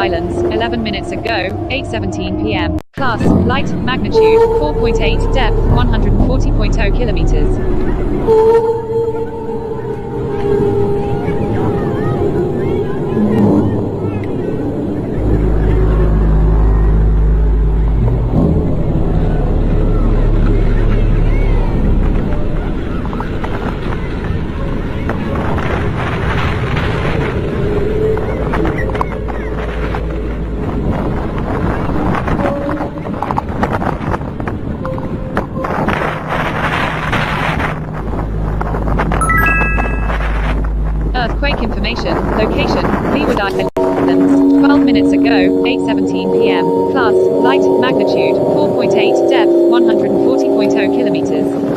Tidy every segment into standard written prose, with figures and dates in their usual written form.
Islands, 11 minutes ago, 8:17 p.m. Class, light, magnitude, 4.8, depth, 140.0 kilometers. Earthquake information, location, Leeward Islands, 12 minutes ago, 8:17 p.m. Class, light, magnitude, 4.8, depth, 140.0 kilometers.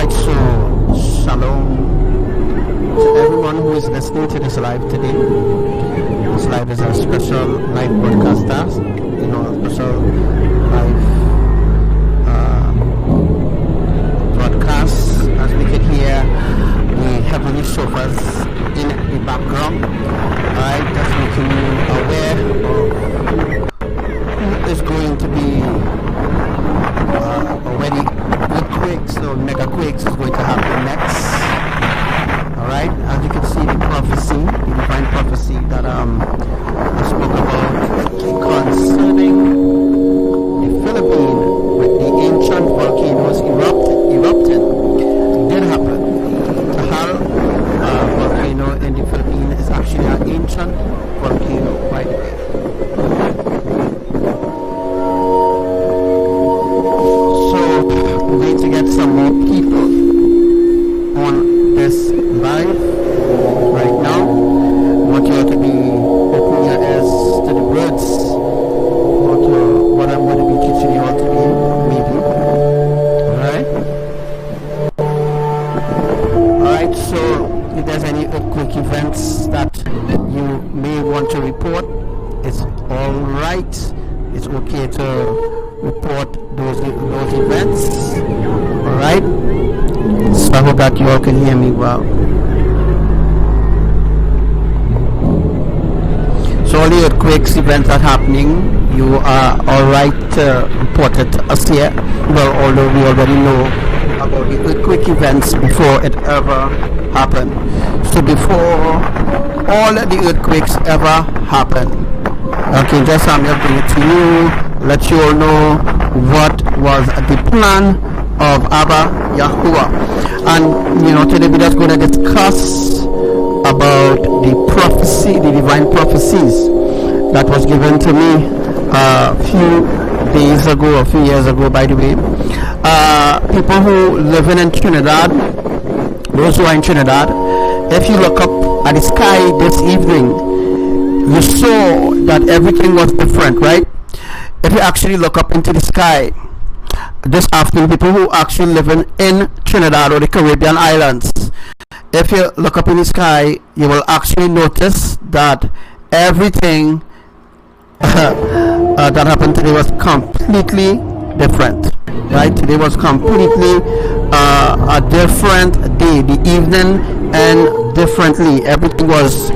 Alright, so shalom to everyone who is listening to this live today. This live is a special live broadcast, a special live broadcast, as we can hear the heavenly shofars in the background. Alright, just making you aware of who is going to be when the earthquakes or mega quakes is going to happen next. Alright, as you can see, the prophecy, the divine prophecy that I spoke about concerning the Philippines with the ancient volcanoes erupting did happen. The Hal volcano in the Philippines is actually an ancient volcano, by the way. To get some more people on this live right now. I want you all to be opening your ears to the words or to what I'm going to be teaching you all today, maybe. Alright, so if there's any earthquake events that you may want to report, it's alright. It's okay to report those events. Alright, so I hope that you all can hear me well. So all the earthquakes events are happening. You are alright to report it to us here. Well, although we already know about the earthquake events before it ever happened. So before all the earthquakes ever happened, Archangel Samuel bring it to you, let you all know what was the plan of Abba, Yahuwah. And today we're just going to discuss about the prophecy, the divine prophecies that was given to me a few days ago, a few years ago, by the way. People who live in Trinidad, those who are in Trinidad, if you look up at the sky this evening, you saw that everything was different, right? If you actually look up into the sky this afternoon, people who actually live in Trinidad or the Caribbean islands, if you look up in the sky, you will actually notice that everything that happened today was completely different, right? Today was completely a different day. The evening and differently. Everything was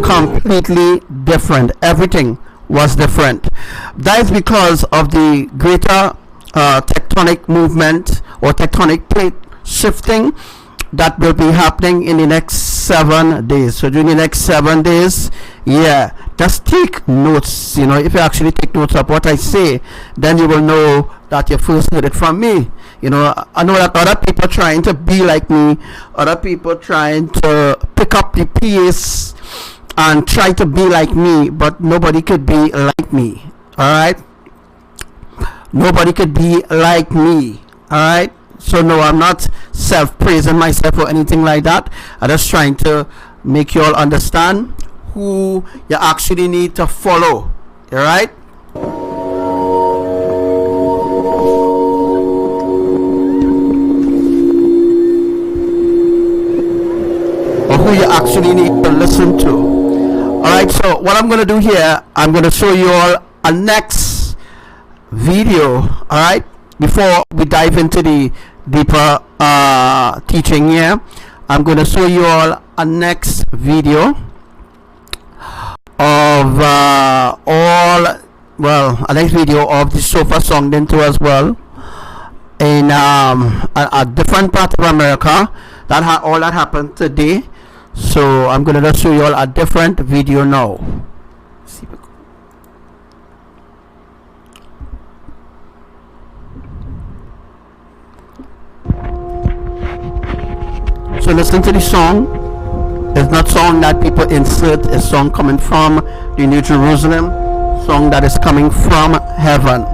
completely different. Everything was different. That is because of the greater tectonic movement or tectonic plate shifting that will be happening in the next 7 days. So during the next 7 days, just take notes. If you actually take notes of what I say, then you will know that you first heard it from me. I know that other people trying to be like me, other people trying to pick up the pace and try to be like me, but nobody could be like me. Alright, nobody could be like me. Alright, so no, I'm not self-praising myself or anything like that. I'm just trying to make you all understand who you actually need to follow. Alright, or who you actually need to listen to. Alright, so what I'm going to do here, I'm going to show you all a next video, alright, before we dive into the deeper teaching here. I'm going to show you all a next video of a next video of the shofar song into as well in a different part of America. All that happened today. So I'm going to just show you all a different video now. So listen to the song. It's not song that people insert. It's song coming from the New Jerusalem, song that is coming from heaven.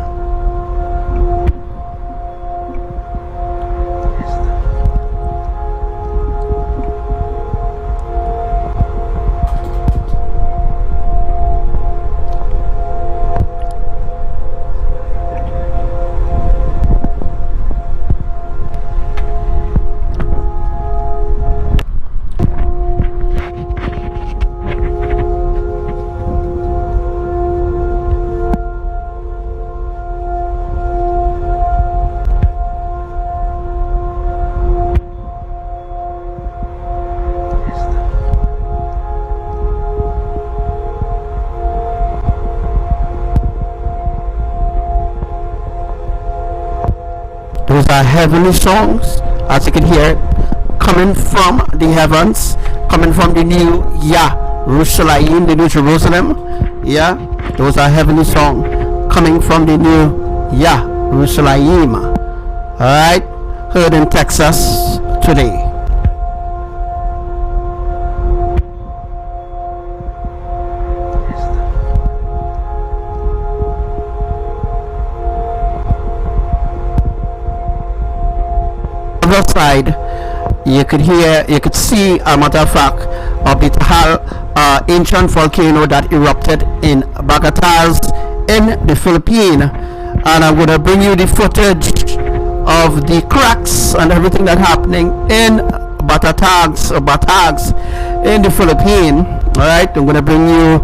Those are heavenly songs, as you can hear it, coming from the heavens, coming from the new YAHRUSHALAYIM, the new Jerusalem. Yeah, those are heavenly songs coming from the new YAHRUSHALAYIM. Alright, heard in Texas today. Other side, you could see a matter of fact of the ancient volcano that erupted in Bagatas in the Philippines, and I'm going to bring you the footage of the cracks and everything that's happening in Batags in the Philippines. Alright, I'm going to bring you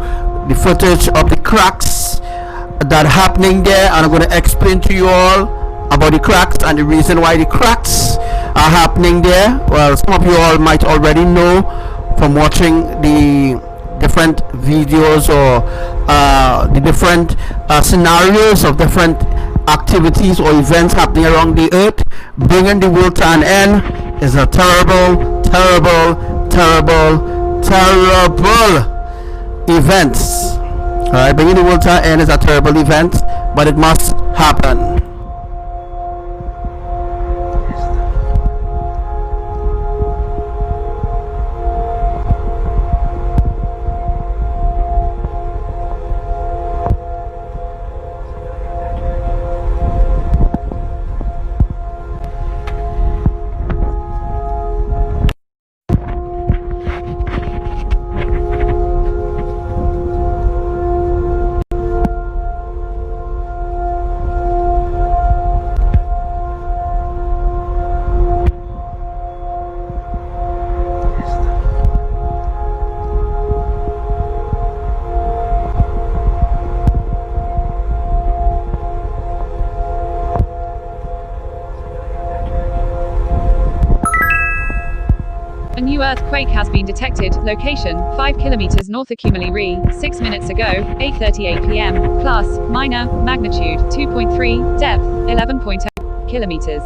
the footage of the cracks that are happening there, and I'm going to explain to you all about the cracks and the reason why the cracks are happening there. Well, some of you all might already know from watching the different videos or the different scenarios of different activities or events happening around the earth. Bringing the world to an end is a terrible event. Alright, bringing the world to an end is a terrible event, but it must happen. A new earthquake has been detected. Location, 5 kilometers north of Kumali 6 minutes ago, 8:38 p.m. Plus, minor, magnitude, 2.3, depth, 11.0 kilometers.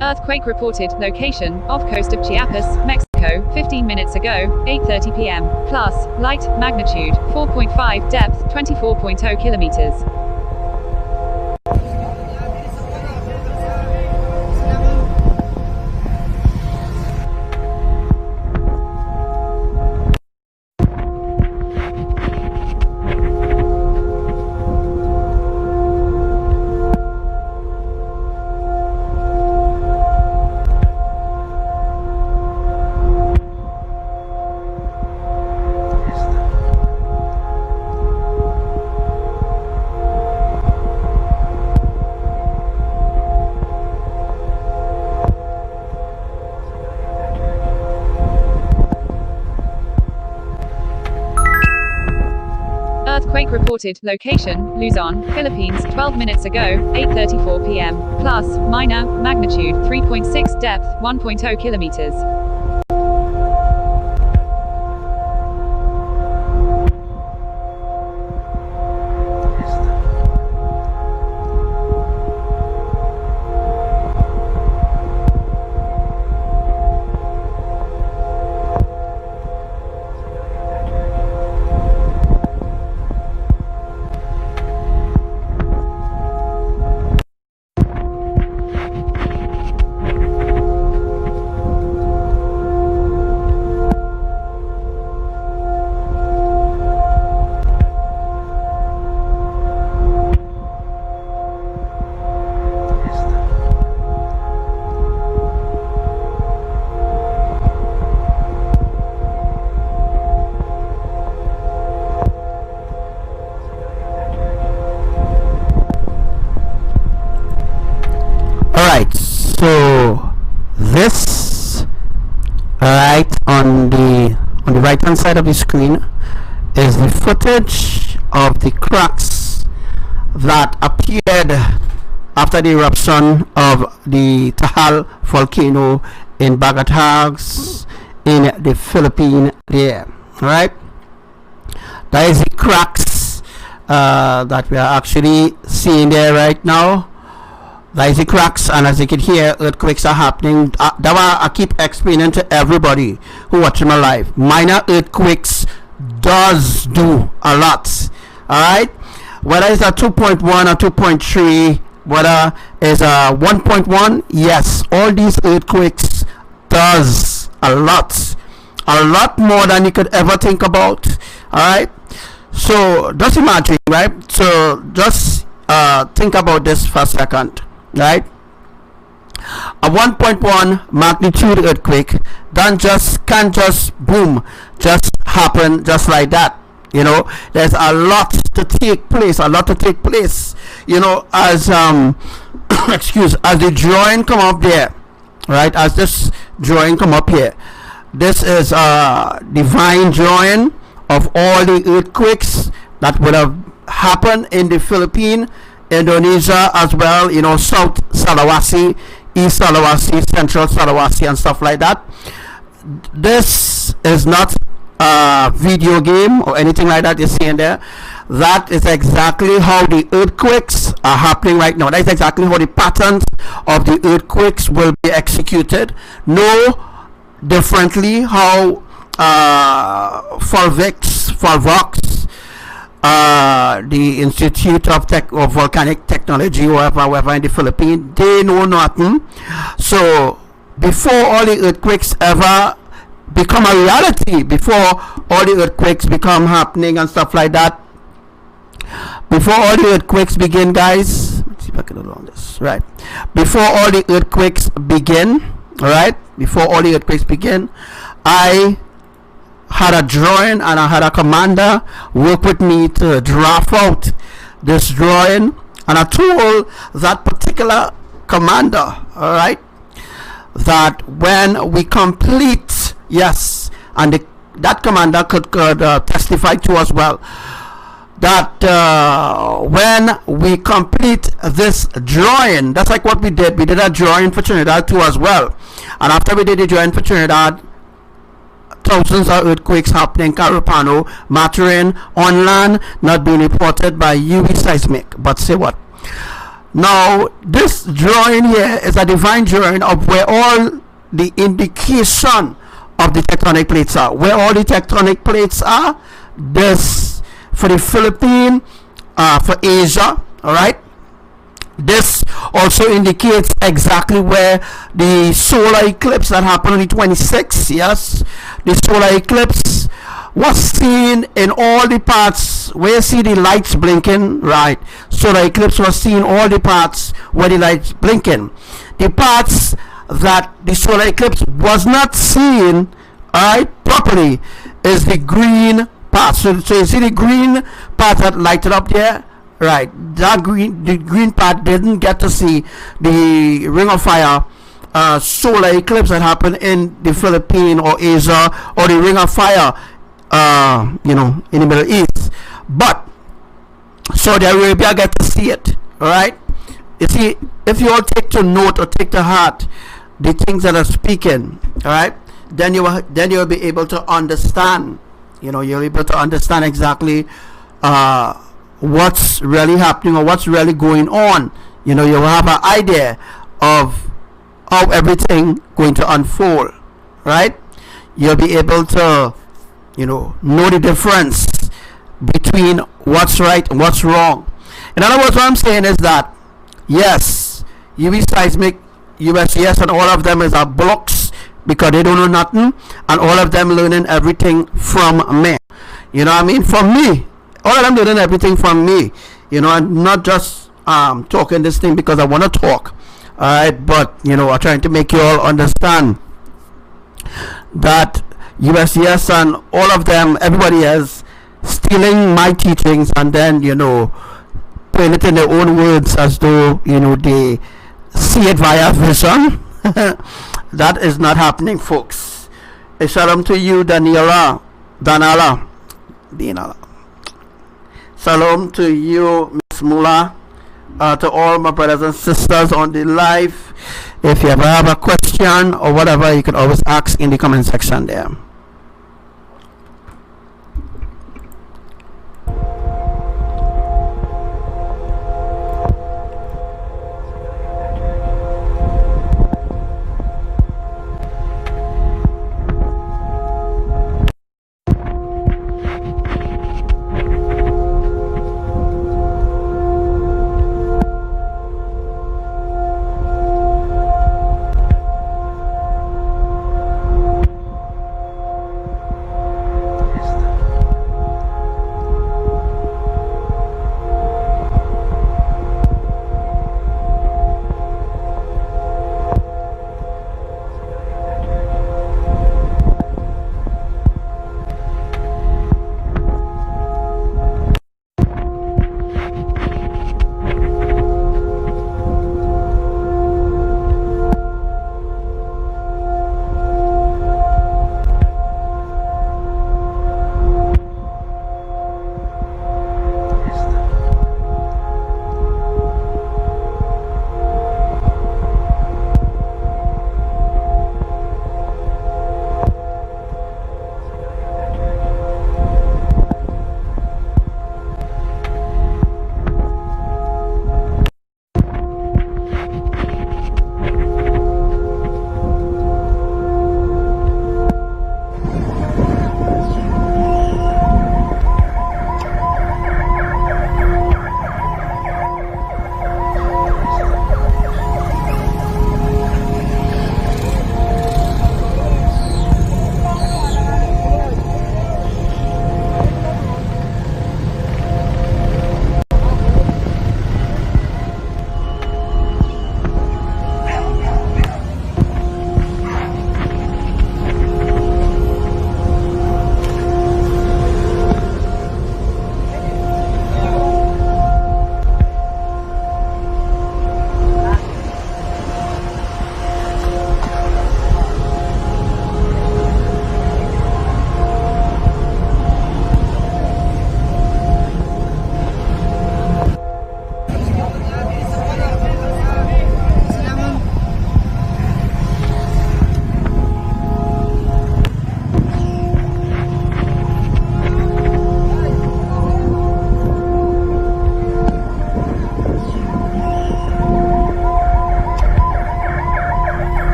Earthquake reported. Location, off coast of Chiapas, Mexico, 15 minutes ago, 8:30 p.m. Plus, light, magnitude, 4.5, depth, 24.0 kilometers. Earthquake reported. Location, Luzon, Philippines, 12 minutes ago, 8:34 p.m. Plus, minor, magnitude, 3.6, depth, 1.0 kilometers. right hand side of the screen is the footage of the cracks that appeared after the eruption of the Taal volcano in Bagatags in the Philippines there. Alright, that is the cracks that we are actually seeing there right now. That is the cracks, and as you can hear, earthquakes are happening. That why I keep explaining to everybody who watching my live. Minor earthquakes does do a lot. Alright, whether it's a 2.1 or 2.3, whether it's a 1.1, yes, all these earthquakes does a lot more than you could ever think about. Alright, so just imagine, right? So just think about this for a second, right? A 1.1 magnitude earthquake can't just boom, just happen just like that. You know, there's a lot to take place, you know, as as the drawing come up there, right? As this drawing come up here, this is a divine drawing of all the earthquakes that would have happened in the Philippines, Indonesia as well, you know, South Sulawesi, East Sulawesi, Central Sulawesi, and stuff like that. This is not a video game or anything like that you're seeing there. That is exactly how the earthquakes are happening right now. That's exactly how the patterns of the earthquakes will be executed. No differently how Volvox, the Institute of Volcanic Technology, whoever in the Philippines, they know nothing. So before all the earthquakes ever become a reality, before all the earthquakes become happening and stuff like that, before all the earthquakes begin, guys, let's see if I can along this, right? Before all the earthquakes begin, right? Before all the earthquakes begin, I had a drawing and I had a commander work with me to draft out this drawing, and I told that particular commander, all right, that when we complete, yes, and that commander could testify to as well, that when we complete this drawing, that's like what we did a drawing for Trinidad too as well, and after we did the drawing for Trinidad, thousands of earthquakes happening, Carapano, mattering on land, not being reported by UV seismic. But say what? Now, this drawing here is a divine drawing of where all the indication of the tectonic plates are. Where all the tectonic plates are, this for the Philippines, for Asia, alright? This also indicates exactly where the solar eclipse that happened on the 26th, yes, the solar eclipse was seen in all the parts where you see the lights blinking, right? Solar eclipse was seen all the parts where the lights blinking. The parts that the solar eclipse was not seen, alright, properly is the green part. So you see the green part that lighted up there, right? That the green part didn't get to see the ring of fire solar eclipse that happened in the Philippines or Asia, or the ring of fire you know, in the Middle East. But Saudi Arabia get to see it, alright? You see, if you all take to note or take to heart the things that are speaking, alright, then you'll be able to understand, you know, you'll be able to understand exactly what's really happening or what's really going on. You know, you'll have an idea of how everything going to unfold, right? You'll be able to, you know the difference between what's right and what's wrong. In other words, what I'm saying is that yes, UV seismic, USCS, and all of them is our blocks because they don't know nothing, and all of them learning everything from me. You know what I mean? From me. All of them learning everything from me. You know, I'm not just talking this thing because I want to talk. Alright, but you know, I'm trying to make you all understand that USCS and all of them, everybody is stealing my teachings and then, you know, putting it in their own words as though, you know, they see it via vision. That is not happening, folks. Shalom to you, Daniela. Danala. Dinala. Shalom to you, Miss Mula. To all my brothers and sisters on the live. If you ever have a question or whatever, you can always ask in the comment section there.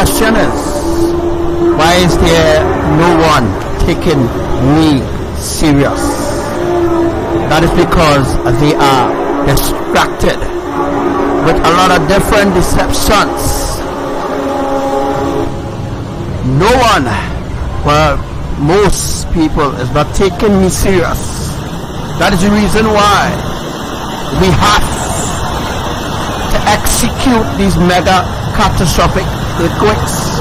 question is, why is there no one taking me serious? That is because they are distracted with a lot of different deceptions. No one, well, most people is not taking me serious. That is the reason why we have to execute these mega catastrophic earthquakes.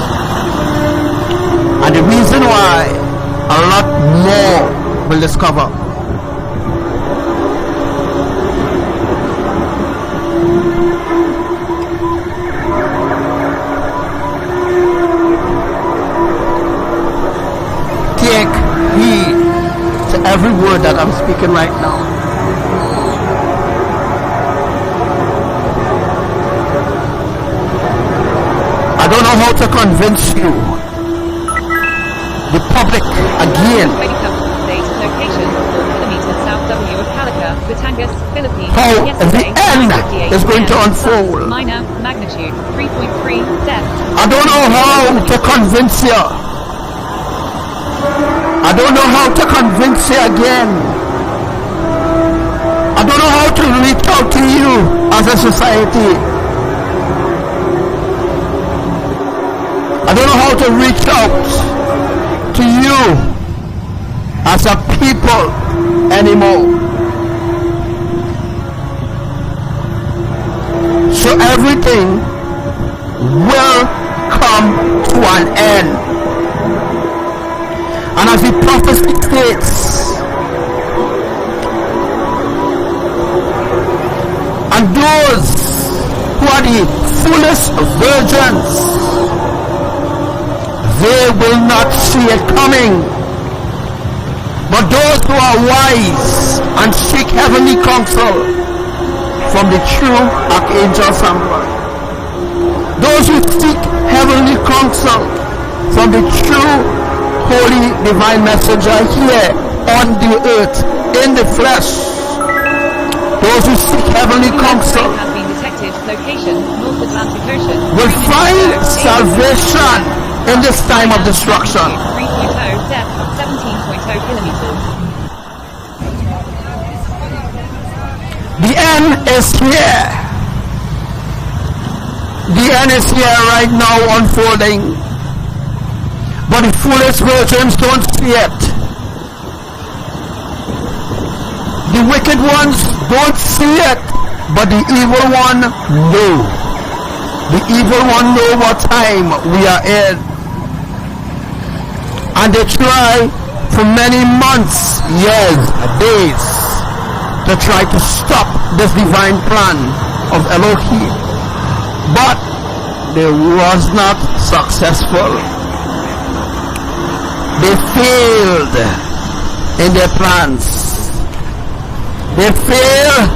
And the reason why a lot more will discover. Take heed to every word that I'm speaking right now. I don't know how to convince you, the public, again, how the end is going to unfold. Minor magnitude 3.3 depth. I don't know how to convince you. I don't know how to convince you again. I don't know how to reach out to you as a society. I don't know how to reach out to you as a people anymore. So everything will come to an end. And as the prophecy states, and those who are the foolish virgins, they will not see it coming. But those who are wise and seek heavenly counsel from the true Archangel Samuel, those who seek heavenly counsel from the true Holy Divine Messenger here on the earth, in the flesh, those who seek heavenly counsel will find salvation in this time of destruction. 3.0 depth, 17.0 kilometers. The end is here. The end is here right now unfolding. But the foolish virgins don't see it. The wicked ones don't see it. But the evil one know. The evil one know what time we are in. And they try for many months, years, days to try to stop this divine plan of Elohim. But they was not successful. They failed in their plans. They failed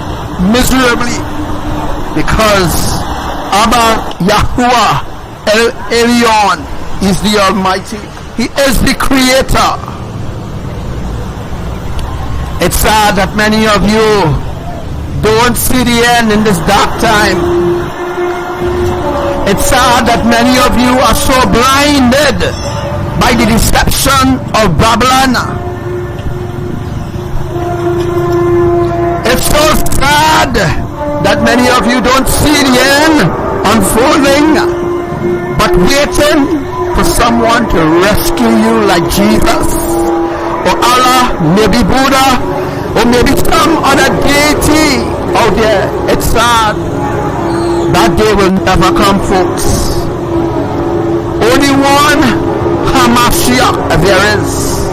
miserably because Abba Yahuwah ELYON is the Almighty. He is the Creator. It's sad that many of you don't see the end in this dark time. It's sad that many of you are so blinded by the deception of Babylone. It's so sad that many of you don't see the end unfolding, but waiting for someone to rescue you like Jesus, or Allah, maybe Buddha, or maybe some other deity out there. It's sad. That day will never come, folks. Only one HAMASHIACH there is.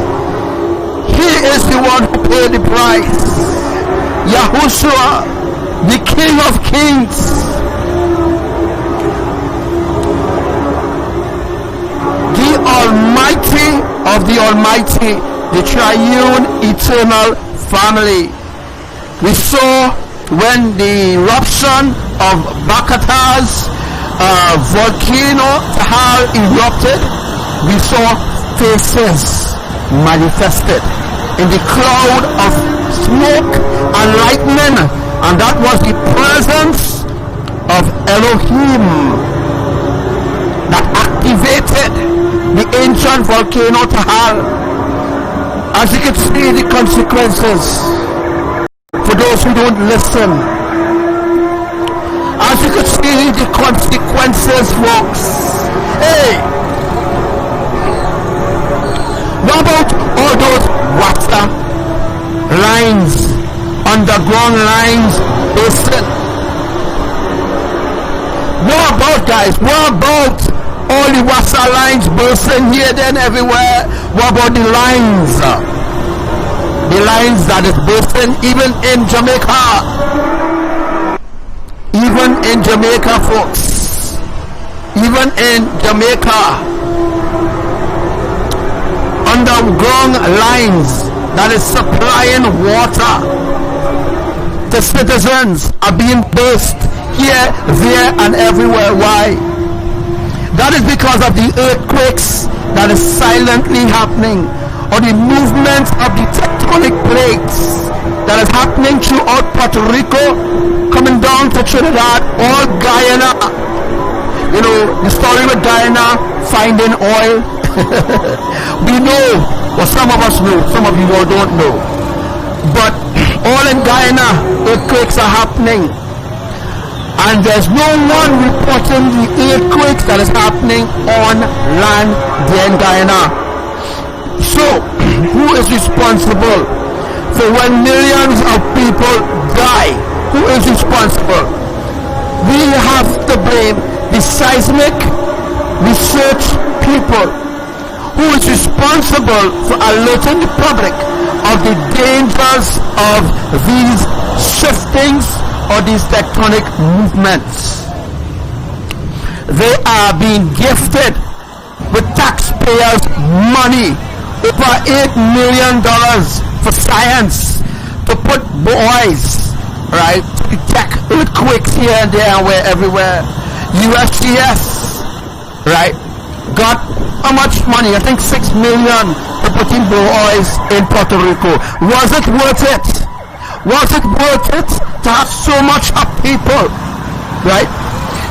He is the one who paid the price. YAHUSHUA, the King of Kings. The Almighty of the Almighty, the Triune Eternal Family. We saw when the eruption of Bakata's volcano Tahal erupted, we saw faces manifested in the cloud of smoke and lightning, and that was the presence of Elohim that activated the ancient volcano Tahal. As you can see, the consequences for those who don't listen. As you can see, the consequences, folks. Hey, what about all those water lines, underground lines, listen? What about, guys? What about all the water lines bursting here, then everywhere? What about the lines? The lines that is bursting even in Jamaica. Even in Jamaica, folks. Even in Jamaica. Underground lines that is supplying water. The citizens are being burst here, there, and everywhere. Why? That is because of the earthquakes that is silently happening, or the movement of the tectonic plates that is happening throughout Puerto Rico, coming down to Trinidad, or Guyana. You know, the story with Guyana finding oil. We know, or some of us know, some of you all don't know. But all in Guyana, earthquakes are happening. And there's no one reporting the earthquakes that is happening on land there in Guyana. So, who is responsible for when millions of people die? Who is responsible? We have to blame the seismic research people, who is responsible for alerting the public of the dangers of these shiftings or these tectonic movements. They are being gifted with taxpayers' money, over $8 million for science, to put boys, right, to detect earthquakes here and there and where everywhere. USGS, right, got how much money? I think $6 million for putting boys in Puerto Rico. Was it worth it? Was it worth it to have so much of people, right?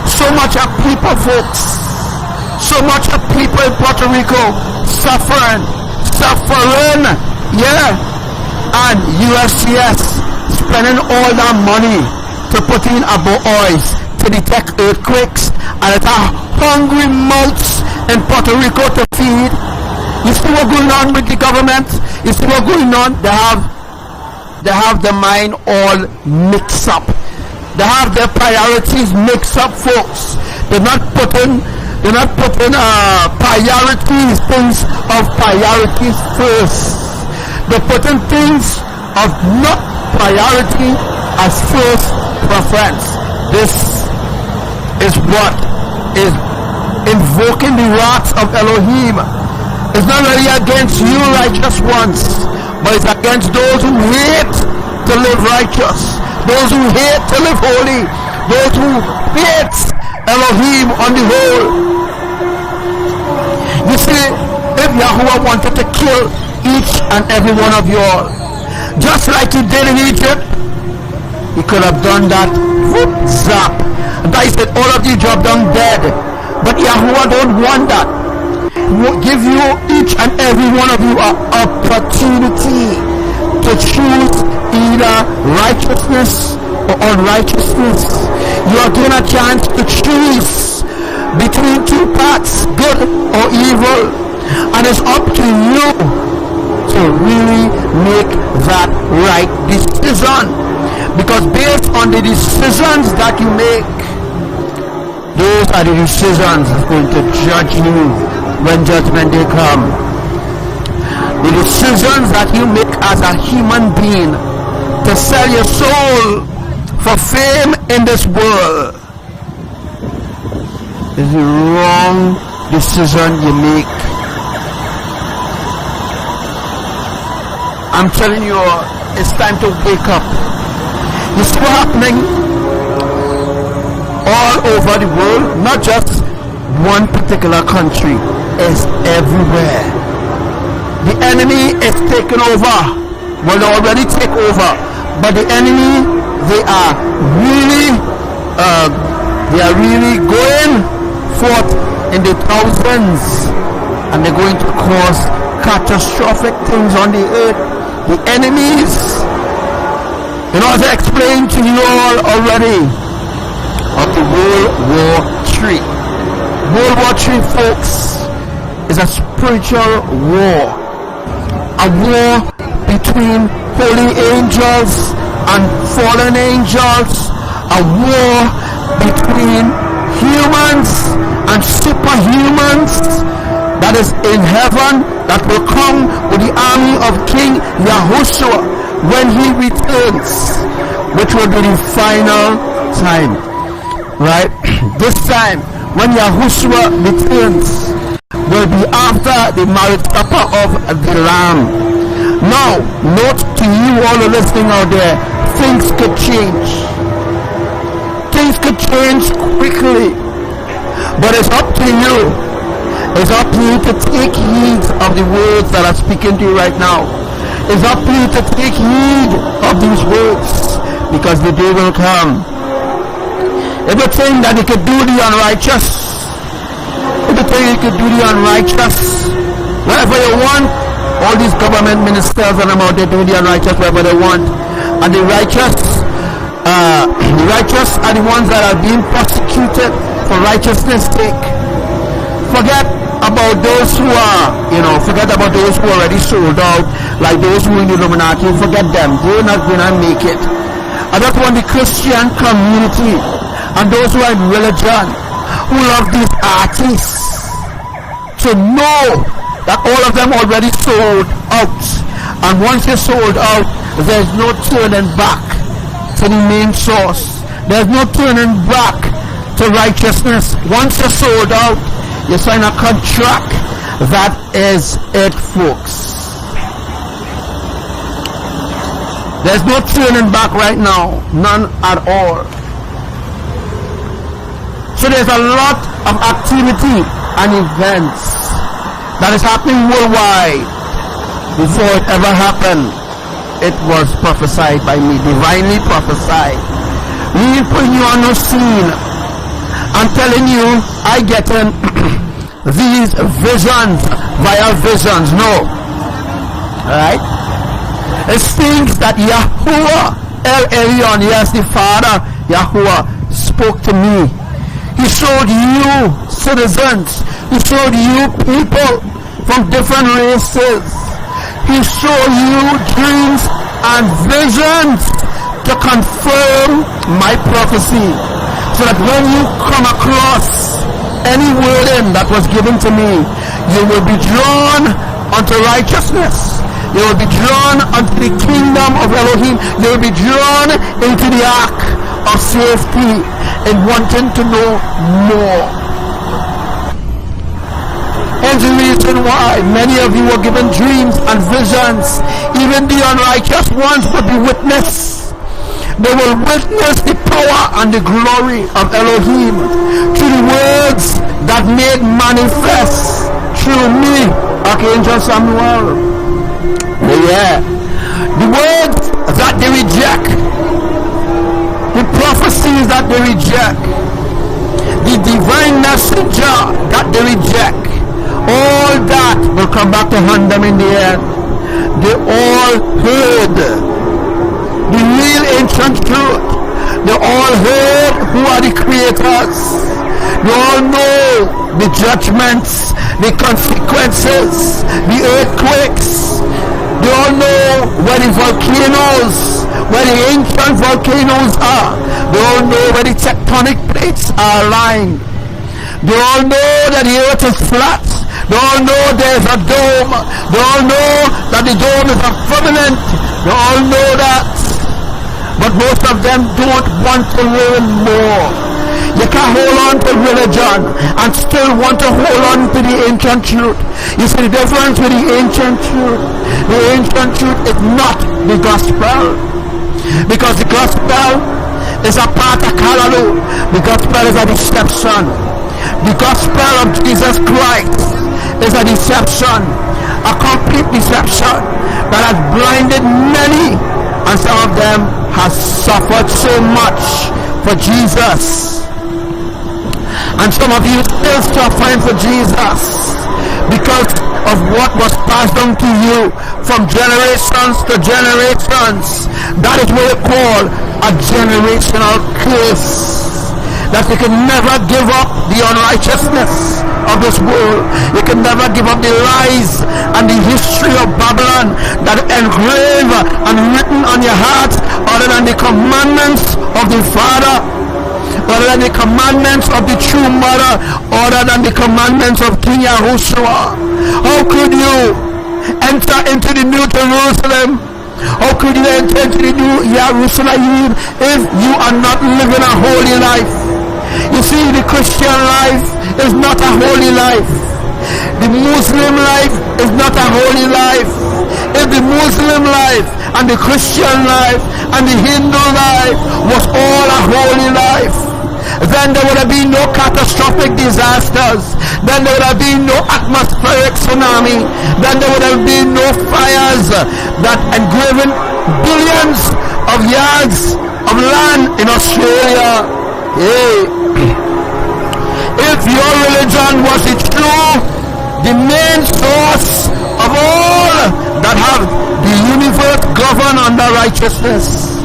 So much of people, folks. So much of people in Puerto Rico suffering, yeah. And USGS spending all that money to put in boys to detect earthquakes, and it are hungry mouths in Puerto Rico to feed. You see what's going on with the government? You see what's going on? They have the mind all mixed up. They have their priorities mixed up, folks. They're not putting priorities, things of priorities first. They're putting things of not priority as first preference. This is what is invoking the wrath of Elohim. It's not really against you righteous ones, but it's against those who hate to live righteous, those who hate to live holy, those who hate Elohim on the whole. You see, if Yahuwah wanted to kill each and every one of you all, just like he did in Egypt, he could have done that. Whoop, zap. And I said, all of you drop down dead. But Yahuwah don't want that. He will give you, each and every one of you, an opportunity to choose either righteousness or unrighteousness. You are given a chance to choose between two paths, good or evil. And it's up to you to really make that right decision. Because based on the decisions that you make, those are the decisions that's going to judge you when judgment day come. The decisions that you make as a human being to sell your soul for fame in this world is the wrong decision you make. I'm telling you, it's time to wake up. You see what's happening all over the world, not just one particular country, is everywhere. The enemy is taking over. Well, they already take over, but the enemy, they are really going forth in the thousands, and they're going to cause catastrophic things on the earth. The enemies, you know, as I explained to you all already, of the World War III. World War III, folks, is a spiritual war. A war between holy angels and fallen angels. A war between humans and superhumans that is in heaven, that will come with the army of King Yahushua when he returns, which will be the final time. Right? This time, when Yahushua returns, will be after the marriage supper of the Lamb. Now, note to you all who are listening out there, things could change. Things could change quickly. But it's up to you. It's up to you to take heed of the words that I'm speaking to you right now. It's up to you to take heed of these words, because the day will come. If you think that you could do the unrighteous, if you think you could do the unrighteous wherever you want, all these government ministers and them out there doing the unrighteous wherever they want, and the righteous are the ones that are being prosecuted for righteousness' sake. Forget about those who are, forget about those who are already sold out, like those who are in the Illuminati. Forget them. They're not going to make it. I just want the Christian community and those who are in religion, who love these artists, to know that all of them already sold out. And once you're sold out, there's no turning back to the main source. There's no turning back to righteousness. Once you're sold out, you sign a contract. That is it, folks. There's no turning back right now. None at all. So there's a lot of activity and events that is happening worldwide. Before it ever happened, it was prophesied by me, divinely prophesied. We ain't putting you on no scene. I'm telling you, I get in these visions via visions. No. Alright? It's things that Yahuwah, ELYON, yes, the Father, Yahuwah, spoke to me. He showed you citizens. He showed you people from different races. He showed you dreams and visions to confirm my prophecy. So that when you come across any wording that was given to me, you will be drawn unto righteousness. You will be drawn unto the kingdom of Elohim. You will be drawn into the ark of safety and wanting to know more. Hence the reason why many of you were given dreams and visions. Even the unrighteous ones will be witness. They will witness the power and the glory of Elohim through the words that made manifest through me, Archangel Samuel. Yeah. The words that they reject, the prophecies that they reject, the divine messenger that they reject, all that will come back to haunt them in the end. They all heard the real ancient truth. They all heard who are the creators. They all know the judgments, the consequences, the earthquakes. They all know where the volcanoes, where the ancient volcanoes are. They all know where the tectonic plates are aligned. They all know that the earth is flat. They all know there's a dome. They all know that the dome is a firmament. They all know that. But most of them don't want to learn more. You can't hold on to religion and still want to hold on to the ancient truth. You see the difference with the ancient truth? The ancient truth is not the gospel. Because the gospel is a part of Hallelujah. The gospel is a deception. The gospel of Jesus Christ is a deception. A complete deception that has blinded many. And some of them have suffered so much for Jesus. And some of you still suffering for Jesus because of what was passed on to you from generations to generations. That is what we call a generational curse. That you can never give up the unrighteousness of this world. You can never give up the lies and the history of Babylon that engraved and written on your heart, other than the commandments of the Father, other than the commandments of the true Mother, other than the commandments of King Yahushua. How could you enter into the New Jerusalem? How could you enter into the New YAHRUSHALAYIM if you are not living a holy life? You see, the Christian life is not a holy life. The Muslim life is not a holy life. If the Muslim life and the Christian life and the Hindu life was all a holy life, then there would have been no catastrophic disasters. Then there would have been no atmospheric tsunami. Then there would have been no fires that engraven billions of yards of land in Australia. Hey. If your religion was the true, the main source of all that have the universe governed under righteousness,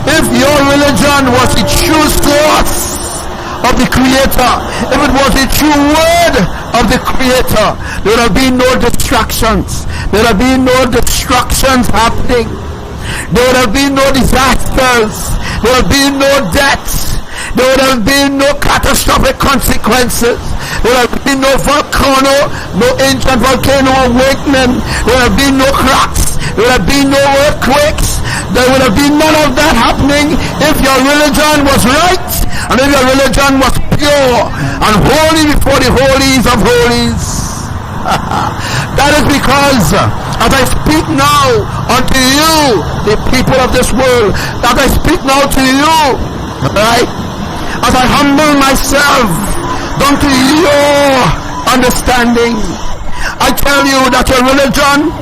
if your religion was the true source of the Creator, if it was the true word of the Creator, there would have been no distractions. There would have been no destructions happening. There would have been no disasters. There would have been no deaths. There would have been no catastrophic consequences. There would have been no volcano, no ancient volcano awakening. There would have been no cracks. There would have been no earthquakes. There would have been none of that happening if your religion was right and if your religion was pure and holy before the holies of holies. That is because as I speak now unto you, the people of this world, as I speak now to you, right? As I humble myself down to your understanding, I tell you that your religion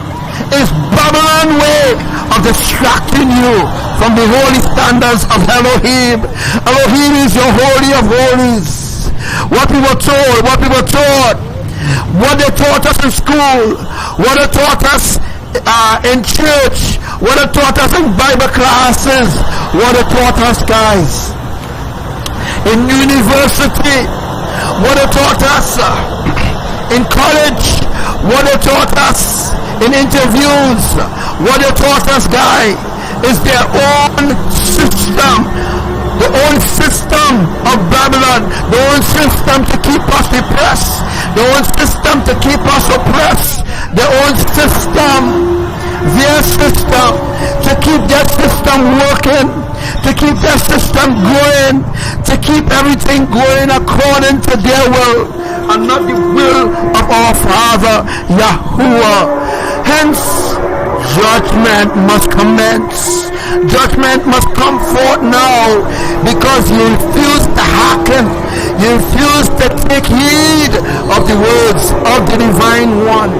is Babylon way of distracting you from the holy standards of Elohim. Elohim is your holy of holies. What we were told, what they taught us in school, what they taught us in church, what they taught us in Bible classes, what they taught us, guys, in university, what they taught us in college, what they taught us in interviews, what they taught us, guys, is their own system, the own system of Babylon, the own system to keep us depressed, the own system to keep us oppressed, their own system, their system, to keep their system working, to keep their system going, to keep everything going according to their will and not the will of our Father Yahuwah. Hence, judgment must commence. Judgment must come forth now, because you refuse to hearken, you refuse to take heed of the words of the Divine One.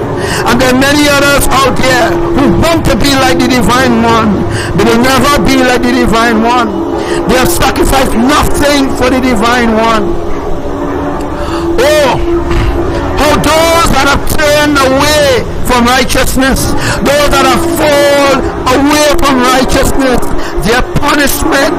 And there are many others out there who want to be like the Divine One. They will never be like the Divine One. They have sacrificed nothing for the Divine One. Oh, how those that have turned away from righteousness, those that have fallen away from righteousness, their punishment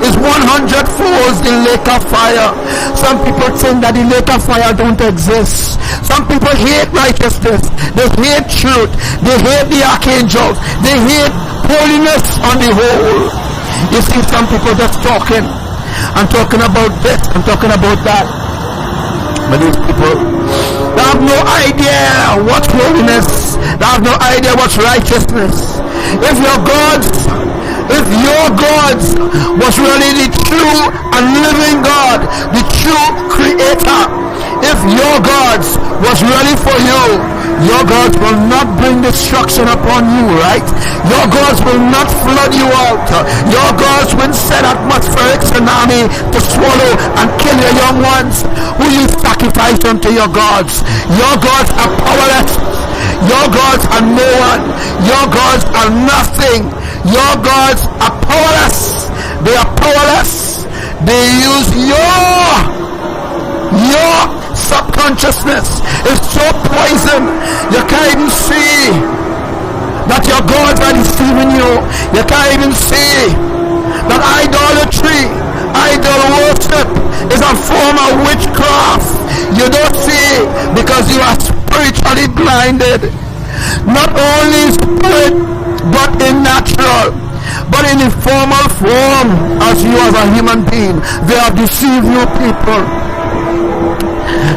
is 100 folds the lake of fire. Some people think that the lake of fire don't exist. Some people hate righteousness, they hate truth, they hate the archangels, they hate holiness on the whole. You see some people just talking and talking about this and talking about that, but these people, they have no idea what's holiness. They have no idea what's righteousness. If your God was really the true and living God, the true creator, if your God was really for you, your God will not bring destruction upon you, right? Your God will not flood you out. Your God will send atmospheric tsunami to swallow and kill your young ones who you sacrifice unto your gods. Your gods are powerless. Your gods are no one. Your gods are nothing. Your gods are powerless. They are powerless. They use your Your subconsciousness is so poison, you can't even see that your gods are deceiving you. You can't even see that idolatry, idol worship is a form of witchcraft. You don't see because you are spiritually blinded. Not only in spirit, but in natural. But in a formal form, as you as a human being, they have deceived you people.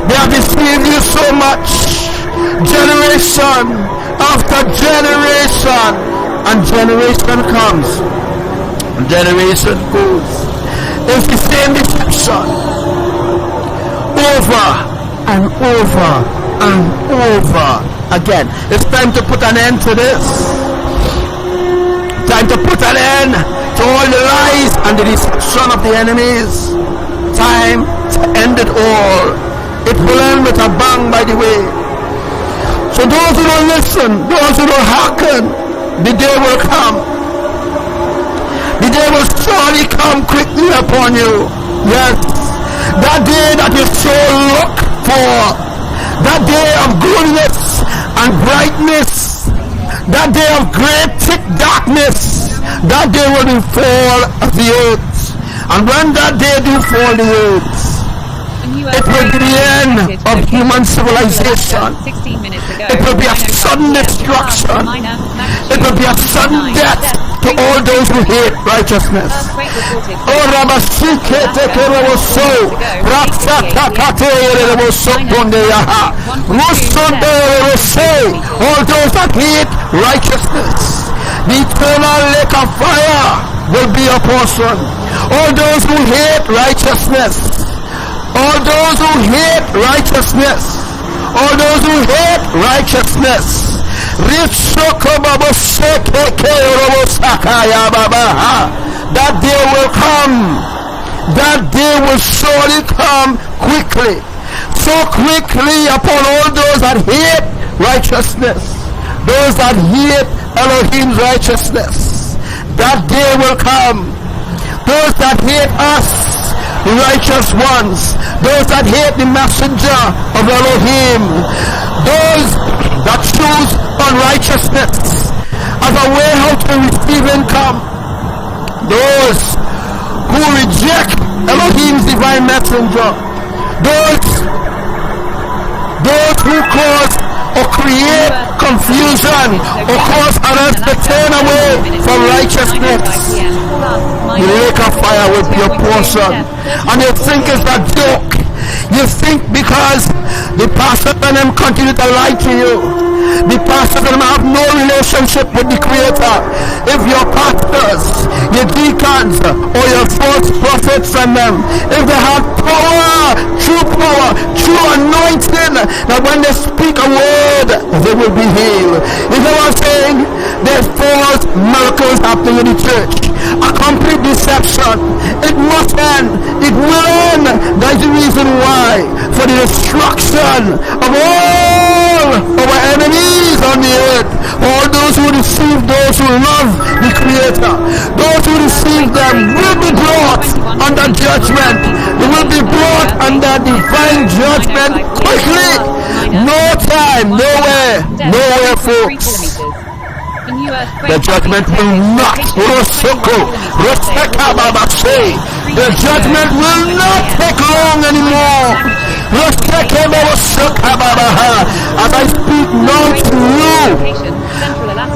They have deceived you so much. Generation after generation, and generation comes, and generation goes. It's the same deception over and over and over again. It's time to put an end to this. Time to put an end to all the lies and the deception of the enemies. Time to end it all. It will end with a bang, by the way. So those who don't listen, those who don't hearken, the day will come. The day will surely come quickly upon you. Yes, that day that you so look for, that day of goodness and brightness, that day of great thick darkness, that day will befall the earth. And when that day do fall the earth, it will be the end of human civilization. It will be a sudden destruction. It will be a sudden death to all those who hate righteousness. Oh, Rabasike Tekeroso, Raksakatereroso Pondeyaha, Rusonderoso, all those that hate righteousness. The eternal lake of fire will be a portion. All those who hate righteousness. All those who hate righteousness, all those who hate righteousness, that day will come. That day will surely come quickly. So quickly upon all those that hate righteousness, those that hate Elohim's righteousness. That day will come. Those that hate us, the righteous ones, those that hate the messenger of Elohim, those that choose unrighteousness as a way how to receive income, those who reject Elohim's divine messenger, those who cause or create confusion or cause others to turn away from righteousness. The lake of fire will be your portion. And you think it's a joke. You think because the pastor and them continue to lie to you, the pastor and them have no relationship with the Creator. If your pastors, your deacons, or your false prophets and them, if they have power, true anointing, that when they speak a word, they will be healed. You know what I'm saying? There's false miracles happening in the church. A complete deception. It must end. It will end. That's the reason why. For the destruction of all our enemies on the earth. All those who deceive those who love the Creator. Those who deceive them will be brought under judgment. They will be brought under divine judgment quickly. No time, nowhere, folks. The judgment will not, the judgment will not take long anymore. As I speak now to you,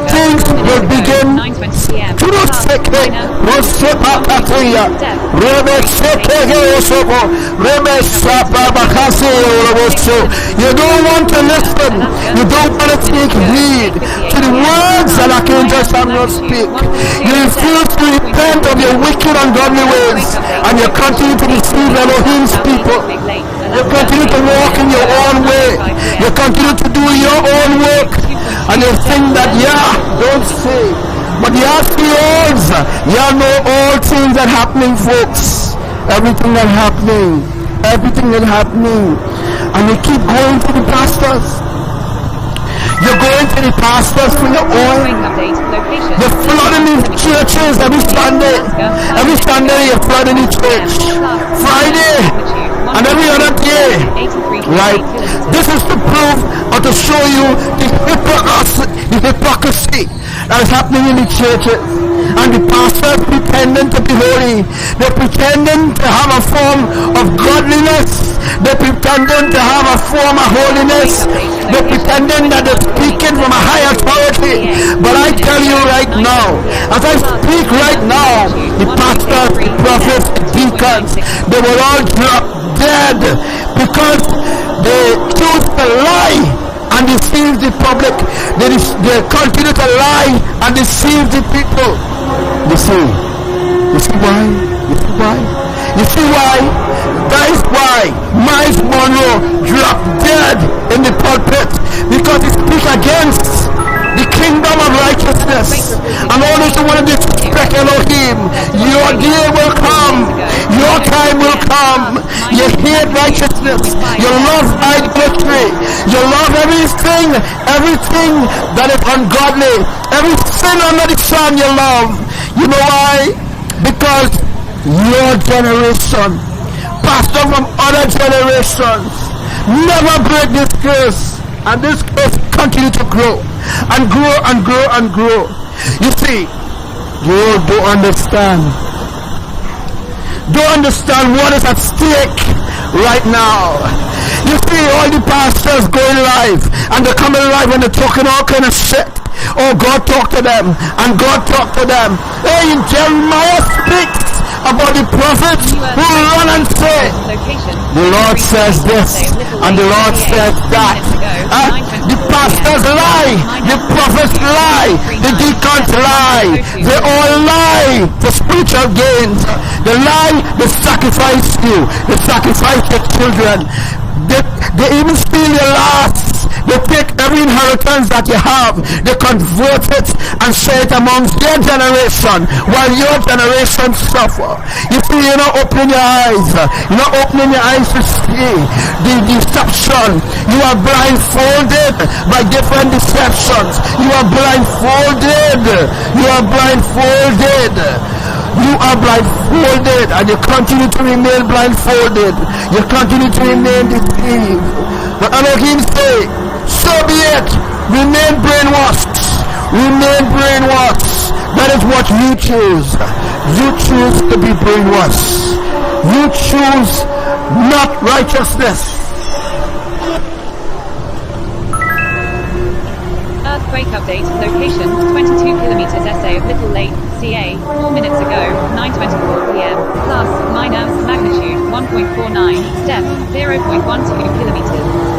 things will begin to you don't want to listen. You don't want to take heed to the words that Archangel Samuel speak. You refuse to repent of your wicked and ungodly ways, and you continue to deceive Elohim's people. You continue to walk in your own way. You continue to do your own work, and you think that don't say, but beholds, know all things that happening, folks. Everything that happening, and you keep going to the pastors. You're going to the pastors for your oil. You're flooding the churches every Sunday. Every Sunday you're flooding the church. Friday, and every other day. 83 Right? kilometers. This is to prove or to show you the hypocrisy that is happening in the churches. And the pastors pretending to be holy. They're pretending to have a form of godliness. They're pretending to have a form of holiness. They're pretending that they're speaking from a high authority. But I tell you right now, as I speak right now, the pastors, the prophets, the deacons, they will all drop dead because they choose to lie and deceive the public. They continue to lie and deceive the people. You see why? You see why? That is why Miles Monroe dropped dead in the pulpit, because he speaks against the kingdom of righteousness. And all those who want to disrespect Elohim, your day will come, your time will come. You hate righteousness, you love idolatry, you love everything that is ungodly, every sin under the sun you love. You know why? Because your generation, pastor from other generations, never break this curse, and this curse continue to grow and grow and grow and grow. You see, you don't understand what is at stake right now. You see all the pastors going live, and they're coming live and they're talking all kind of shit. Oh, God talk to them, and God talk to them. Hey, Jeremiah speaks about the prophets who run and say, the Lord says this, and the Lord says that. The pastors lie, the prophets lie, the deacons lie. They all lie for spiritual gains. They lie, they sacrifice you, they sacrifice your children. They even steal your last. They take every inheritance that you have, they convert it and share it amongst their generation, while your generation suffer. You see, you're not opening your eyes. You're not opening your eyes to see the deception. You are blindfolded by different deceptions. You are blindfolded. You are blindfolded. You are blindfolded, and you continue to remain blindfolded. You continue to remain deceived. But Elohim say, so be it. Remain brainwashed. Remain brainwashed. That is what you choose. You choose to be brainwashed. You choose not righteousness. Earthquake update. Location 22 kilometers SA of Little Lake, CA. 4 minutes ago, 9:24 p.m. Plus, minor, magnitude 1.49. Depth 0.12 kilometers.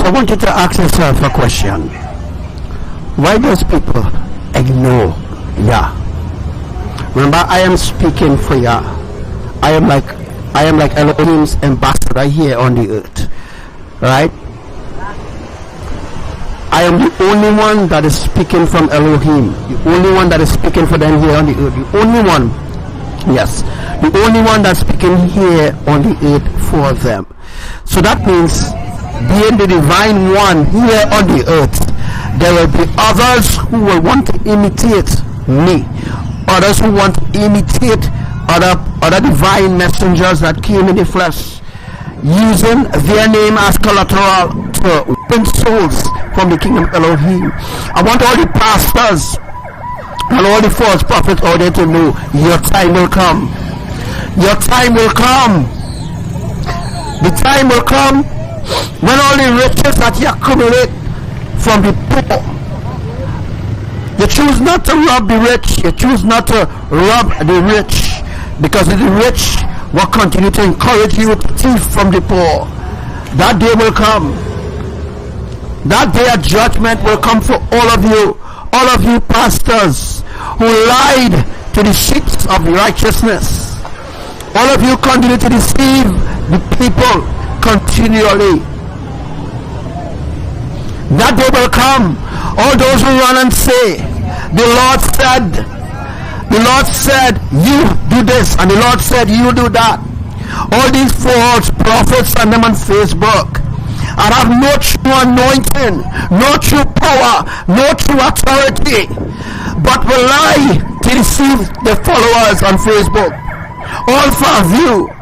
I want you to ask yourself a question. Why does people ignore Yah? Remember, I am speaking for Yah. I am like Elohim's ambassador here on the earth. Right? I am the only one that is speaking from Elohim. The only one that is speaking for them here on the earth. The only one. Yes. The only one that's speaking here on the earth for them. So that means, being the divine one here on the earth, there will be others who will want to imitate me. Others who want to imitate other divine messengers that came in the flesh, using their name as collateral to win souls from the kingdom of Elohim. I want all the pastors and all the false prophets out there to know your time will come. Your time will come. The time will come when all the riches that you accumulate from the poor, you choose not to rob the rich. You choose not to rob the rich, because the rich will continue to encourage you to thief from the poor. That day will come. That day of judgment will come for all of you pastors who lied to the sheep of righteousness. All of you continue to deceive the people continually. That day will come. All those who run and say, the Lord said you do this, and the Lord said you do that. All these false prophets and them on Facebook, and have no true anointing, no true power, no true authority, but will lie to deceive the followers on Facebook. All for view,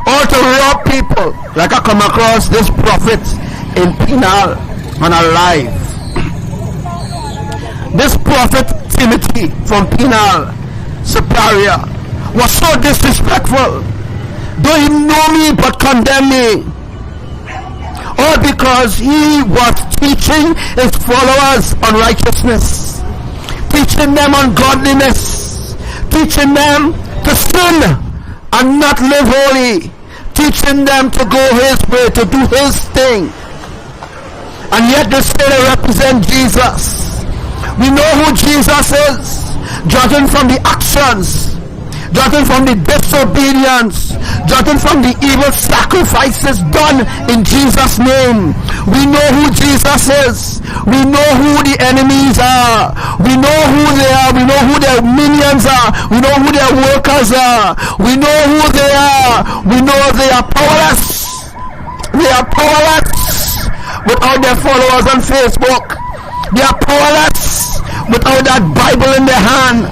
all to rob people. Like I come across this prophet in Penal on a live. This prophet Timothy from Penal, Superior, was so disrespectful. Don't even know me but condemn me. All because he was teaching his followers on righteousness, teaching them on godliness, teaching them to sin and not live holy, teaching them to go his way, to do his thing. And yet they say they represent Jesus. We know who Jesus is, judging from the actions, judging from the disobedience, judging from the evil sacrifices done in Jesus' name. We know who Jesus is. We know who the enemies are. We know who they are. We know who their minions are. We know who their workers are. We know who they are. We know they are powerless. They are powerless without their followers on Facebook. They are powerless without that Bible in their hand,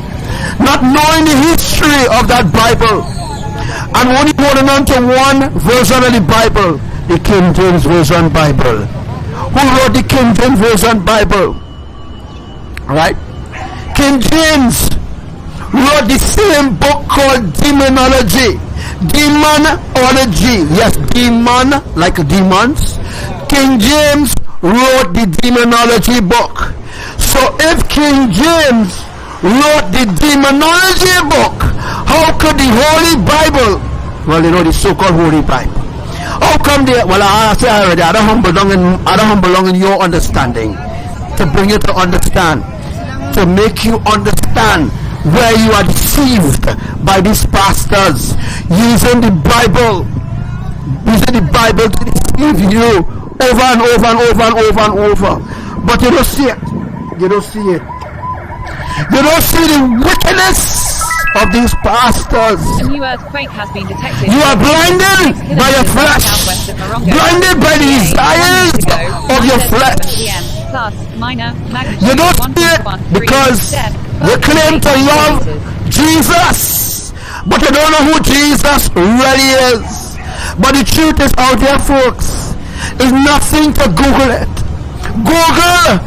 not knowing the history of that Bible, and only holding on to one version of the Bible, the King James Version Bible. Who wrote the King James Version Bible? Alright? King James wrote the same book called Demonology. Demonology. Yes, demon, like demons. King James wrote the Demonology book. So if King James wrote the Demonology book, how could the Holy Bible, well, you know, the so-called Holy Bible, how come they, well, I say already, I don't belong in your understanding, to bring you to understand, to make you understand where you are deceived by these pastors using the Bible to deceive you over and over and over and over and over. But you don't see it. You don't see it. You don't see the wickedness of these pastors. A new earthquake has been detected. You are blinded by your flesh, blinded by the desires of your flesh. You don't see it because you claim to love Jesus, but you don't know who Jesus really is. But the truth is out there, folks. It's nothing to Google it. Google.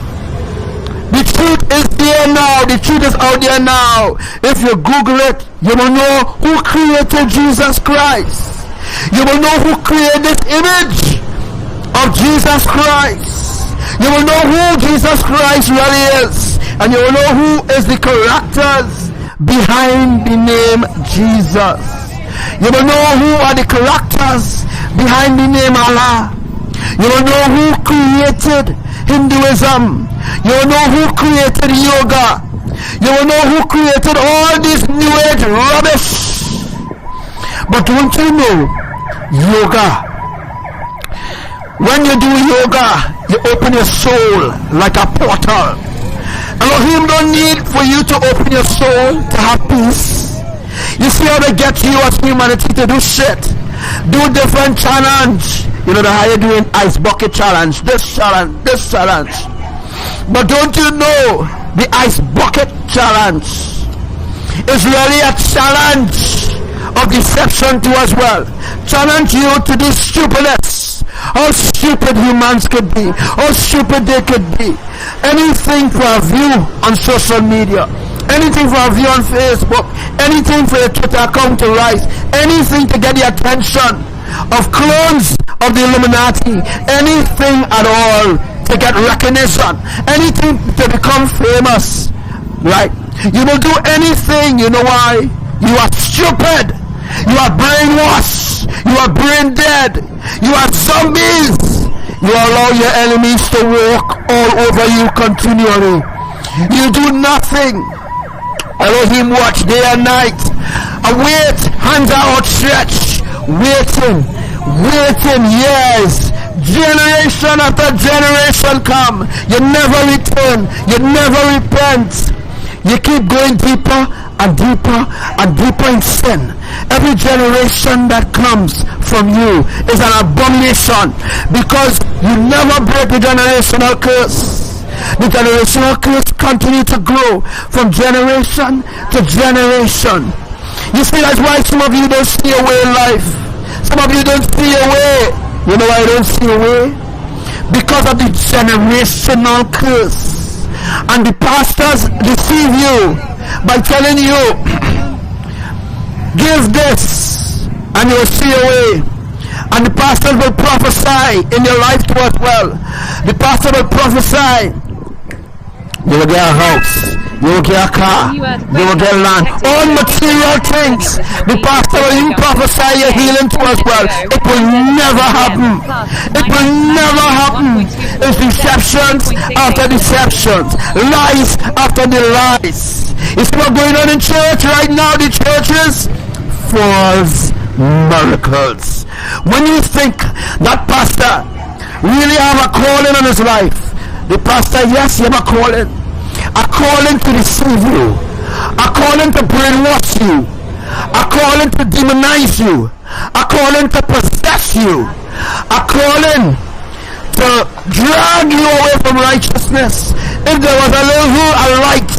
The truth is there now. The truth is out there now. If you Google it, you will know who created Jesus Christ. You will know who created this image of Jesus Christ. You will know who Jesus Christ really is. And you will know who is the characters behind the name Jesus. You will know who are the characters behind the name Allah. You will know who created Hinduism. You will know who created yoga. You will know who created all this new age rubbish. But don't you know, yoga, when you do yoga, you open your soul like a portal. Elohim don't need for you to open your soul to have peace. You see how they get you as humanity to do shit. Do different challenge. You know how you're doing ice bucket challenge, this challenge, this challenge. But don't you know the ice bucket challenge is really a challenge of deception too as well. Challenge you to do stupidness. How stupid humans could be, how stupid they could be. Anything for a view on social media, anything for a view on Facebook, anything for your Twitter account to rise, anything to get the attention of clones of the Illuminati, anything at all to get recognition, anything to become famous, right? You will do anything. You know why? You are stupid. You are brainwashed. You are brain dead. You are zombies. You allow your enemies to walk all over you continually. You do nothing. Elohim watch day and night. Await, hands are outstretched, waiting years. Generation after generation come. You never return. You never repent. You keep going deeper and deeper and deeper in sin. Every generation that comes from you is an abomination, because you never break the generational curse. The generational curse continue to grow from generation to generation. You see, that's why some of you don't see a way in life. Some of you don't see a way. You know why you don't see a way? Because of the generational curse. And the pastors deceive you by telling you, give this and you will see a way. And the pastors will prophesy in your life too as well. The pastor will prophesy, you will get a house, you will get a car, you will get land, all material things. The pastor will even prophesy your healing too as well. It will never happen. It will never happen. It's deceptions after deceptions, lies after the lies. It's what's going on in church right now. The churches, false miracles. When you think that pastor really have a calling on his life, the pastor, yes, you have a calling to deceive you, a calling to brainwash you, a calling to demonize you, a calling to possess you, a calling to drag you away from righteousness. If there was a light,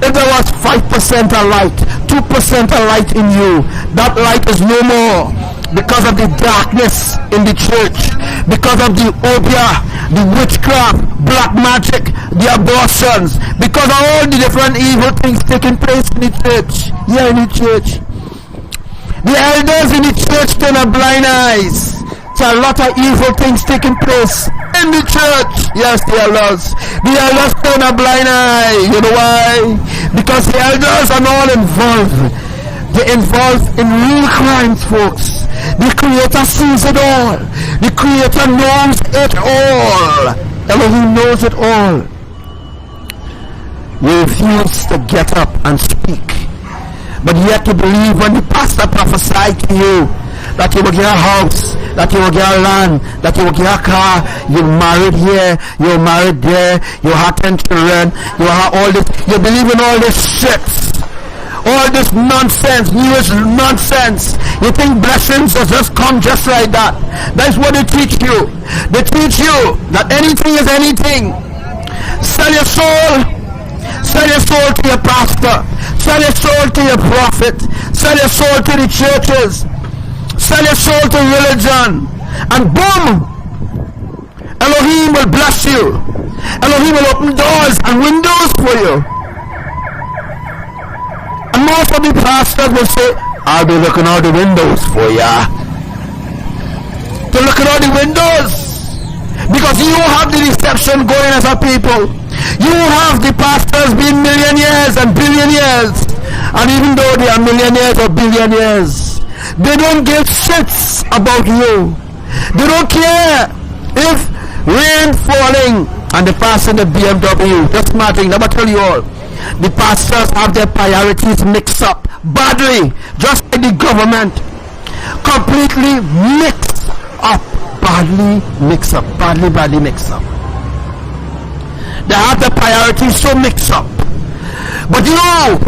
if there was 5% a light, 2% a light in you, that light is no more. Because of the darkness in the church, because of the obeah, the witchcraft, black magic, the abortions, because of all the different evil things taking place in the church. Yeah, in the church. The elders in the church turn a blind eyes to a lot of evil things taking place in the church. Yes, the elders. The elders turn a blind eye. You know why? Because the elders are all involved. They're involved in real crimes, folks. The Creator sees it all. The Creator knows it all. Elohim knows it all. You refuse to get up and speak, but yet you believe when the pastor prophesied to you that you will get a house, that you will get a land, that you will get a car, you're married here, you're married there, you have 10 children, you have all this, you believe in all this shit. All this nonsense, newish nonsense. You think blessings will just come just like that. That's what they teach you. They teach you that anything is anything. Sell your soul. Sell your soul to your pastor. Sell your soul to your prophet. Sell your soul to the churches. Sell your soul to religion. And boom! Elohim will bless you. Elohim will open doors and windows for you. And most of the pastors will say, I'll be looking out the windows for ya. To look at all the windows. Because you have the deception going as a people. You have the pastors being millionaires and billionaires. And even though they are millionaires or billionaires, they don't give shits about you. They don't care. If rain falling and the pastor in the BMW, just imagine, let me tell you all, the pastors have their priorities mixed up badly, just like the government, completely mixed up, badly mixed up. They have the priorities so mixed up. But you,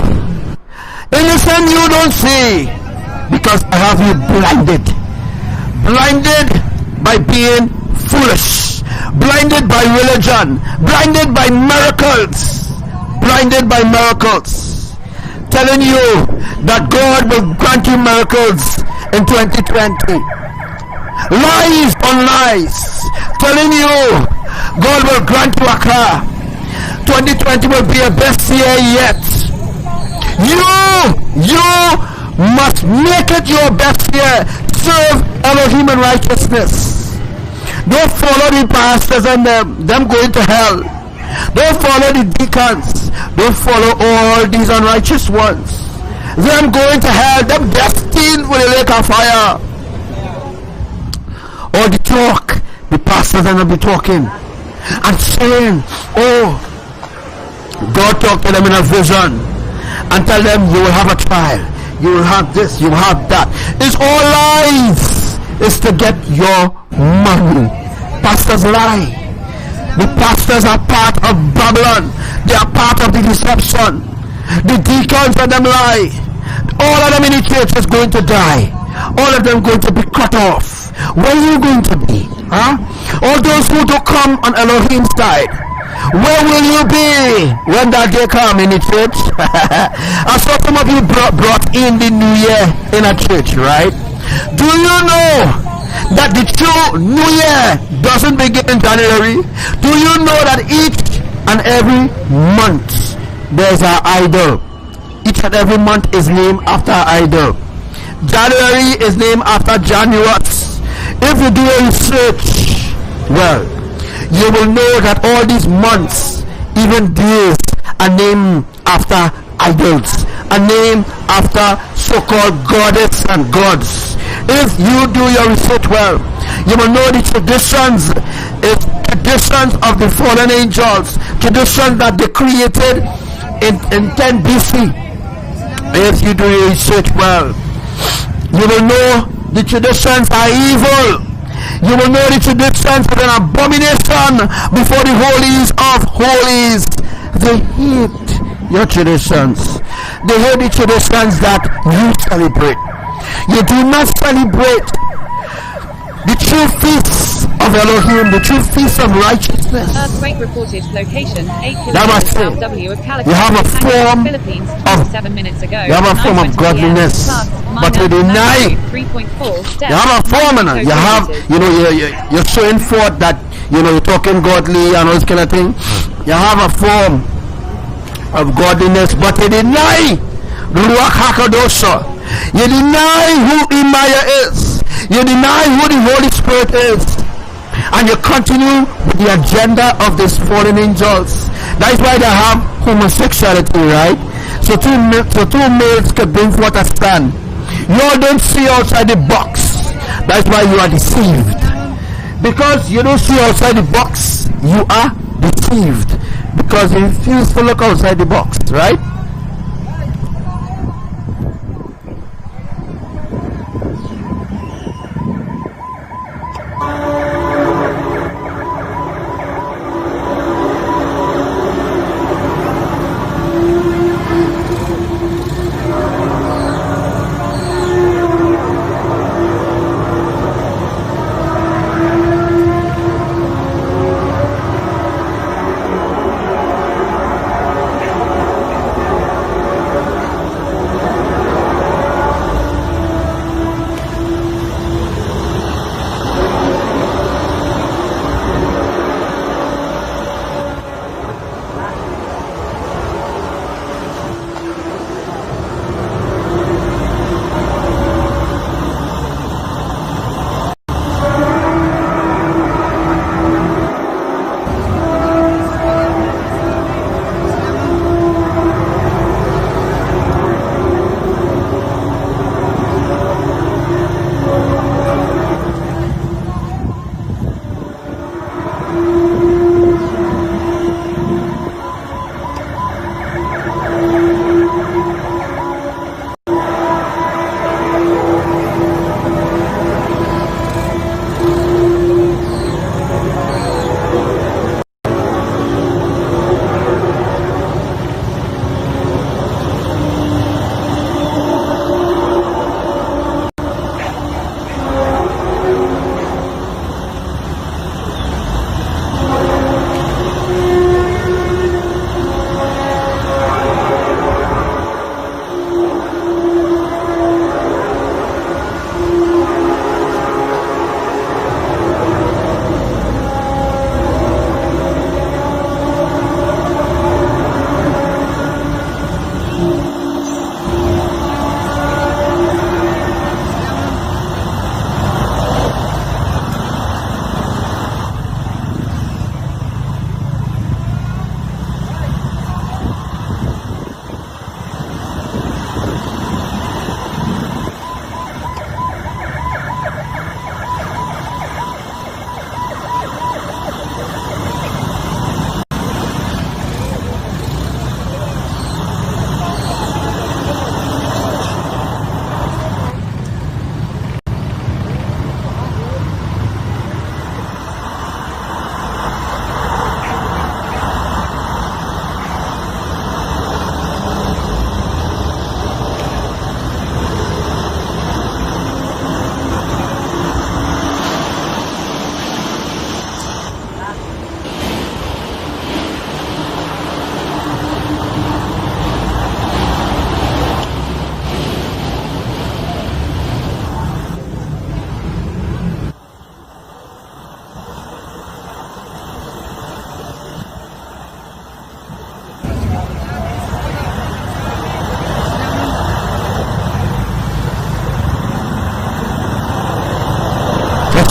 innocent, you don't see, because I have you blinded by being foolish, blinded by religion, blinded by miracles, telling you that God will grant you miracles in 2020. Lies on lies, telling you God will grant you a car. 2020 will be a best year yet. You must make it your best year. Serve Elohim in righteousness. Don't follow the pastors and them going to hell. Don't follow the deacons. Don't follow all these unrighteous ones. Them going to hell. Them destined for the lake of fire. All the talk, the pastors are not be talking and saying, oh, God talked to them in a vision and tell them you will have a trial, you will have this, you will have that. It's all lies. It's to get your money. Pastors lie. The pastors are part of Babylon. They are part of the deception. The deacons of them lie. All of them in the church is going to die. All of them going to be cut off. Where are you going to be? Huh? All those who do come on Elohim's side, where will you be when that day come in the church? I saw some of you brought in the new year in a church, right? Do you know that the true new year doesn't begin in January? Do you know that each and every month there's an idol? Each and every month is named after an idol. January is named after Janus. If you do a research, well, you will know that all these months, even days, are named after idols, are named after so-called goddess and gods. If you do your research well, you will know the traditions of the fallen angels, traditions that they created in 10 BC. If you do your research well, you will know the traditions are evil. You will know the traditions are an abomination before the holies of holies. They hate your traditions. They hate the traditions that you celebrate. You do not celebrate the true feasts of Elohim, the true feasts of righteousness. Earthquake reported location 8 kilometers south W of California. You have a form Philippines of 7 minutes ago. You have a form of godliness, but you deny. 3.4 You have a form, you have, you're showing forth that you're talking godly and all this kind of thing. You have a form of godliness, but you deny RUACH HAKADOSHAH. You deny who IMAYAH is. You deny who the Holy Spirit is. And you continue with the agenda of these fallen angels. That's why they have homosexuality, right? So two males can bring forth a stand. You all don't see outside the box. That's why you are deceived. Because you don't see outside the box, you are deceived. Because you refuse to look outside the box, right?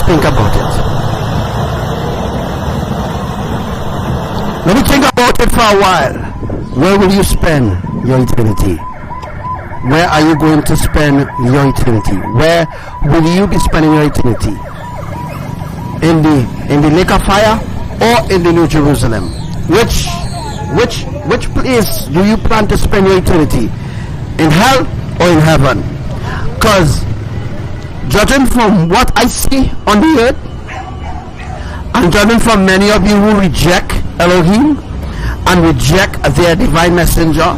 think about it. Let me think about it for a while. Where will you spend your eternity? Where are you going to spend your eternity? Where will you be spending your eternity? In the lake of fire or in the New Jerusalem? Which place do you plan to spend your eternity? In hell or in heaven? Because judging from what I see on the earth, and judging from many of you who reject Elohim and reject their divine messenger,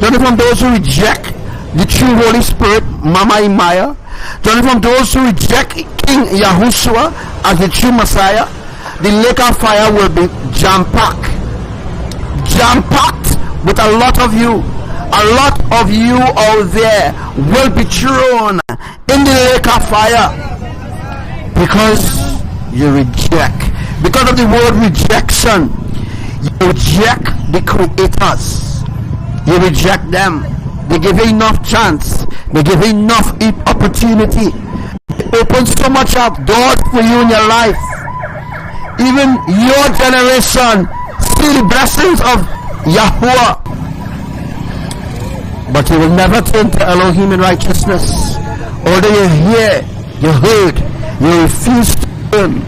judging from those who reject the true Holy Spirit, Mama IMAYAH, judging from those who reject King YAHUSHUA as the true Messiah, the lake of fire will be jam-packed with a lot of you. A lot of you out there will be thrown in the lake of fire because you reject. Because of the word rejection, you reject the creators. You reject them. They give you enough chance. They give you enough opportunity. They open so much up doors for you in your life. Even your generation see the blessings of Yahuwah, but you will never turn to Elohim in righteousness. Although you hear, you heard, you refuse to turn.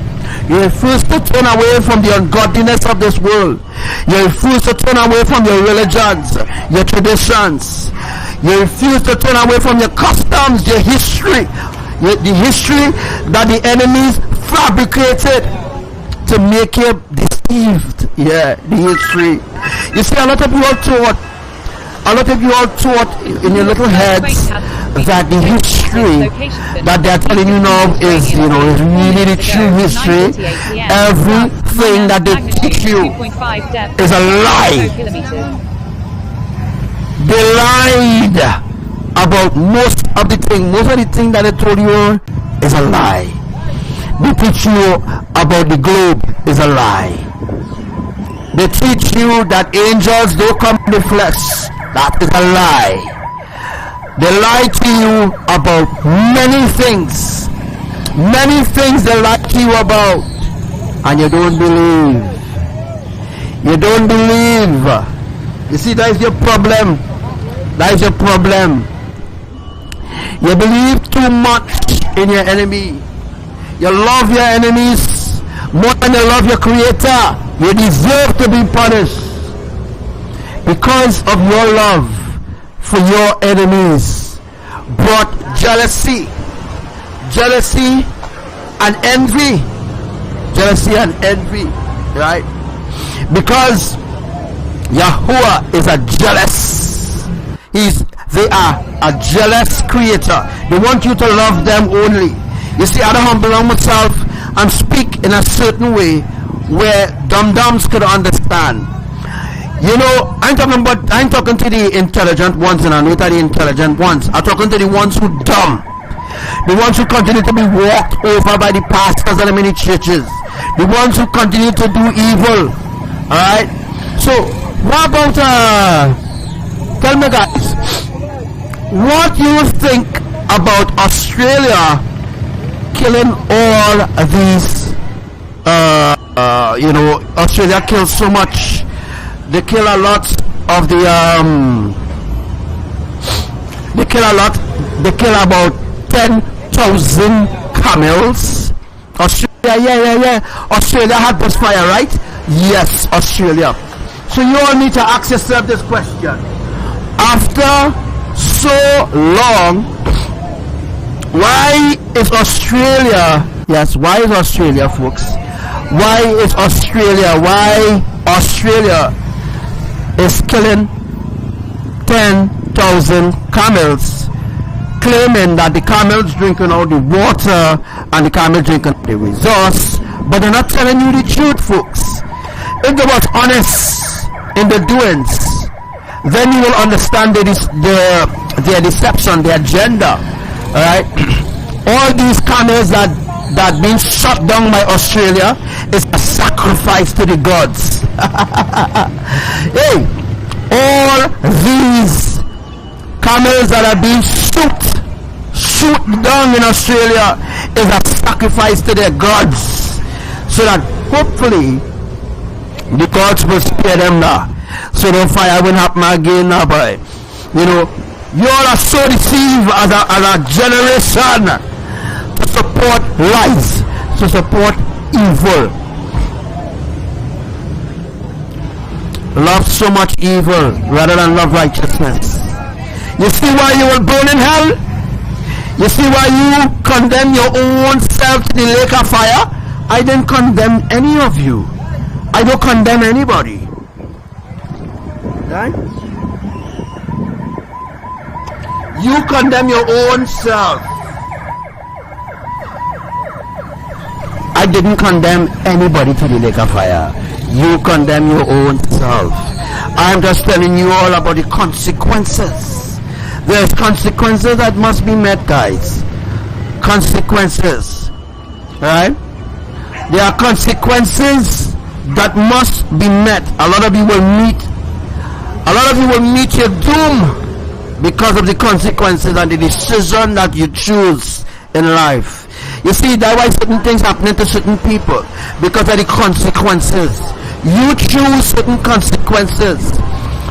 You refuse to turn away from the ungodliness of this world. You refuse to turn away from your religions, your traditions. You refuse to turn away from your customs, your history, the history that the enemies fabricated to make you deceived. Yeah, the history. You see, a lot of you all thought in your little heads that the history that they're telling you now is, is really the true history. Everything that they teach you is a lie. They lied about most of the things. Most of the things that they told you is a lie. They teach you about the globe is a lie. They teach you that angels don't come in the flesh. That is a lie. They lie to you about many things. Many things they lie to you about. And you don't believe. You don't believe. You see, that is your problem. That is your problem. You believe too much in your enemy. You love your enemies more than you love your creator. You deserve to be punished because of your love for your enemies. Brought jealousy and envy. Jealousy and envy, right? Because Yahuwah is a jealous. They are a jealous creator. They want you to love them only. You see, I don't humble myself and speak in a certain way where dum-dums could understand. I'm talking to the intelligent ones, and I know that the intelligent ones. I'm talking to the ones who dumb. The ones who continue to be walked over by the pastors and the many churches. The ones who continue to do evil. Alright? So, what about, tell me guys, what do you think about Australia killing all these, Australia kills so much. They kill a lot of the, they kill about 10,000 camels. Australia, Australia had this fire, right? Yes, Australia. So you all need to ask yourself this question. After so long, why is Australia, folks? Why Australia is killing 10,000 camels, claiming that the camels drinking all the water and the camels drinking the resource, but they're not telling you the truth, folks. If they was honest in the doings, then you will understand their deception, their agenda. Alright? All these camels that being shut down by Australia is a sacrifice to the gods. Hey, all these camels that are being shoot down in Australia is a sacrifice to their gods, so that hopefully the gods will spare them now, so the fire will happen again now, boy. You know, you all are so deceived as a generation to support lies, to support evil. Love so much evil rather than love righteousness. You see why you will burn in hell? You see why you condemn your own self to the lake of fire? I didn't condemn any of you. I don't condemn anybody. Right? You condemn your own self. I didn't condemn anybody to the lake of fire. You condemn your own self. I'm just telling you all about the consequences. There's consequences that must be met, guys. Consequences. Right? There are consequences that must be met. A lot of you will meet your doom because of the consequences and the decision that you choose in life. You see, that's why certain things happening to certain people, because of the consequences. You choose certain consequences.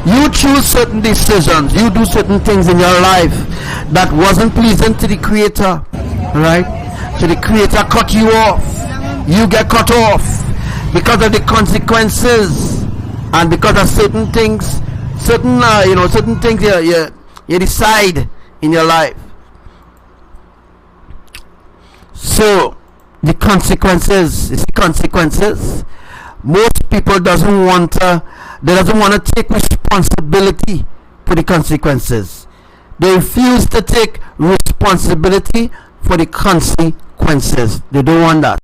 You choose certain decisions. You do certain things in your life that wasn't pleasing to the Creator, right? So the Creator cut you off. You get cut off because of the consequences, and because of certain things, certain things you decide in your life. So the consequences, most people doesn't want to take responsibility for the consequences. They refuse to take responsibility for the consequences. They don't want that.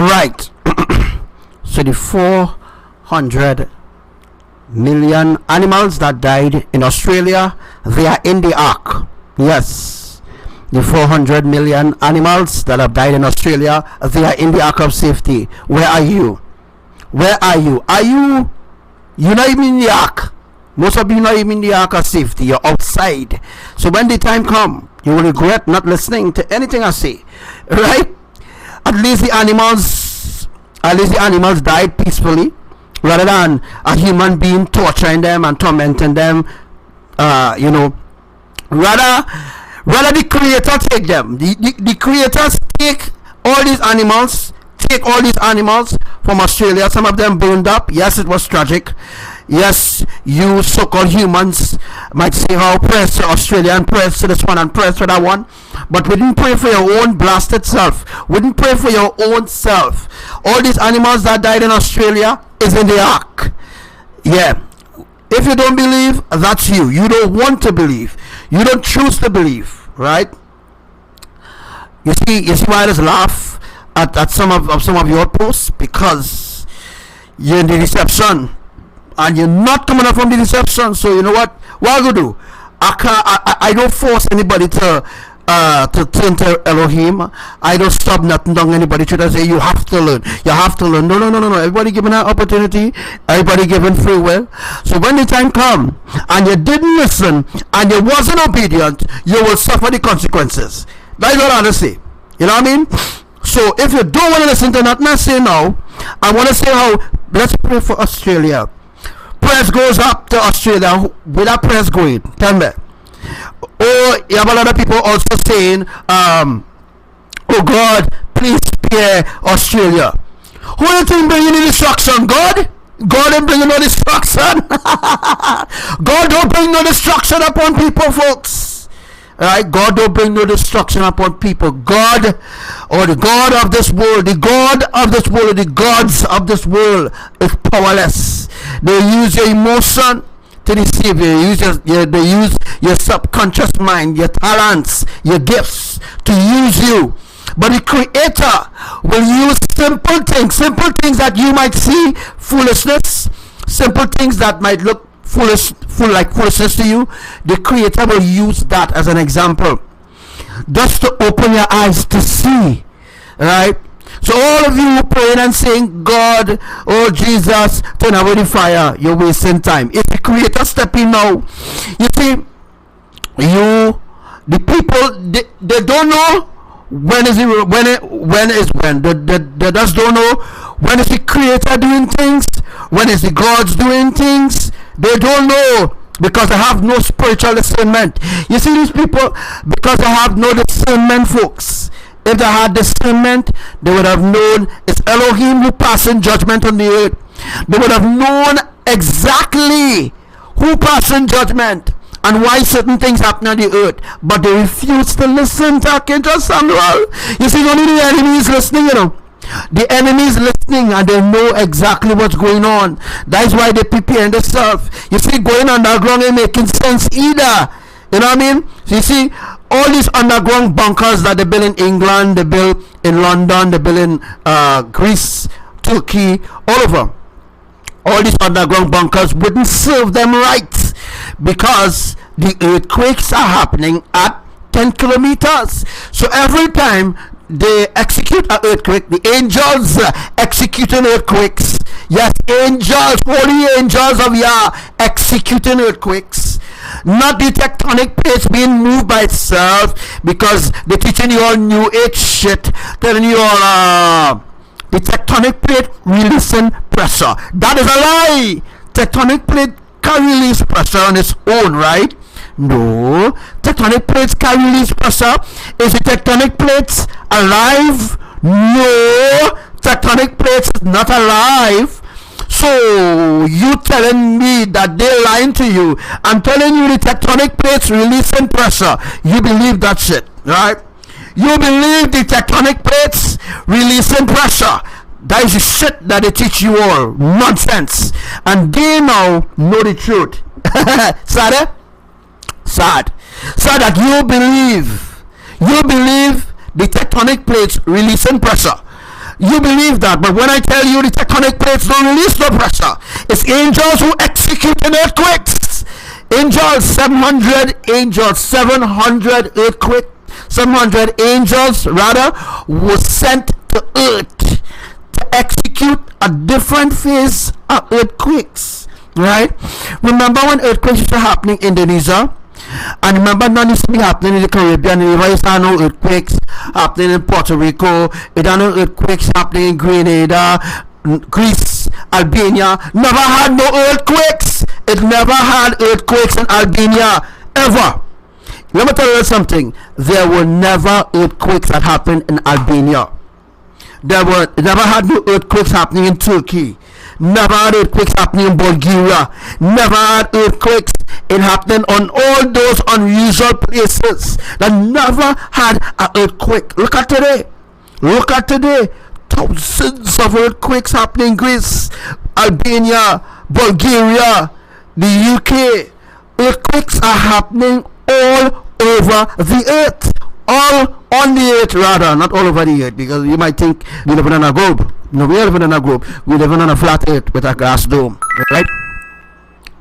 Right. So the 400 million animals that died in Australia, they are in the ark. Yes, the 400 million animals that have died in Australia, they are in the ark of safety. Where are you? Where are you? You're not even in the ark. Most of you not even in the ark of safety. You're outside. So when the time comes, you will regret not listening to anything I say. Right? At least the animals died peacefully, rather than a human being torturing them and tormenting them. Rather the creator take them. The creators take all these animals from Australia. Some of them burned up. Yes, it was tragic. Yes, you so-called humans might say how press to Australia and press to this one and press to that one, but we didn't pray for your own blasted self. We didn't pray for your own self. All these animals that died in Australia is in the ark. Yeah. If you don't believe, that's you. You don't want to believe. You don't choose to believe, right? You see why I just laugh at some of your posts? Because you're in the deception. And you're not coming up from the deception. So you know what I go do? I don't force anybody to turn to Elohim. I don't stop nothing down anybody to say you have to learn. No. Everybody given an opportunity. Everybody given free will. So when the time come and you didn't listen and you wasn't obedient, you will suffer the consequences. That's what I want to say. You know what I mean? So if you don't want to listen to nothing I say now, I want to say how, let's pray for Australia. Prayers goes up to Australia. Where that prayers going? Tell me. Oh, you have a lot of people also saying, oh God, please spare Australia. Who do you think bringing the destruction? God? God ain't bringing no destruction. God don't bring no destruction upon people, folks. Right? God don't bring no destruction upon people. God, or the God of this world, the gods of this world is powerless. They use your emotion to deceive you. They use your subconscious mind, your talents, your gifts to use you. But the Creator will use simple things that you might see foolishness, simple things that might look foolishness to you. The Creator will use that as an example, just to open your eyes to see, right? So all of you praying and saying, God, oh Jesus, turn away the fire, you're wasting time. If the Creator step in now, you see, the people, they don't know when is when. They just don't know when is the Creator doing things, when is the gods doing things. They don't know, because they have no spiritual discernment. You see, these people, because they have no discernment, folks. If they had discernment, they would have known it's Elohim who passing judgment on the earth. They would have known exactly who passing judgment and why certain things happen on the earth. But they refuse to listen to Archangel Samuel. You see, only the enemy is listening, you know. The enemy is listening and they know exactly what's going on. That's why they prepare themselves. You see, going underground ain't making sense either. You know what I mean? So you see, all these underground bunkers that they build in England, they build in London, they build in Greece, Turkey, all over. All these underground bunkers wouldn't serve them right, because the earthquakes are happening at 10 kilometers. So every time they execute an earthquake, the angels executing earthquakes. Yes, angels, holy angels of Yah executing earthquakes. Not the tectonic plates being moved by itself, because they're teaching you all new age shit, telling you all the tectonic plate releasing pressure. That is a lie. Tectonic plate can release pressure on its own, right? No, tectonic plates can release pressure. Is the tectonic plates alive? No, tectonic plates is not alive. So you telling me that they're lying to you? I'm telling you the tectonic plates releasing pressure. You believe that shit, right? You believe the tectonic plates releasing pressure. That is the shit that they teach you all. Nonsense. And they now know the truth. Sad that you believe the tectonic plates releasing pressure. You believe that, but when I tell you the tectonic plates don't release no pressure, it's angels who execute in earthquakes. Angels, 700 earthquake, 700 angels rather were sent to earth to execute a different phase of earthquakes. Right? Remember when earthquakes used to happening in Indonesia? And remember, none used to be happening in the Caribbean. You used to have no earthquakes happening in Puerto Rico. You don't know earthquakes happening in Grenada, Greece, Albania. Never had no earthquakes. It never had earthquakes in Albania ever. Let me tell you something. There were never earthquakes that happened in Albania. Never had no earthquakes happening in Turkey. Never had earthquakes happening in Bulgaria. Never had earthquakes happening on all those unusual places that never had an earthquake. Look at today. Look at today. Thousands of earthquakes happening in Greece, Albania, Bulgaria, the UK. Earthquakes are happening all over the earth. All on the earth, rather, not all over the earth, because you might think we live in a globe. No, we are living in a globe. We live on a flat earth with a glass dome, right?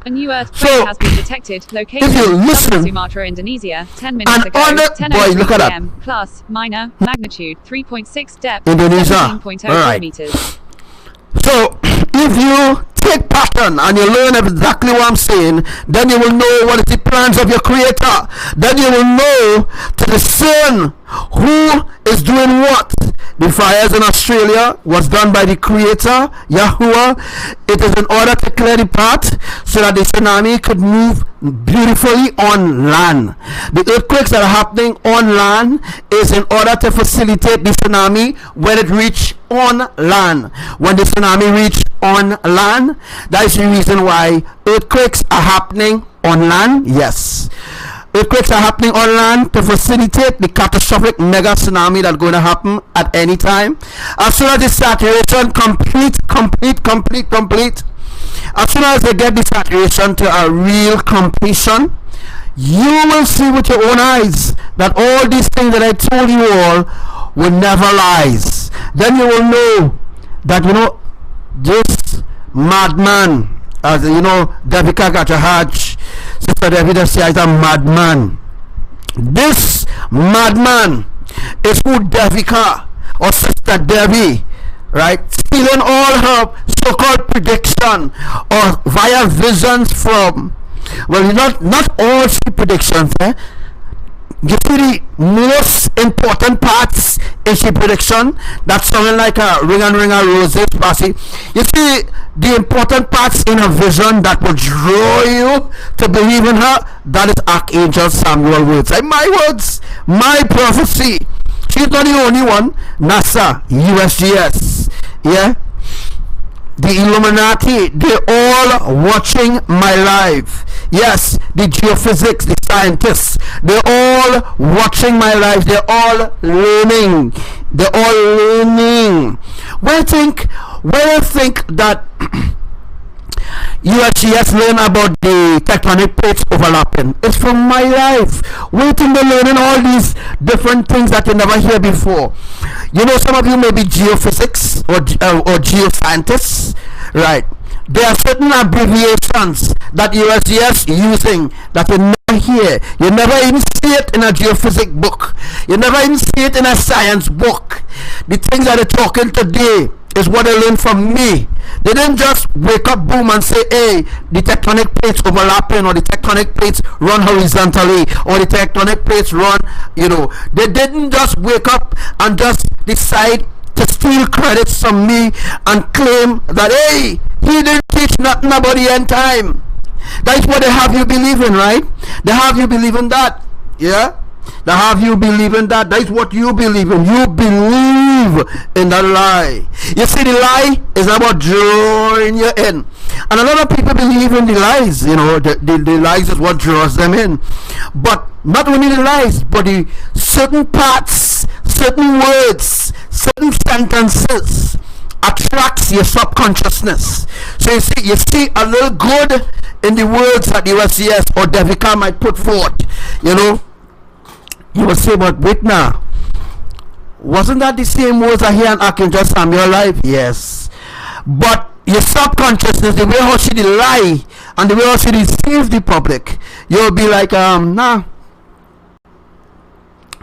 A new earthquake has been detected. Location: if you listen, Sumatra, Indonesia. 10 minutes ago. 10:03 p.m. Plus, minor, magnitude 3.6, depth Indonesia. 17.0 Right. kilometers. So, if you take pattern and you learn exactly what I'm saying, then you will know what is the plans of your Creator. Then you will know to discern who is doing what. The fires in Australia was done by the Creator, Yahuwah. It is in order to clear the path so that the tsunami could move beautifully on land. The earthquakes that are happening on land is in order to facilitate the tsunami when it reach on land. When the tsunami reach on land, that is the reason why earthquakes are happening on land. Yes, earthquakes are happening on land to facilitate the catastrophic mega tsunami that's going to happen at any time. As soon as the saturation complete, as soon as they get the saturation to a real completion, you will see with your own eyes that all these things that I told you all will never lies. Then you will know that, this madman, as Devika Gachahaj, Sister Devita says, a madman. This madman is who Devika or Sister Devi, right, stealing all her so-called prediction or via visions from, well, not all predictions, You see the most important parts in she prediction that sounding like a ring and roses passy. You see the important parts in her vision that will draw you to believe in her. That is Archangel Samuel words. My words, my prophecy. She's not the only one. NASA, USGS, yeah, the Illuminati, they're all watching my life. Yes, the geophysics, the scientists, they're all watching my life. They're all learning. Where you think that USGS learn about the tectonic plates overlapping? It's from my life. Waiting to learning all these different things that you never hear before. Some of you may be geophysics or geoscientists, right? There are certain abbreviations that USGS using that you never hear. You never even see it in a geophysics book. You never even see it in a science book. The things that they're talking today is what they learned from me. They didn't just wake up, boom, and say, hey, the tectonic plates overlapping, or the tectonic plates run horizontally, or the tectonic plates run, They didn't just wake up and just decide to steal credits from me and claim that, hey, he didn't teach nothing about the end time. That's what they have you believe in, right? They have you believe in that. Yeah? They have you believe in that. That's what you believe in. You believe in that lie. You see, the lie is about drawing you in. And a lot of people believe in the lies. The lies is what draws them in. But not only the lies, but the certain parts, certain words, certain sentences attracts your subconsciousness. So you see a little good in the words that the USCS or Devika might put forth. You will say, but wait now, Wasn't that the same words I hear in Archangel Samuel life? Yes. But your subconsciousness, the way how she lie and the way how she deceive the public, you'll be like, nah,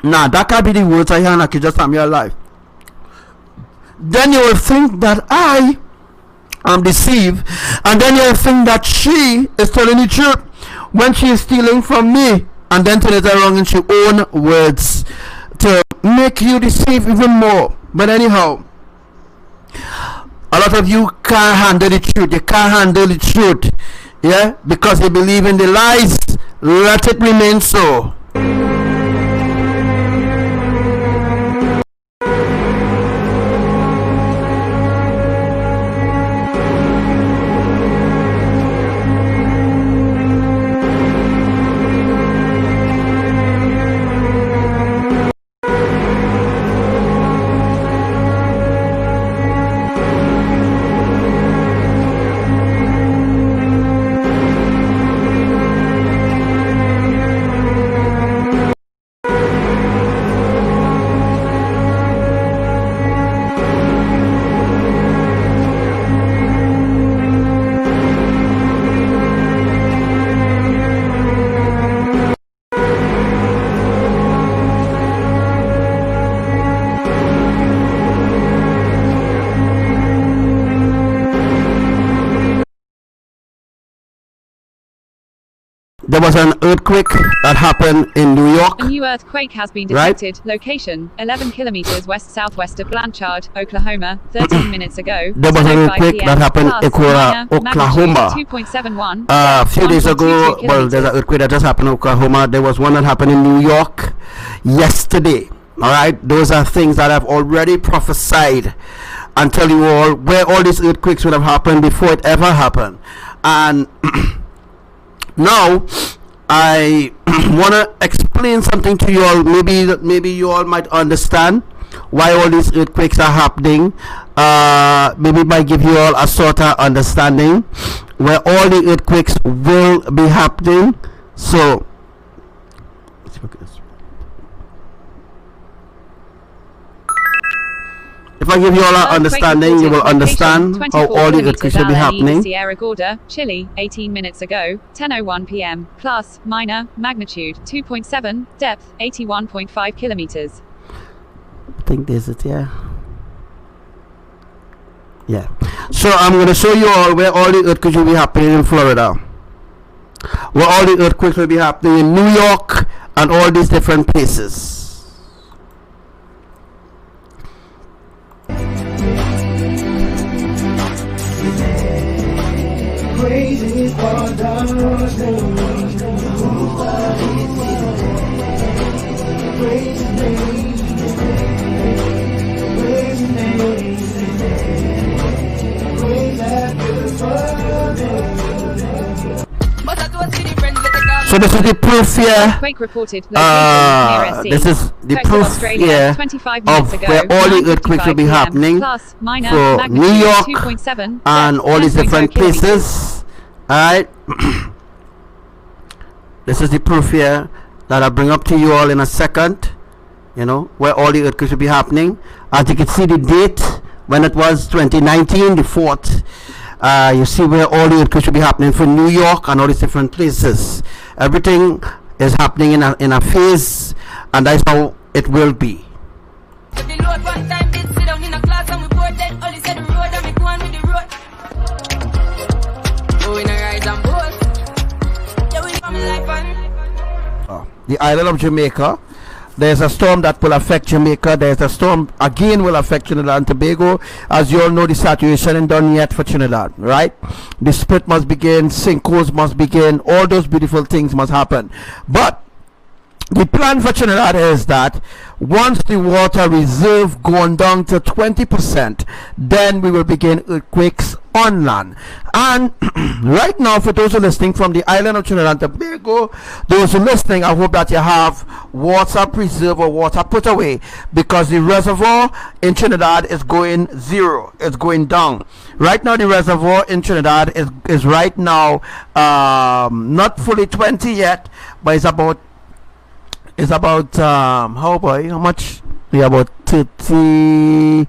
that can't be the words I hear in Archangel Samuel life. Then you will think that I am deceived, and then you will think that she is telling the truth when she is stealing from me, and then turn it around in her own words to make you deceive even more. But anyhow, a lot of you can't handle the truth. You can't handle the truth, yeah, because you believe in the lies. Let it remain so. There was an earthquake that happened in New York. A new earthquake has been detected. Right? Location, 11 kilometers west-southwest of Blanchard, Oklahoma, 13 minutes ago. There was an earthquake that happened in Oklahoma. 2.71. A few days ago, well, there's an earthquake that just happened in Oklahoma. There was one that happened in New York yesterday. All right? Those are things that I've already prophesied and tell you all where all these earthquakes would have happened before it ever happened. And now I want to explain something to you all. Maybe you all might understand why all these earthquakes are happening. Maybe by give you all a sort of understanding where all the earthquakes will be happening. So if I give you all an understanding, you will understand how all the earthquakes will be happening. Sierra Gorda, Chile, 18 minutes ago, 10:01 p.m. Plus, minor, magnitude 2.7, depth 81.5 kilometers. I think this is it, yeah. Yeah. So I'm going to show you all where all the earthquakes will be happening in Florida. Where all the earthquakes will be happening in New York and all these different places. So this is the proof here. This is the proof here of where all the earthquakes will be happening. So New York and all these different places. Alright. This is the proof here that I'll bring up to you all in a second. You know, where all the earthquakes will be happening. As you can see the date when it was 2019, the 4th. You see where all the earthquakes will be happening for New York and all these different places. Everything is happening in a phase, and that's how it will be. The island of Jamaica, there's a storm that will affect Jamaica. There's a storm again will affect Trinidad and Tobago. As you all know, the saturation isn't done yet for Trinidad, right? The split must begin, sinkholes must begin, all those beautiful things must happen. But the plan for Trinidad is that once the water reserve gone down to 20%, then we will begin earthquakes on land. And right now, for those who are listening from the island of Trinidad and Tobago, those who are listening, I hope that you have water preserve or water put away, because the reservoir in Trinidad is going zero. It's going down. Right now, the reservoir in Trinidad is right now not fully 20 yet, but it's about how much? we are about 30.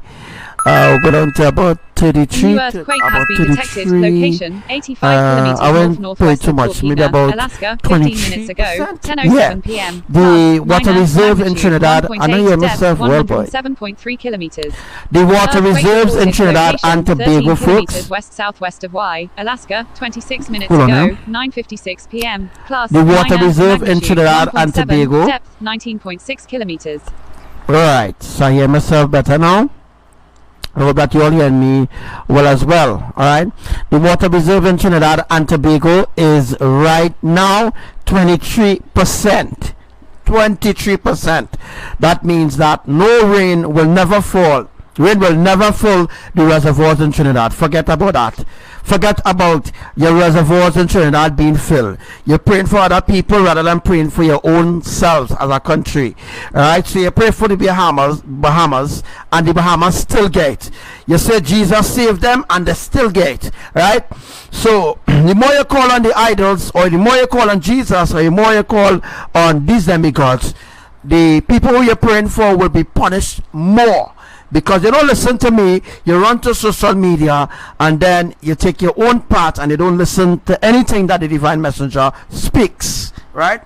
We'll go down to about 33. New earthquake has about been detected. 33. Location 85 kilometers I won't north-northwest too of much. Maybe Torquay, about Alaska. 23%. 15 minutes ago, 10:07 Yeah. p.m. The Plus, water minor, reserve in magnitude Trinidad. I know you 1.8, myself depth well, boy. 107.3 kilometers. The water Earthquake reserves in reported Trinidad location and 13 Tobago, kilometers folks. west-southwest of Alaska. 26 minutes Hold on ago, now. 9:56 p.m. Plus, The water minor, reserve in magnitude Trinidad and 1.7, Tobago. depth 19.6 kilometers. Right, so I hear myself better now. I hope that you all hear me well as well. Alright, the water reserve in Trinidad and Tobago is right now 23%. 23%. That means that no rain will never fall. Rain will never fill the reservoirs in Trinidad. Forget about that. Forget about your reservoirs in Trinidad being filled. You're praying for other people rather than praying for your own selves as a country. Alright, so you pray for the Bahamas, and the Bahamas still get. You say Jesus saved them and they still get. Right? So the more you call on the idols, or the more you call on Jesus, or the more you call on these demigods, the people who you're praying for will be punished more. Because you don't listen to me, you run to social media, and then you take your own part and you don't listen to anything that the divine messenger speaks, right?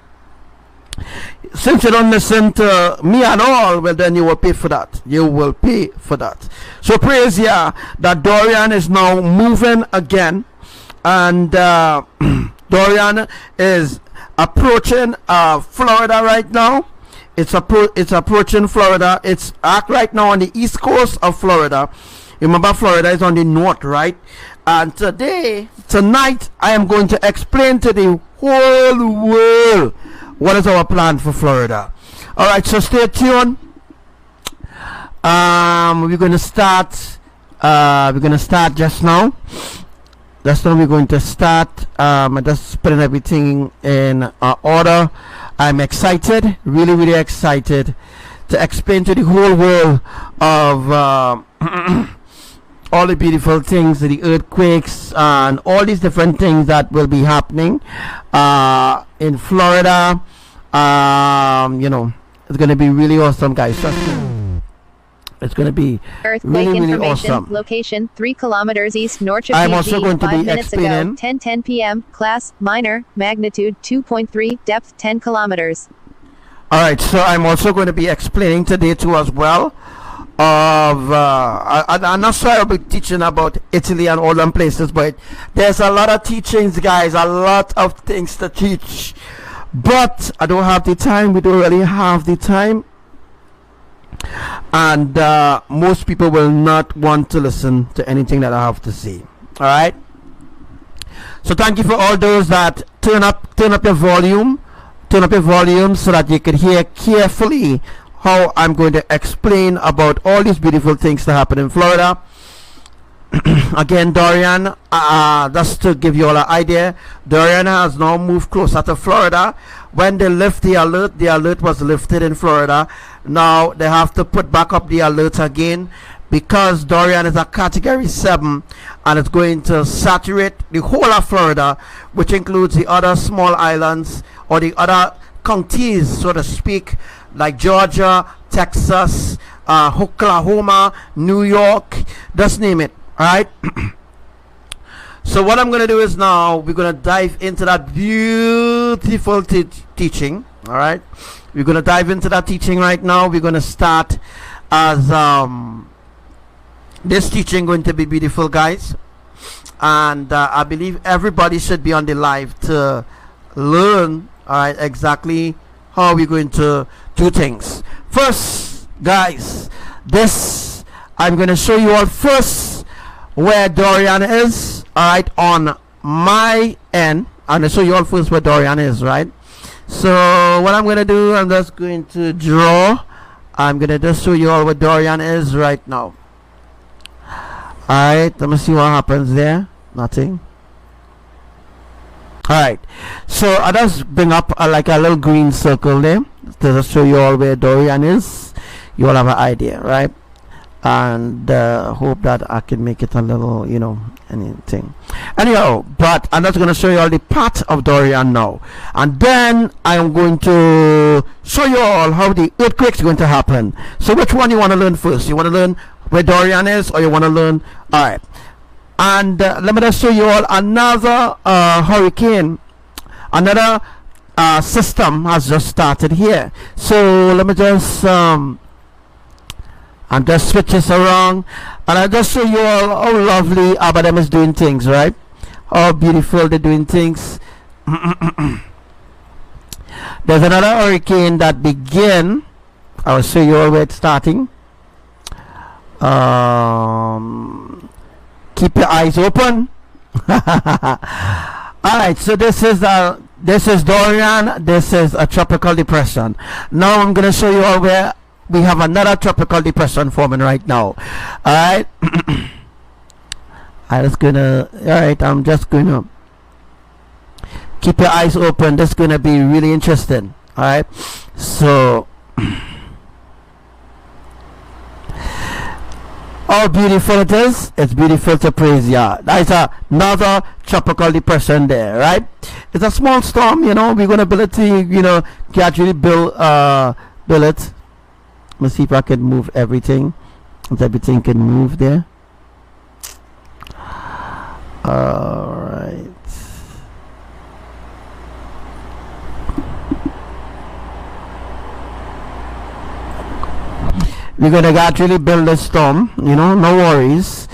Since you don't listen to me at all, well, then you will pay for that. You will pay for that. So praise Yah that Dorian is now moving again, and Dorian is approaching Florida right now. It's approaching Florida. It's right now on the east coast of Florida. Remember, Florida is on the north, right? And tonight, I am going to explain to the whole world what is our plan for Florida. All right, so stay tuned. We're going to start. We're going to start just now. Just now we're going to start. I'm just putting everything in order. I'm excited, really, really excited to explain to the whole world of all the beautiful things, the earthquakes, and all these different things that will be happening in Florida. You know, it's going to be really awesome, guys. Trust me. It's going to be Earthquake really, really information. awesome. Location 3 kilometers east north of I'm also going to 5 be minutes ago. explaining. 10:10 p.m. Class minor. Magnitude 2.3. Depth 10 kilometers. Alright, so I'm also going to be explaining today too as well of I'm not sure I'll be teaching about Italy and all them places, but there's a lot of teachings, guys, a lot of things to teach, but I don't have the time. We don't really have the time, and most people will not want to listen to anything that I have to say. Alright, so thank you for all those that turn up your volume. Turn up your volume so that you can hear carefully how I'm going to explain about all these beautiful things that happen in Florida. Again, Dorian, just to give you all an idea, Dorian has now moved closer to Florida. When they lift the alert was lifted in Florida. Now they have to put back up the alert again, because Dorian is a category 7 and it's going to saturate the whole of Florida, which includes the other small islands or the other counties, so to speak, like Georgia, Texas, Oklahoma, New York, just name it. Alright. So what I'm going to do is now we're going to dive into that beautiful teaching. Alright, we're going to dive into that teaching right now. We're going to start as this teaching going to be beautiful, guys, and I believe everybody should be on the live to learn, alright, exactly how we're going to do things. First, guys, this I'm going to show you all first where Dorian is, alright, on my end. I'm going to show you all first where Dorian is, right? So what I'm going to do, I'm just going to draw. I'm going to just show you all where Dorian is right now. Alright, let me see what happens there. Nothing. Alright, so I just bring up like a little green circle there to just show you all where Dorian is. You all have an idea, right? and hope that I can make it a little, you know, anything. Anyhow, but I'm just going to show you all the path of Dorian now, and then I am going to show you all how the earthquake is going to happen. So which one you want to learn first? You want to learn where Dorian is, or you want to learn? All right, and let me just show you all another hurricane. Another system has just started here. So let me just and just switch this around, and I'll just show you all how lovely ABBA is doing things, right? How beautiful they're doing things. There's another hurricane that begin. I'll show you all where it's starting. Keep your eyes open. Alright, so this is Dorian. This is a tropical depression. Now I'm gonna show you all where we have another tropical depression forming right now. Alright. I'm just gonna keep your eyes open. This is gonna be really interesting. Alright. So how beautiful it is. It's beautiful to praise Yah. There's another tropical depression there, right? It's a small storm, you know. We're gonna build it, you know, gradually build it. Let's see if I can move everything. If everything can move there. Alright. We're gonna gradually build a storm, you know, no worries.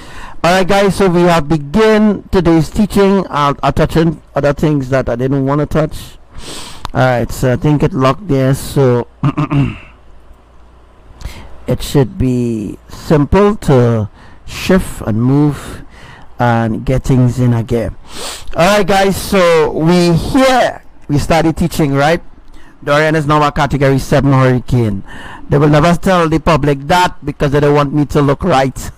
Alright guys, so we have begin today's teaching. I'll touch on other things that I didn't want to touch. Alright, so I think it locked there, so it should be simple to shift and move and get things in again. Alright guys, so we started teaching, right? Dorian is now a category 7 hurricane. They will never tell the public that because they don't want me to look right.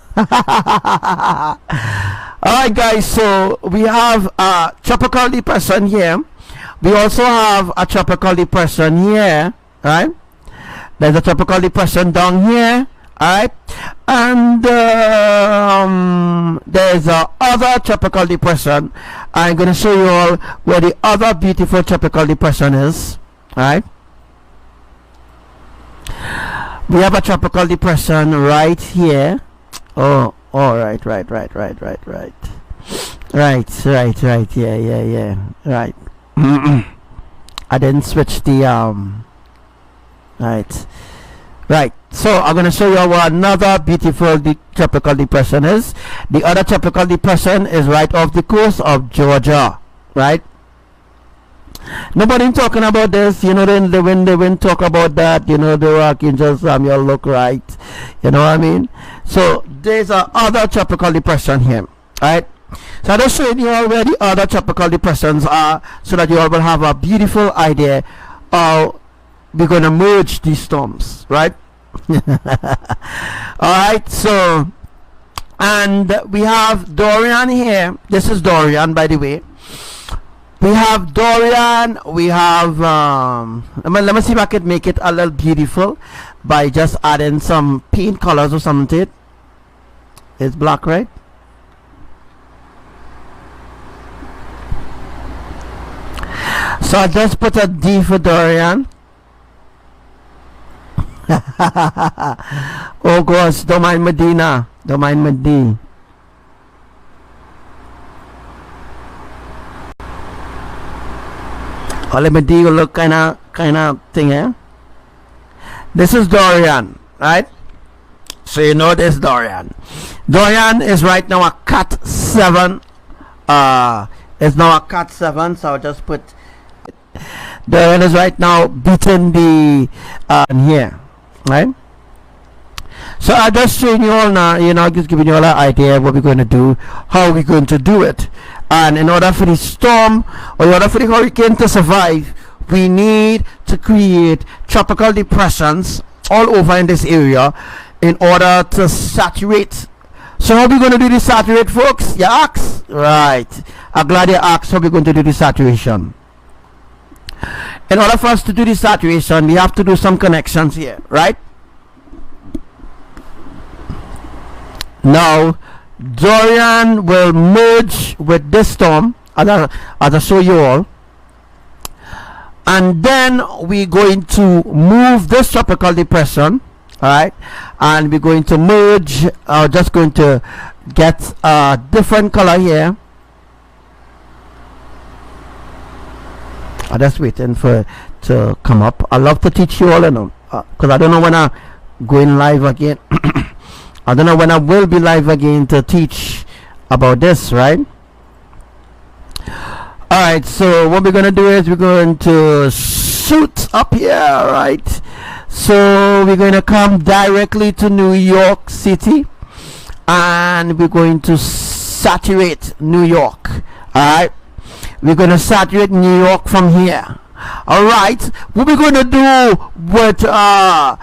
Alright guys, so we have a tropical depression here. We also have a tropical depression here, right? There's a tropical depression down here, alright? And there's a other tropical depression. I'm going to show you all where the other beautiful tropical depression is, alright? We have a tropical depression right here. Oh, right. Right, yeah. Right. I didn't switch the right, so I'm going to show you what another beautiful tropical depression is. The other tropical depression is right off the coast of Georgia, right? Nobody talking about this, you know. Then when they talk about that, you know, the Archangel Samuel look right, you know what I mean? So there's a other tropical depression here, right? So I'm just showing you all where the other tropical depressions are, so that you all will have a beautiful idea of we're going to merge these storms, right? Alright, so, and we have Dorian here. This is Dorian, by the way. We have Dorian. We have let me see if I can make it a little beautiful by just adding some paint colors or something. It's black, right? So I just put a D for Dorian. Oh gosh, don't mind Medina. Don't mind Medina. All Medina will look kind of thing, eh? This is Dorian, right? So you know this Dorian. Dorian is right now a Cat 7. It's now a Cat 7, so I'll just put Dorian is right now beating the here, right? So I just showing you all now, you know, just giving you all an idea of what we're going to do, how we're going to do it. And in order for the storm, or in order for the hurricane to survive, we need to create tropical depressions all over in this area in order to saturate. So how are we going to do the saturate, folks? You ask? Right. I'm glad you asked how we're going to do the saturation. In order for us to do the saturation, we have to do some connections here, right? Now Dorian will merge with this storm, as I show you all, and then we're going to move this tropical depression, all right, and we're going to merge. Just going to get a different color here. I'm just waiting for it to come up. I love to teach you all, you know, because I don't know when I'm going live again. I don't know when I will be live again to teach about this, right? Alright, so what we're going to do is we're going to shoot up here, right? So we're going to come directly to New York City, and we're going to saturate New York. Alright, we're going to saturate New York from here. Alright, what we're going to do with the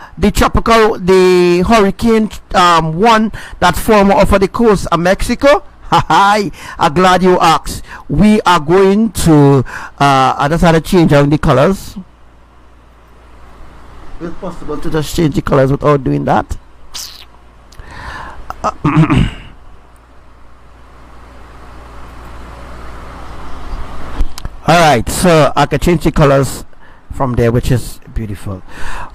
hurricane one that formed off of the coast of Mexico? Hi, I'm glad you asked. We are going to I just had to change out the colors. Is it possible to just change the colors without doing that? Alright, so I can change the colors from there, which is beautiful.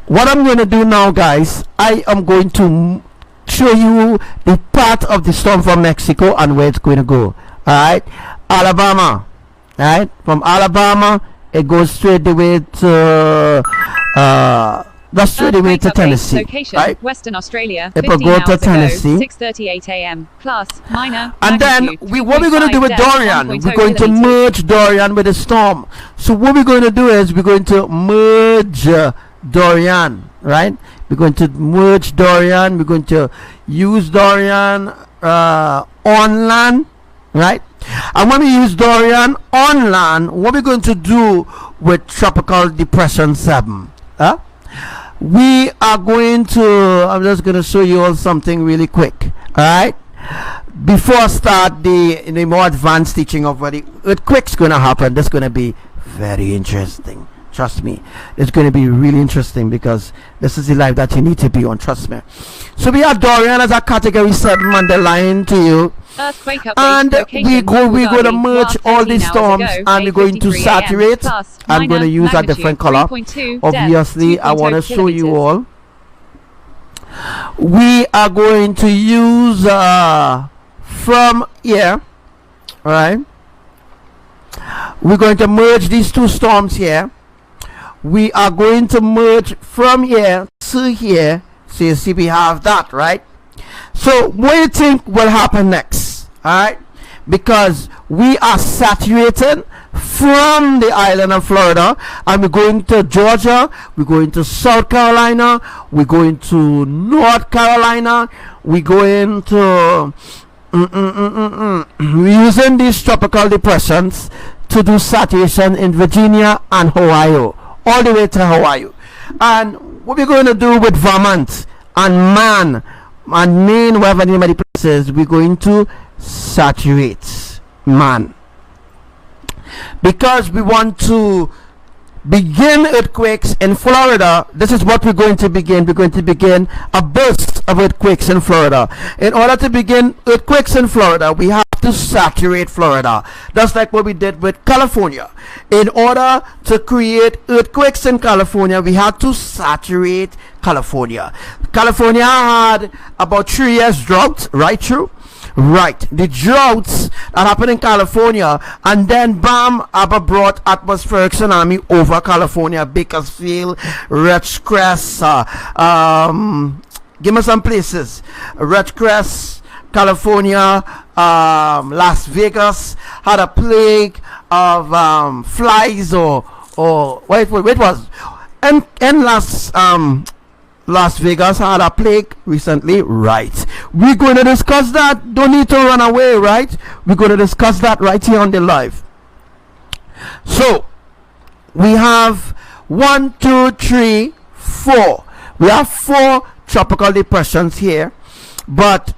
What I'm going to do now, guys, I am going to show you the part of the storm from Mexico and where it's going to go. Alright, Alabama. Alright, from Alabama it goes straight away to that's straight away to Tennessee. Location, right? Western Australia. It will go to Tennessee. 6:38 a.m. Plus, minor. And then what we're going to do with Dorian, we're going to merge Dorian with the storm. So what we're going to do is we're going to merge Dorian, right? We're going to merge Dorian. We're going to use Dorian on land, right? And when we use Dorian on land, what we're going to do with Tropical Depression 7? We are going to, I'm just going to show you all something really quick. Alright, before I start the more advanced teaching of what the earthquake's going to happen, this is going to be very interesting. Trust me, it's going to be really interesting, because this is the life that you need to be on. Trust me. So we have Dorian as a category 7 underlying to you. Earthquake update, And we're going to merge all these storms, and we're going to 8:53 saturate. plus, I'm going to use a different color. 3.2 Obviously, depth, I want to 2.0 show you kilometers. all. We are going to use from here. All right. We're going to merge these two storms here. We are going to merge from here to here. So you see we have that, right? So what do you think will happen next? Alright, because we are saturated from the island of Florida, and we're going to Georgia, we're going to South Carolina, we're going to North Carolina, we're going to we're using these tropical depressions to do saturation in Virginia and Ohio, all the way to Hawaii. And what we're going to do with Vermont and Maine, wherever the many places, we're going to saturate man, because we want to begin earthquakes in Florida. This is what we're going to begin. We're going to begin a burst of earthquakes in Florida. In order to begin earthquakes in Florida, we have to saturate Florida. That's like what we did with California. In order to create earthquakes in California, we had to saturate California. California had about 3 years drought, right? True? Right, the droughts that happened in California, and then bam, ABBA brought atmospheric tsunami over California, Bakersfield, Ridgecrest, give me some places, Ridgecrest, California, Las Vegas had a plague of flies, or wait, it was, and Las Vegas had a plague recently, right? We're going to discuss that. Don't need to run away, right? We're going to discuss that right here on the live. So we have 1, 2, 3, 4. We have 4 tropical depressions here, but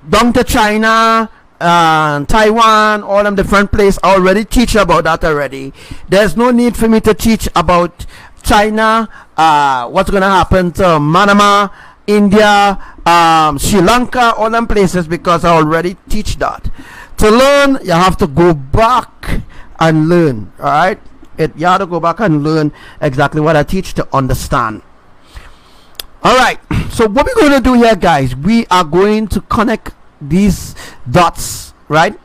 down to China, Taiwan, all them different places, I already teach about that already. There's no need for me to teach about China, what's going to happen to Manama India, Sri Lanka, all them places, because I already teach that. To learn, you have to go back and learn. All right, you have to go back and learn exactly what I teach to understand. All right, so what we're going to do here, guys, we are going to connect these dots, right?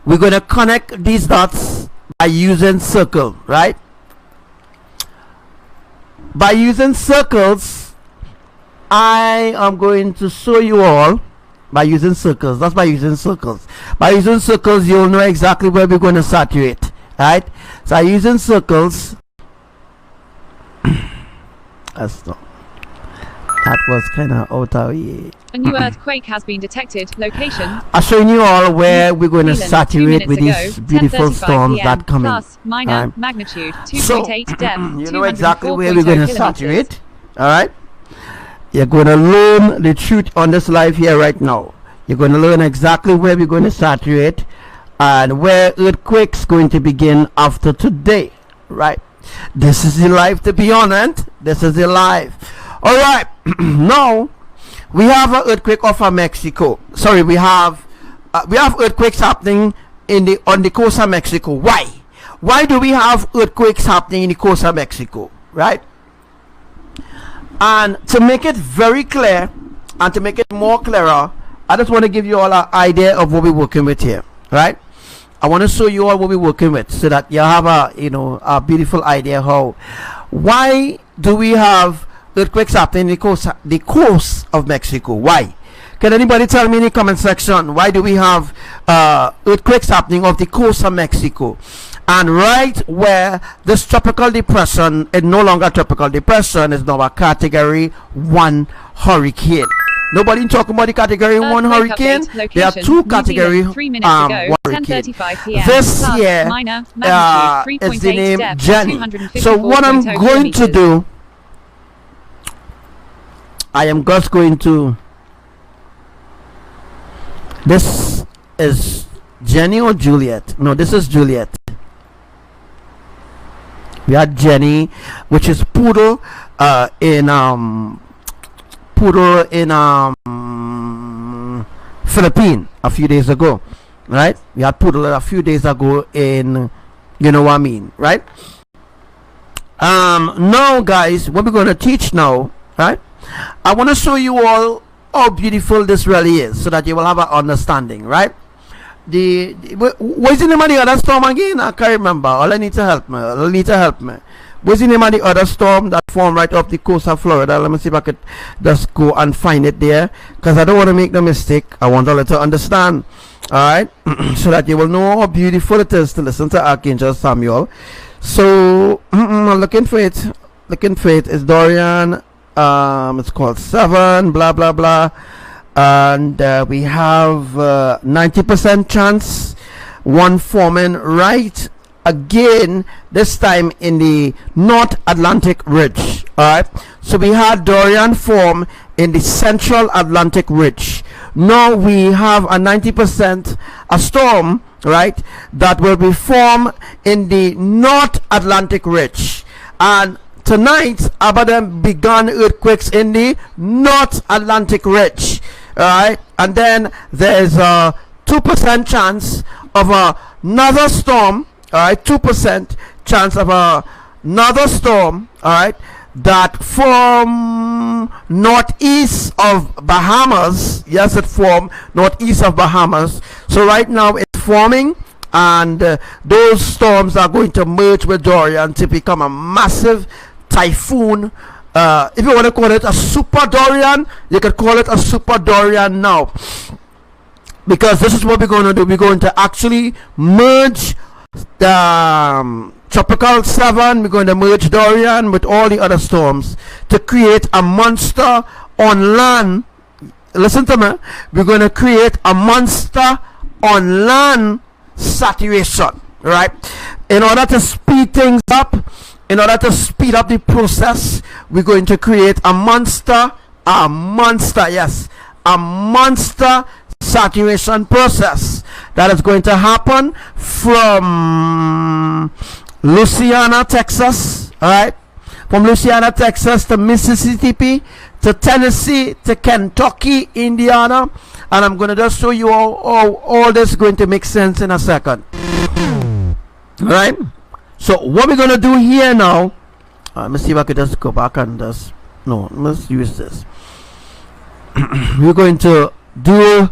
We're going to connect these dots by using circle, right? By using circles, I am going to show you all by using circles. That's by using circles. By using circles, you'll know exactly where we're going to saturate, right? So using circles, that was kind of out of here. A new earthquake has been detected. Location. I'm showing you all where we're going to saturate with ago, these beautiful 10:35 storms PM, that come in. plus, minor, magnitude, 2.8, depth, You know exactly where we're 204.0 going to saturate. All right. You're going to learn the truth on this live here right now. You're going to learn exactly where we're going to saturate and where earthquakes going to begin after today. Right. This is the life, to be honest. This is the life. All right. Now we have an earthquake off of Mexico. Sorry, we have earthquakes happening on the coast of Mexico. Why do we have earthquakes happening in the coast of Mexico? Right. And to make it very clear and to make it more clearer, I just want to give you all an idea of what we're working with here. Right. I want to show you all what we're working with so that you have a beautiful idea why do we have earthquakes happening in the coast of Mexico. Why? Can anybody tell me in the comment section, why do we have earthquakes happening off the coast of Mexico? And right where this tropical depression is no longer tropical depression, is now a category 1 hurricane. Nobody talking about the category 1 hurricane. There are 2 category 1 hurricane. This here is the name Jenny. So what I'm going to do, I am just going to, this is Jenny or Juliet? No, this is Juliet. We had Jenny, which is Poodle in Philippines a few days ago, right? We had Poodle a few days ago in, you know what I mean, right? Now guys, what we're going to teach now, right? I want to show you all how beautiful this really is so that you will have an understanding, right? What's the name of the other storm again? I can't remember. All I need to help me. What's the name of the other storm that formed right off the coast of Florida? Let me see if I could just go and find it there, because I don't want to make the mistake. I want all to understand, all right? So that you will know how beautiful it is to listen to Archangel Samuel. So I'm looking for it. It's Dorian. It's called 7 blah blah blah, and we have 90% chance one forming right again, this time in the North Atlantic Ridge. All right, so we had Dorian form in the Central Atlantic Ridge. Now we have a 90% a storm, right, that will be formed in the North Atlantic Ridge. And tonight, ABBA began earthquakes in the North Atlantic Ridge. Alright, and then there's a 2% chance of another storm. Alright, 2% chance of another storm. Alright, that from northeast of Bahamas. Yes, it formed northeast of Bahamas. So right now it's forming, and those storms are going to merge with Dorian to become a massive typhoon. If you want to call it a super Dorian, you can call it a super Dorian now, because this is what we're going to do. We're going to actually merge the tropical 7. We're going to merge Dorian with all the other storms to create a monster on land. Listen to me. We're going to create a monster on land saturation, right? In order to speed things up, in order to speed up the process, we're going to create a monster saturation process that is going to happen from Louisiana, Texas, all right, from Louisiana, Texas to Mississippi to Tennessee to Kentucky, Indiana. And I'm going to just show you all this is going to make sense in a second. Alright? So what we're going to do here now, let me see if I could just go back and just, no, let's use this. We're going to do,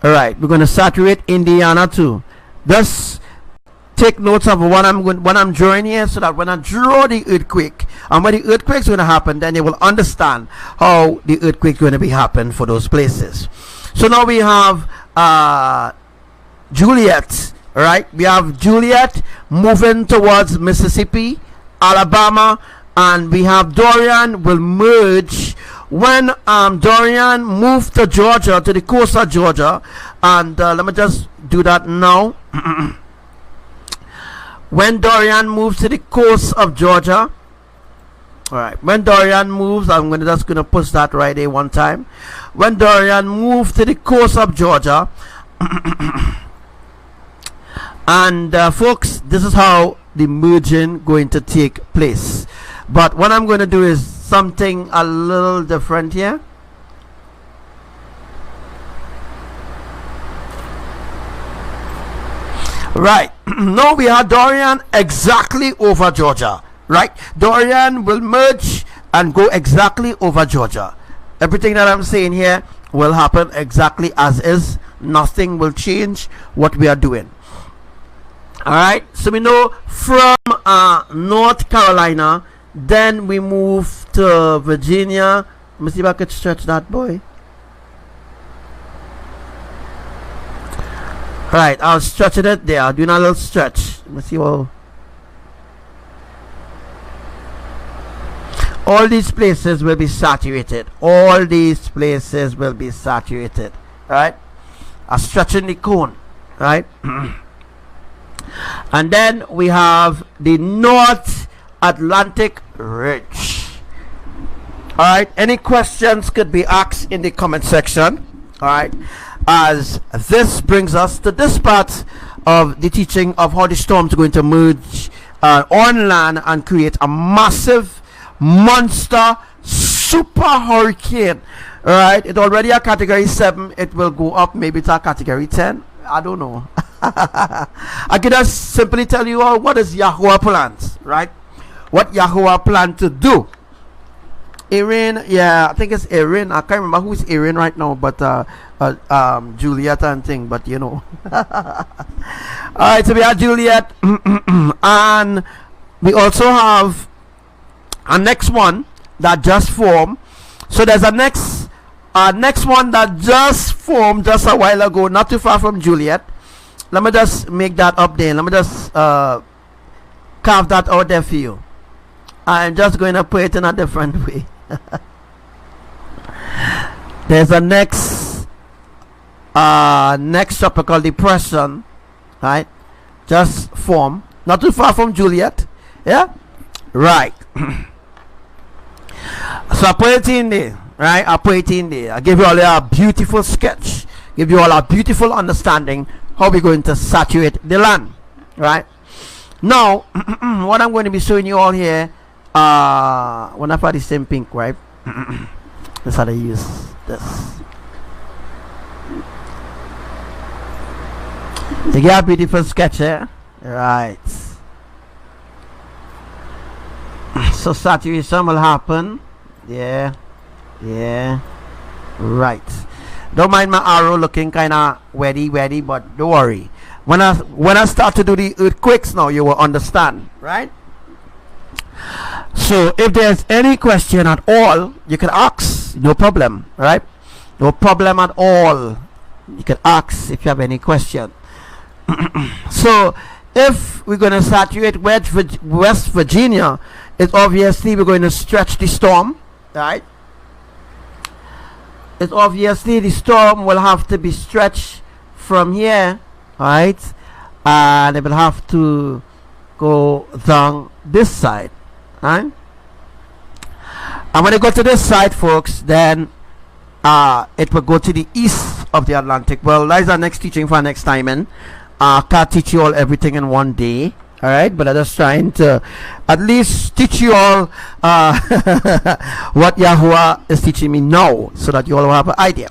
alright, we're going to saturate Indiana too. Just take notes of what I'm drawing here, so that when I draw the earthquake, and when the earthquake's going to happen, then you will understand how the earthquake's going to be happen for those places. So now we have Juliet, right? We have Juliet moving towards Mississippi, Alabama, and we have Dorian will merge when Dorian moved to Georgia, to the coast of Georgia. And let me just do that now. When Dorian moves to the coast of Georgia, all right, when Dorian moves, I'm just gonna push that right there one time. When Dorian moved to the coast of Georgia, and folks, this is how the merging going to take place. But what I'm going to do is something a little different here. Right. Now we have Dorian exactly over Georgia. Right. Dorian will merge and go exactly over Georgia. Everything that I'm saying here will happen exactly as is. Nothing will change what we are doing. Alright. So we know from North Carolina, then we move to Virginia. Let me see if I could stretch that boy. Right, I'll stretch it there. I'll do a little stretch. Let me see how. All these places will be saturated. All these places will be saturated. Right? I'm stretching the cone. Right? And then we have the North Atlantic Ridge. Alright, any questions could be asked in the comment section. Alright, as this brings us to this part of the teaching of how the storms are going to merge on land and create a massive monster super hurricane. Alright, it's already a category 7. It will go up maybe to a category 10. I don't know. I can just simply tell you all what is Yahuwah plans, right? What Yahuwah plan to do. Erin, yeah, I think it's Erin. I can't remember who's Erin right now, but Juliet and thing, but you know. Alright, so we have Juliet, and we also have a next one that just formed. So there's a next one that just formed just a while ago, not too far from Juliet. Let me just make that up there. Let me just carve that out there for you. I'm just going to put it in a different way. There's a next tropical depression, right? Just formed, not too far from Juliet. Yeah, right. So I put it in there, right? I put it in there. I give you all a beautiful sketch, give you all a beautiful understanding how we're going to saturate the land, right? Now, what I'm going to be showing you all here, when I find the same pink, right? That's how I use this. You get a beautiful sketch here, right? So saturation will happen. Yeah, right. Don't mind my arrow looking kind of weddy, but don't worry. When I start to do the earthquakes now, you will understand, right? So if there's any question at all, you can ask. No problem, right? No problem at all. You can ask if you have any question. So if we're going to saturate West Virginia, it's obviously we're going to stretch the storm, right? It's obviously the storm will have to be stretched from here, right? And it will have to go down this side, right? And when it go to this side, folks, then it will go to the east of the Atlantic. Well, that's our next teaching for next time, and I can't teach you all everything in one day, All right, but I'm just trying to at least teach you all what Yahuwah is teaching me now, so that you all have an idea.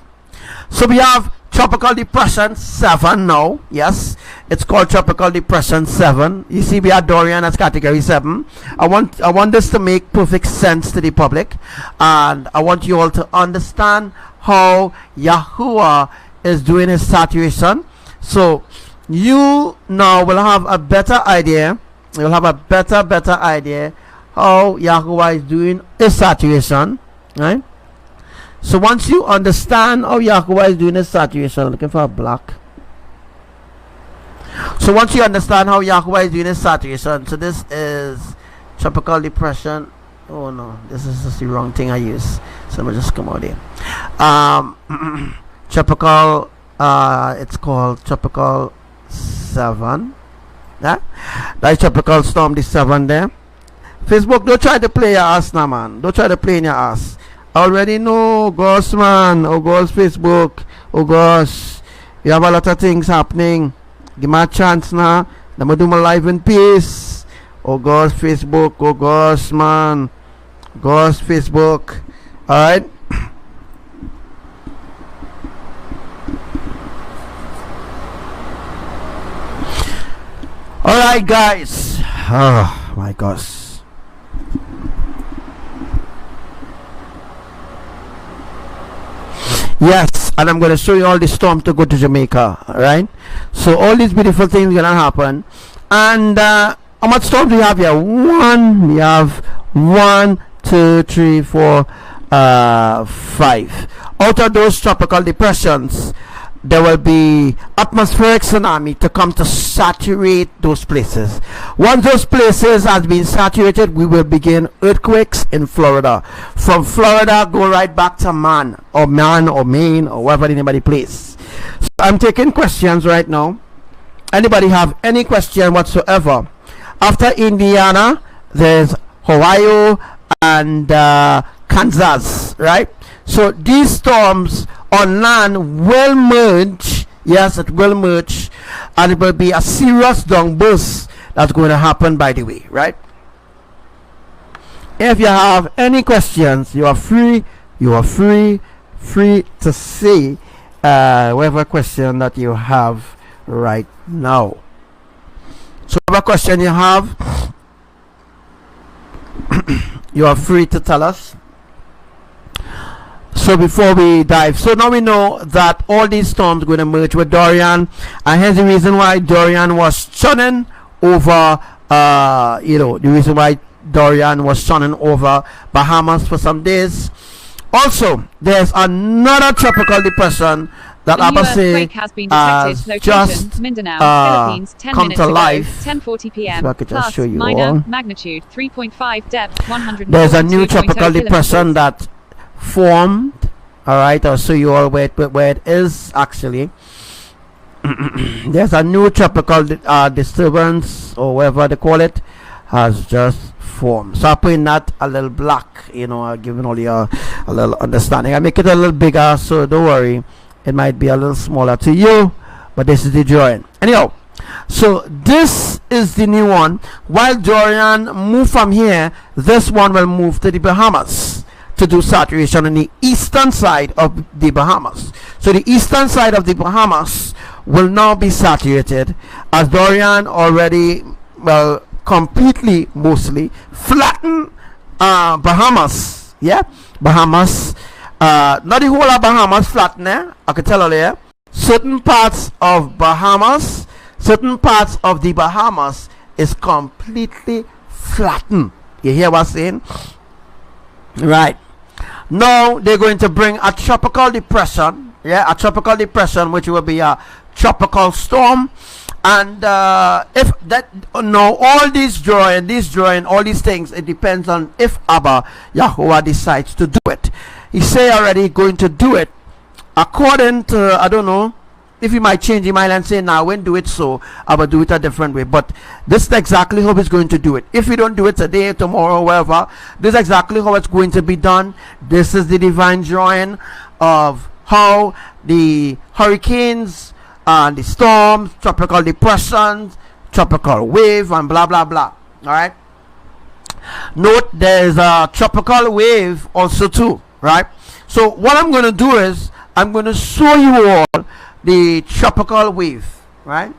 So we have Tropical Depression 7 now. Yes, it's called Tropical Depression 7. You see, we are Dorian as category 7. I want this to make perfect sense to the public, and I want you all to understand how Yahuwah is doing his saturation. So you now will have a better idea. You'll have a better idea how Yahuwah is doing his saturation, right? So once you understand how Yahuwah is doing his saturation, looking for a block. So once you understand how Yahuwah is doing his saturation, so this is Tropical Depression. Oh no, this is just the wrong thing I use. So let me just come out here. Tropical, it's called Tropical 7. Yeah, that's Tropical Storm the 7 there. Facebook, don't try to play your ass now, man. Don't try to play in your ass. I already know, gosh, man. Oh gosh, Facebook. Oh gosh, you have a lot of things happening. Give me a chance now. Let me do my live in peace. Oh gosh, Facebook. Oh gosh, man. Gosh, Facebook. Alright. Alright, guys. Oh my gosh. Yes, and I'm going to show you all the storm to go to Jamaica. Alright. So all these beautiful things are going to happen. And how much storm do you have here? We have 1, 2, 3, 4, 5. Out of those tropical depressions, there will be atmospheric tsunami to come to saturate those places. Once those places has been saturated, we will begin earthquakes in Florida. From Florida, go right back to Man or Maine or wherever anybody place. So I'm taking questions right now. Anybody have any question whatsoever? After Indiana, there's Ohio and Kansas, right? So these storms on land will merge. Yes, it will merge, and it will be a serious downburst that's going to happen, by the way, right? If you have any questions, you are free to say whatever question that you have right now. So whatever question you have, you are free to tell us. So before we dive, so now we know that all these storms are going to merge with Dorian, and here's the reason why Dorian was churning over the reason why Dorian was churning over Bahamas for some days. Also, there's another tropical depression that ABBA say just Philippines, 10 come to life. 10:40 p.m. So I could just show you minor all. magnitude 3.5 depth 100. There's a new tropical depression that formed. All right, I'll show you all where it is actually. There's a new tropical disturbance, or whatever they call it, has just formed. So I'm putting that a little black, giving all you a little understanding. I make it a little bigger, so don't worry, it might be a little smaller to you, but this is the drawing. Anyhow, so this is the new one. While Dorian move from here, this one will move to the Bahamas to do saturation on the eastern side of the Bahamas. So the eastern side of the Bahamas will now be saturated, as Dorian already, well, completely, mostly flatten Bahamas. Yeah, Bahamas, not the whole of Bahamas flatten. I can tell you, certain parts of Bahamas, certain parts of the Bahamas is completely flattened. You hear what I'm saying? Right. Now they're going to bring a tropical depression. Yeah, a tropical depression, which will be a tropical storm. And if that, no, all these drawing, all these things, it depends on if Abba Yahuwah decides to do it. He say already going to do it according to, I don't know, if he might change his mind and say, now when do it, so I will do it a different way. But this is exactly how he's going to do it. If we don't do it today, tomorrow, wherever, this is exactly how it's going to be done. This is the divine drawing of how the hurricanes and the storms, tropical depressions, tropical wave and blah blah blah. All right. Note there is a tropical wave also too, right? So what I'm going to do is I'm going to show you all the tropical wave, right?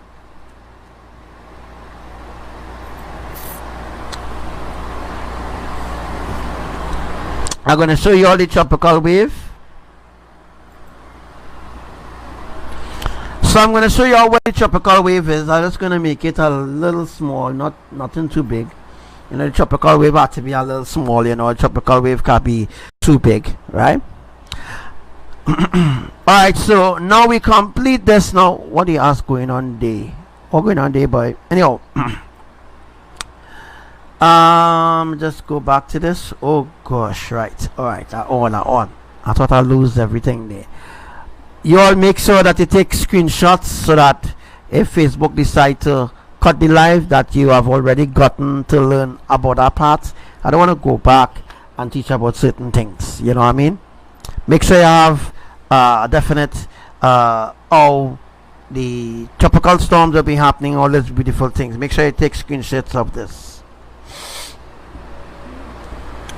I'm going to show you all the tropical wave. So I'm going to show you all what the tropical wave is. I'm just going to make it a little small, nothing too big. You know, the tropical wave has to be a little small. You know, a tropical wave can't be too big, right? Alright, so now we complete this. Now, what do you ask going on day? What going on day, boy? Anyhow, just go back to this. Oh gosh, right. Alright, on. I thought I'd lose everything there. You all make sure that you take screenshots so that if Facebook decide to cut the live, that you have already gotten to learn about our parts. I don't want to go back and teach about certain things. You know what I mean? Make sure you have a definite how the tropical storms will be happening, all these beautiful things. Make sure you take screenshots of this.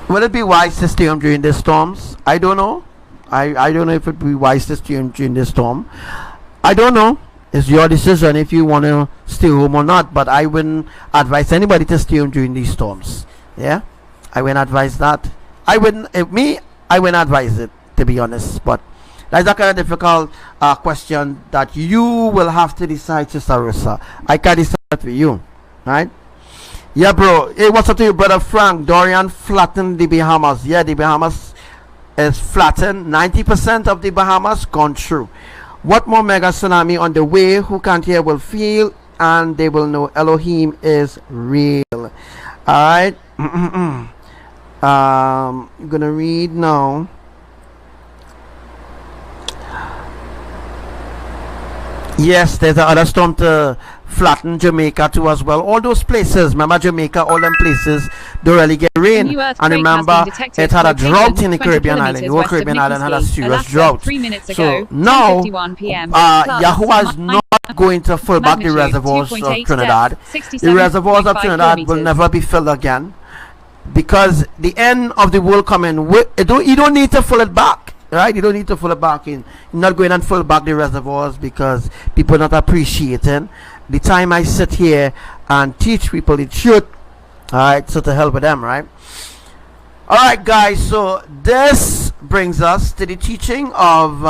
Will it be wise to stay home during these storms? I don't know. I don't know if it will be wise to stay home during this storm. I don't know. It's your decision if you want to stay home or not, but I wouldn't advise anybody to stay home during these storms. Yeah, I wouldn't advise that. I wouldn't advise it, to be honest, but that's a kind of difficult question that you will have to decide, Sister Rosa. I can't decide for you, right? Yeah, bro. Hey, what's up to you, brother Frank? Dorian flattened the Bahamas. Yeah, the Bahamas is flattened. 90% of the Bahamas gone through. What more mega tsunami on the way? Who can't hear will feel, and they will know Elohim is real. All right. I'm gonna read now. Yes, there's another storm to flatten Jamaica too as well. All those places, remember Jamaica, all them places don't really get rain. And remember, it had a drought in the Caribbean island. The whole Caribbean island had a serious drought. So now, Yahuwah is not going to fill back the reservoirs of Trinidad. The reservoirs of Trinidad will never be filled again, because the end of the world coming. You don't need to fill it back. Right, you don't need to fill it back in. You're not going and fill back the reservoirs because people are not appreciating the time I sit here and teach people the truth. Alright, so to help with them, right? Alright, guys, so this brings us to the teaching of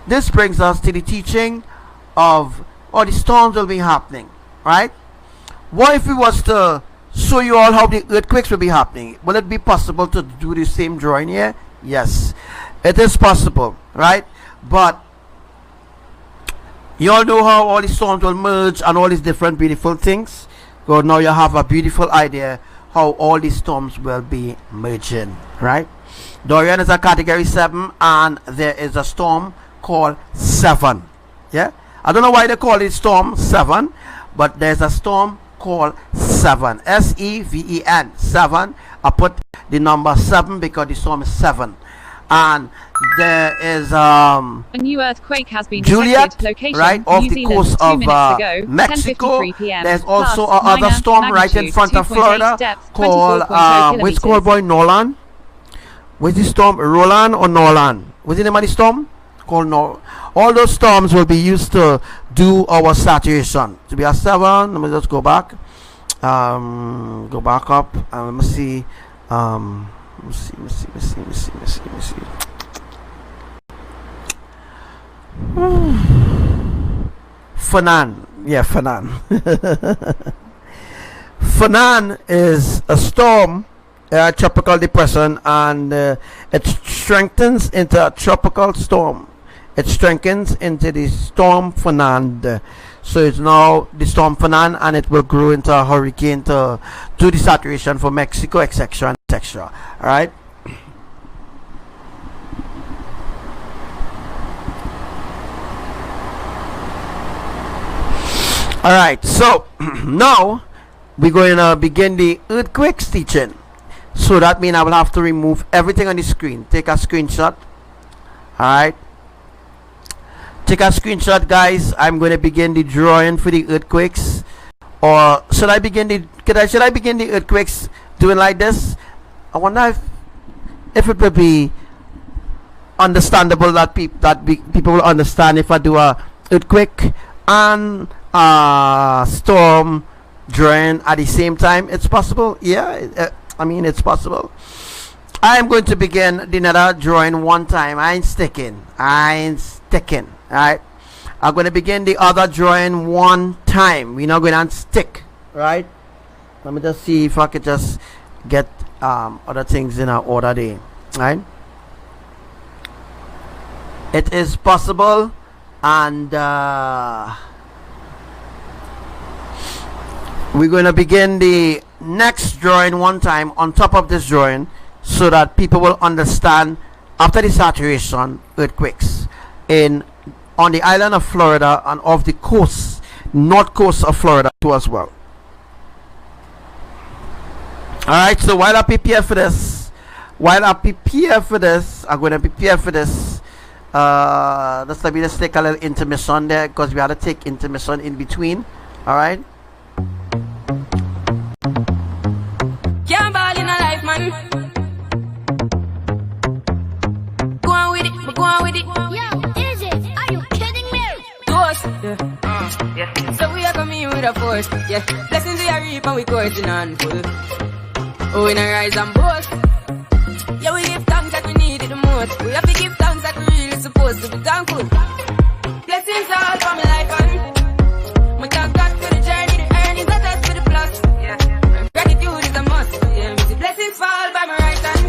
this brings us to the teaching of all the storms will be happening, right? What if we was to show you all how the earthquakes will be happening? Will it be possible to do the same drawing here? Yes, it is possible, right? But you all know how all the storms will merge and all these different beautiful things. So now you have a beautiful idea how all these storms will be merging, right? Dorian is a category 7, and there is a storm called 7. Yeah, I don't know why they call it storm 7, but there's a storm called 7, S-E-V-E-N, 7. I put the number 7 because the storm is 7. And there is a new earthquake has been Juliet, detected. Location, right, off New the Zealand, coast 2 of minutes ago, Mexico. 10:53 p.m. There's Plus, also another minor, storm right in front of 2.8 Florida depth, called 24.0 what's called boy Nolan. What's the storm? Roland or Nolan? What's the name of the storm? Called No. All those storms will be used to do our saturation. To be a 7. Let me just go back. Go back up and let me see. Let me see. Fanan. Yeah, Fanan. Fanan is a storm, tropical depression, and it strengthens into a tropical storm. It strengthens into the storm Fanan. So it's now the storm Fanan, and it will grow into a hurricane to do the saturation for Mexico, etc. and etc. All right. All right. So now we're going to begin the earthquakes teaching. So that means I will have to remove everything on the screen. Take a screenshot. All right. take a screenshot, guys. I'm going to begin the drawing for the earthquakes. Or should I begin the earthquakes doing like this? I wonder if it would be understandable that people will understand if I do a earthquake and storm drawing at the same time. It's possible. Yeah, I mean, it's possible. I'm going to begin the nether drawing one time. I ain't sticking. Alright, I'm going to begin the other drawing one time. We're not going to stick. Right, let me just see if I could just get other things in our order there. Right, it is possible. And we're going to begin the next drawing one time on top of this drawing, so that people will understand after the saturation earthquakes on the island of Florida and off the coast, north coast of Florida too as well. Alright, so while I prepare for this, I'm going to prepare for this. Let me just take a little intermission there, because we had to take intermission in between. Alright. Can't ball in a life, man. Go on with it, go on with it. Yo, is it? Are you kidding me? Toast, yeah. So we are coming with a force, yeah. Blessings we are reap and we coursing on full. Oh, we not rise and boast. Yeah, we give thanks that we need it the most. We have to give thanks that we really supposed to be thankful. Blessings all for my life and my thank God for the journey, the earnings, that us for the plus. Yeah, gratitude is a must. Yeah, me see blessings fall by my right hand.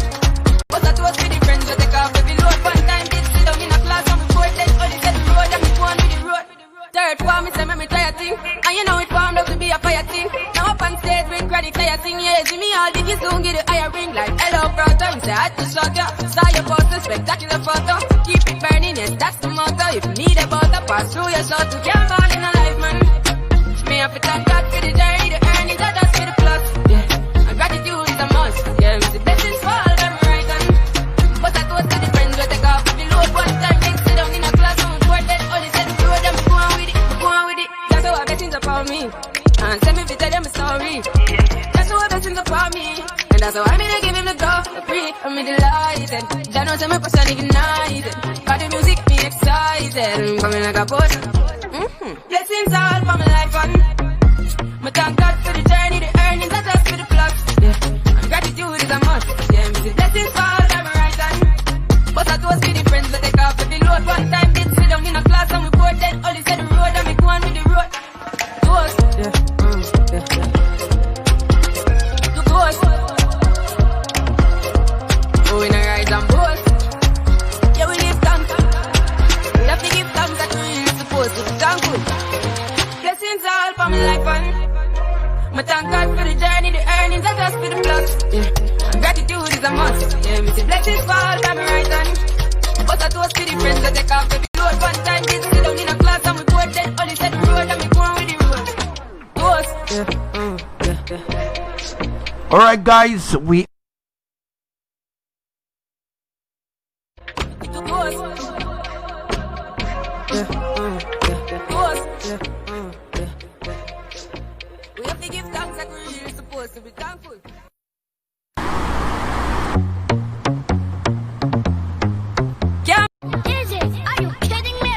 But I toast with the friends we take off every load. One time did sit down in a class on the board, then only said the road and me go on with the road. Third form, me say me try a thing, and you know it formed up to be a fire thing. Now up on stage when chronic fire sing, yeah, see me all diggy soon get the higher ring like hello brother. Me say I just shot ya, saw your poster, spectacular photo. Keep it burning, yes that's the motto. If you need a butter, pass through your shot to can't ball in a life, man. Me have to thank God for the journey, the earnings, that us for the plus. Yeah, and gratitude is a must. Yeah, me see blessings fall by my right hand. But I toast to the friends we take off the load. One time they sit down in a class on the board, then only said the road and me go on with it, go on with it. That's how blessings upon me, and send me to tell them a story. That's how blessings upon me, and that's how I'm gonna give him the go, the free, I'm delighted. Jah knows I'm a person ignited. Got the music me excited, I'm coming like a boat. Blessings all for my life and my thank God for the journey, the earnings, that us for the plus. Yeah, and gratitude is a must. Yeah, me see blessings fall by my right hand. But I toast with the friends we take off every load. One time did sit down in a class and we board, then only said the road and me go on with the road. Toast, yeah, to toast. Oh, we not rise and boast. Yeah, we give thanks. We have to give thanks that we really supposed to be thankful. Blessings all for my life and my thank God for the journey, the earnings, that us for the plus. Yeah, and gratitude is a must. Yeah, me see blessings fall by my right hand. But I toast to the friends that take off every load. One time did sit down in a class and we board, then only said the road and me go on with the road. Toast, yeah. Alright, guys, we We have to give thanks like we're really supposed to be thankful. Is it? Are you kidding me?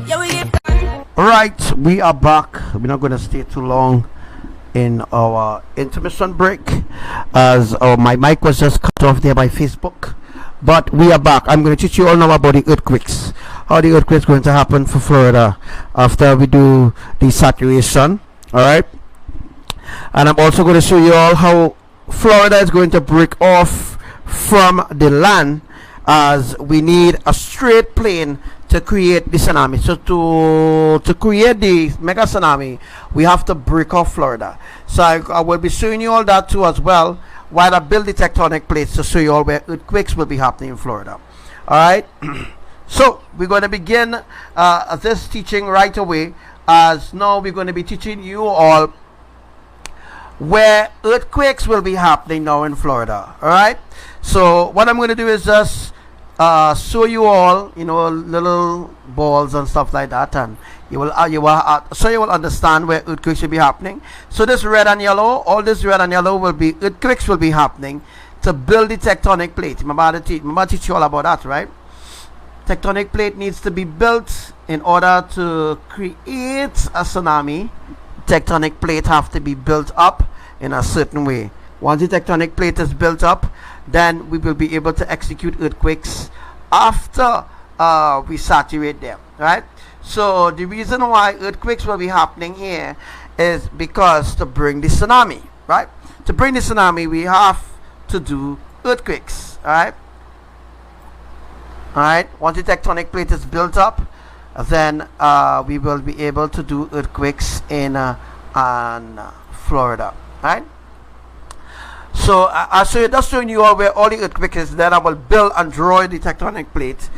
Yeah, we give thanks. Alright, we are back. We're not going to stay too long in our intermission break, as my mic was just cut off there by Facebook. But we are back. I'm going to teach you all now about the earthquakes. How the earthquakes going to happen for Florida after we do the saturation. Alright. And I'm also going to show you all how Florida is going to break off from the land, as we need a straight plane to create the tsunami. So to create the mega tsunami, we have to break off Florida. So I will be showing you all that too as well, while I build the tectonic plates to show you all where earthquakes will be happening in Florida. Alright. So we're going to begin this teaching right away, as now we're going to be teaching you all where earthquakes will be happening now in Florida. Alright. So what I'm going to do is just show you all, you know, little balls and stuff like that, and you will so you will understand where earthquakes will be happening. So this red and yellow, all this red and yellow will be earthquakes will be happening to build the tectonic plate. Remember I teach you all about that, right? Tectonic plate needs to be built in order to create a tsunami. Tectonic plate have to be built up in a certain way. Once the tectonic plate is built up, then we will be able to execute earthquakes after we saturate them, right? So the reason why earthquakes will be happening here is because to bring the tsunami, right? To bring the tsunami, we have to do earthquakes, right? All right. Once the tectonic plate is built up, then we will be able to do earthquakes in Florida, right? So I'll show you, just showing you all where all the earthquakes is. Then I will build and draw the tectonic plate,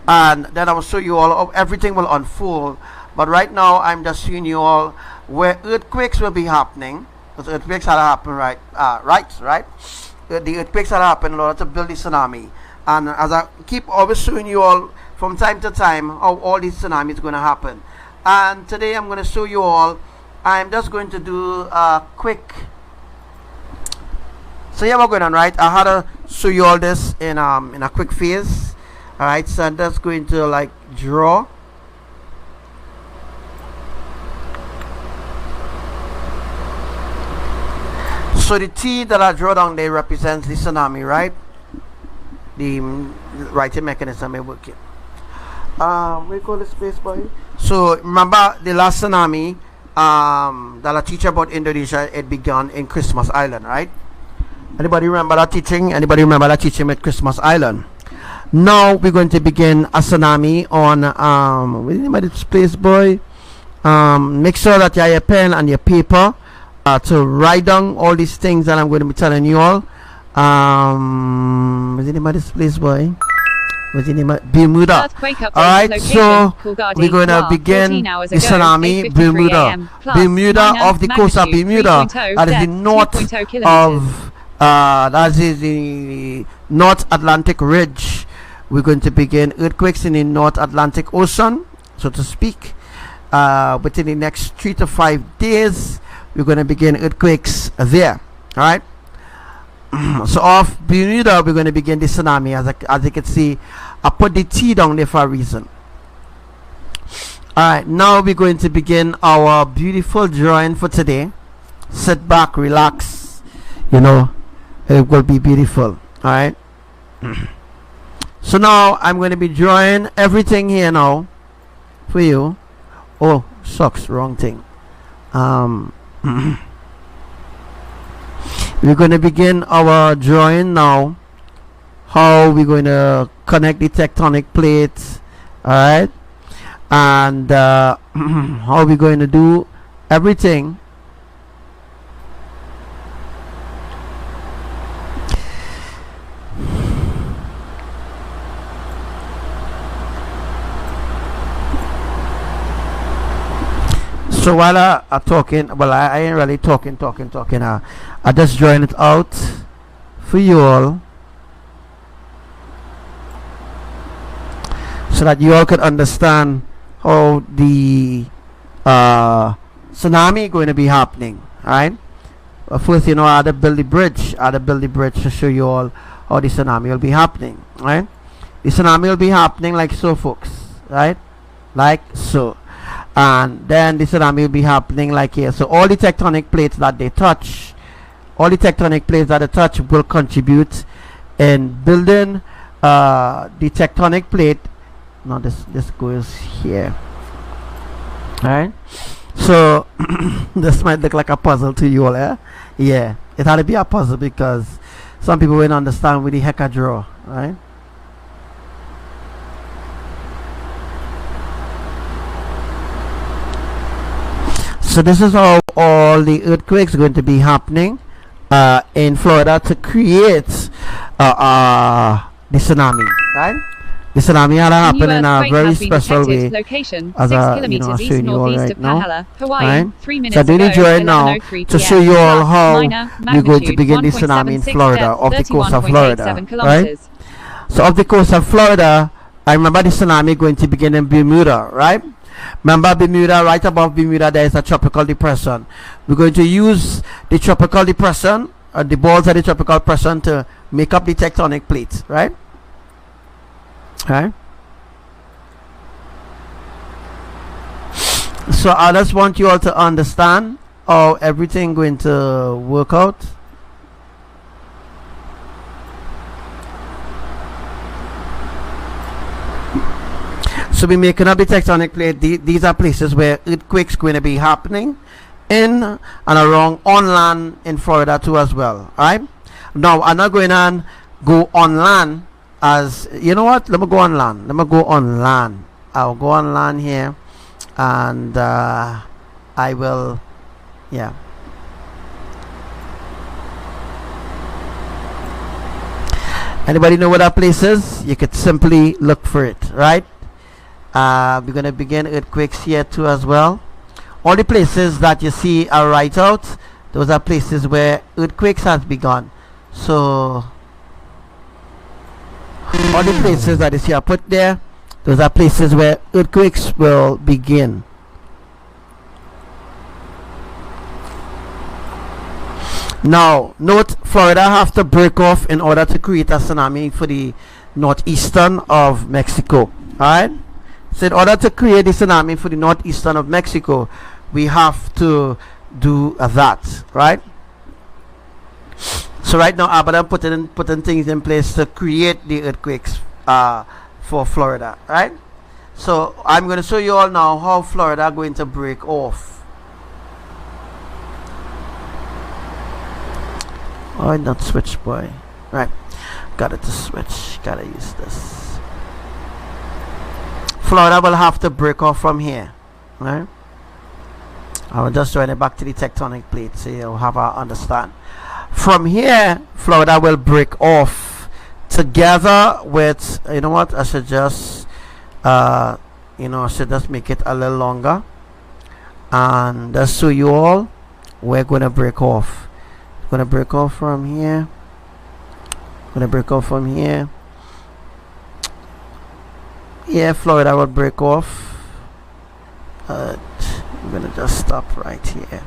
and then I will show you all how everything will unfold. But right now I'm just showing you all where earthquakes will be happening. Because earthquakes are happening, right? The earthquakes are happening in order to build the tsunami. And as I keep always showing you all from time to time how all these tsunamis going to happen. And today I'm going to show you all. I'm just going to do a quick. So yeah, we're going on, right? I had to show you all this in a quick phase. All right, so I'm just going to like draw. So the T that I draw down there represents the tsunami, right? The writing mechanism is working. We call this space boy. So remember the last tsunami that I teach about Indonesia, it began in Christmas Island, right? Anybody remember that teaching? Anybody remember that teaching at Christmas Island? Now we're going to begin a tsunami on what's the name of this place, boy? Make sure that you have your pen and your paper to write down all these things that I'm going to be telling you all. What's the name of this place, boy? What's the name of Bermuda? Alright, so we're going to begin the tsunami, Bermuda. Bermuda off the coast of Bermuda. That is the north of that is the North Atlantic Ridge. We're going to begin earthquakes in the North Atlantic Ocean, so to speak. Within the next 3 to 5 days, we're going to begin earthquakes there. Alright. So off Bermuda, we're going to begin the tsunami. As you can see, I put the T down there for a reason. Alright, now we're going to begin our beautiful drawing for today. Sit back, relax. You know, it will be beautiful. Alright. So now I'm going to be drawing everything here now for you. Oh, shucks, wrong thing. We're going to begin our drawing now. How we're going to connect the tectonic plates, alright, and how we're going to do everything. So while I'm talking, well, I ain't really talking. I just drawing it out for you all, so that you all could understand how the tsunami going to be happening. Alright. First, you know, I had to build the bridge. To show you all how the tsunami will be happening. Right. The tsunami will be happening like so, folks. Right. Like so. And then the tsunami will be happening like here. So all the tectonic plates that they touch, will contribute in building the tectonic plate. Now this goes here. Alright. So this might look like a puzzle to you all, eh? Yeah. It had to be a puzzle because some people won't understand with the heck I draw. Right? So this is how all the earthquakes are going to be happening in Florida to create the tsunami, right? The tsunami had to happen in a very special way, location, as 6 I'm kilometers showing you all right now. Hawaii, Right? 3 minutes So I'm doing ago, it right now 11:03 to PM. show you all how Minor, we're going to magnitude begin the tsunami in 1.76 Florida, depth, off the coast of Florida, 31.87 right? kilometers. So off the coast of Florida, I remember the tsunami going to begin in Bermuda, right? Remember Bermuda, right above Bermuda there is a tropical depression. We're going to use the tropical depression, the balls of the tropical depression, to make up the tectonic plates, right? Right? So I just want you all to understand how everything going to work out. So we're making up the tectonic plate. These are places where earthquakes going to be happening in and around on land in Florida too as well. Alright? Now I'm not going to go on land as, you know what? Let me go on land. Let me go on land. I'll go on land here, and I will, yeah. Anybody know where that place is? You could simply look for it, right? We're going to begin earthquakes here too as well. All the places that you see are right out. Those are places where earthquakes has begun. So all the places that you see are put there, those are places where earthquakes will begin. Now note, Florida have to break off in order to create a tsunami for the northeastern of Mexico. Alright? So in order to create the tsunami for the northeastern of Mexico, we have to do that, right? So right now, ABBA putting things in place to create the earthquakes for Florida, right? So I'm going to show you all now how Florida are going to break off. Oh, not switch, boy. Right, got it to switch. Gotta use this. Florida will have to break off from here, right? I will just join it back to the tectonic plate so you'll have a understand. From here, Florida will break off together with, you know what, I should just I should just make it a little longer, and just show you all we're gonna break off. Gonna break off from here. Gonna break off from here. Yeah, Florida will break off. I'm gonna just stop right here.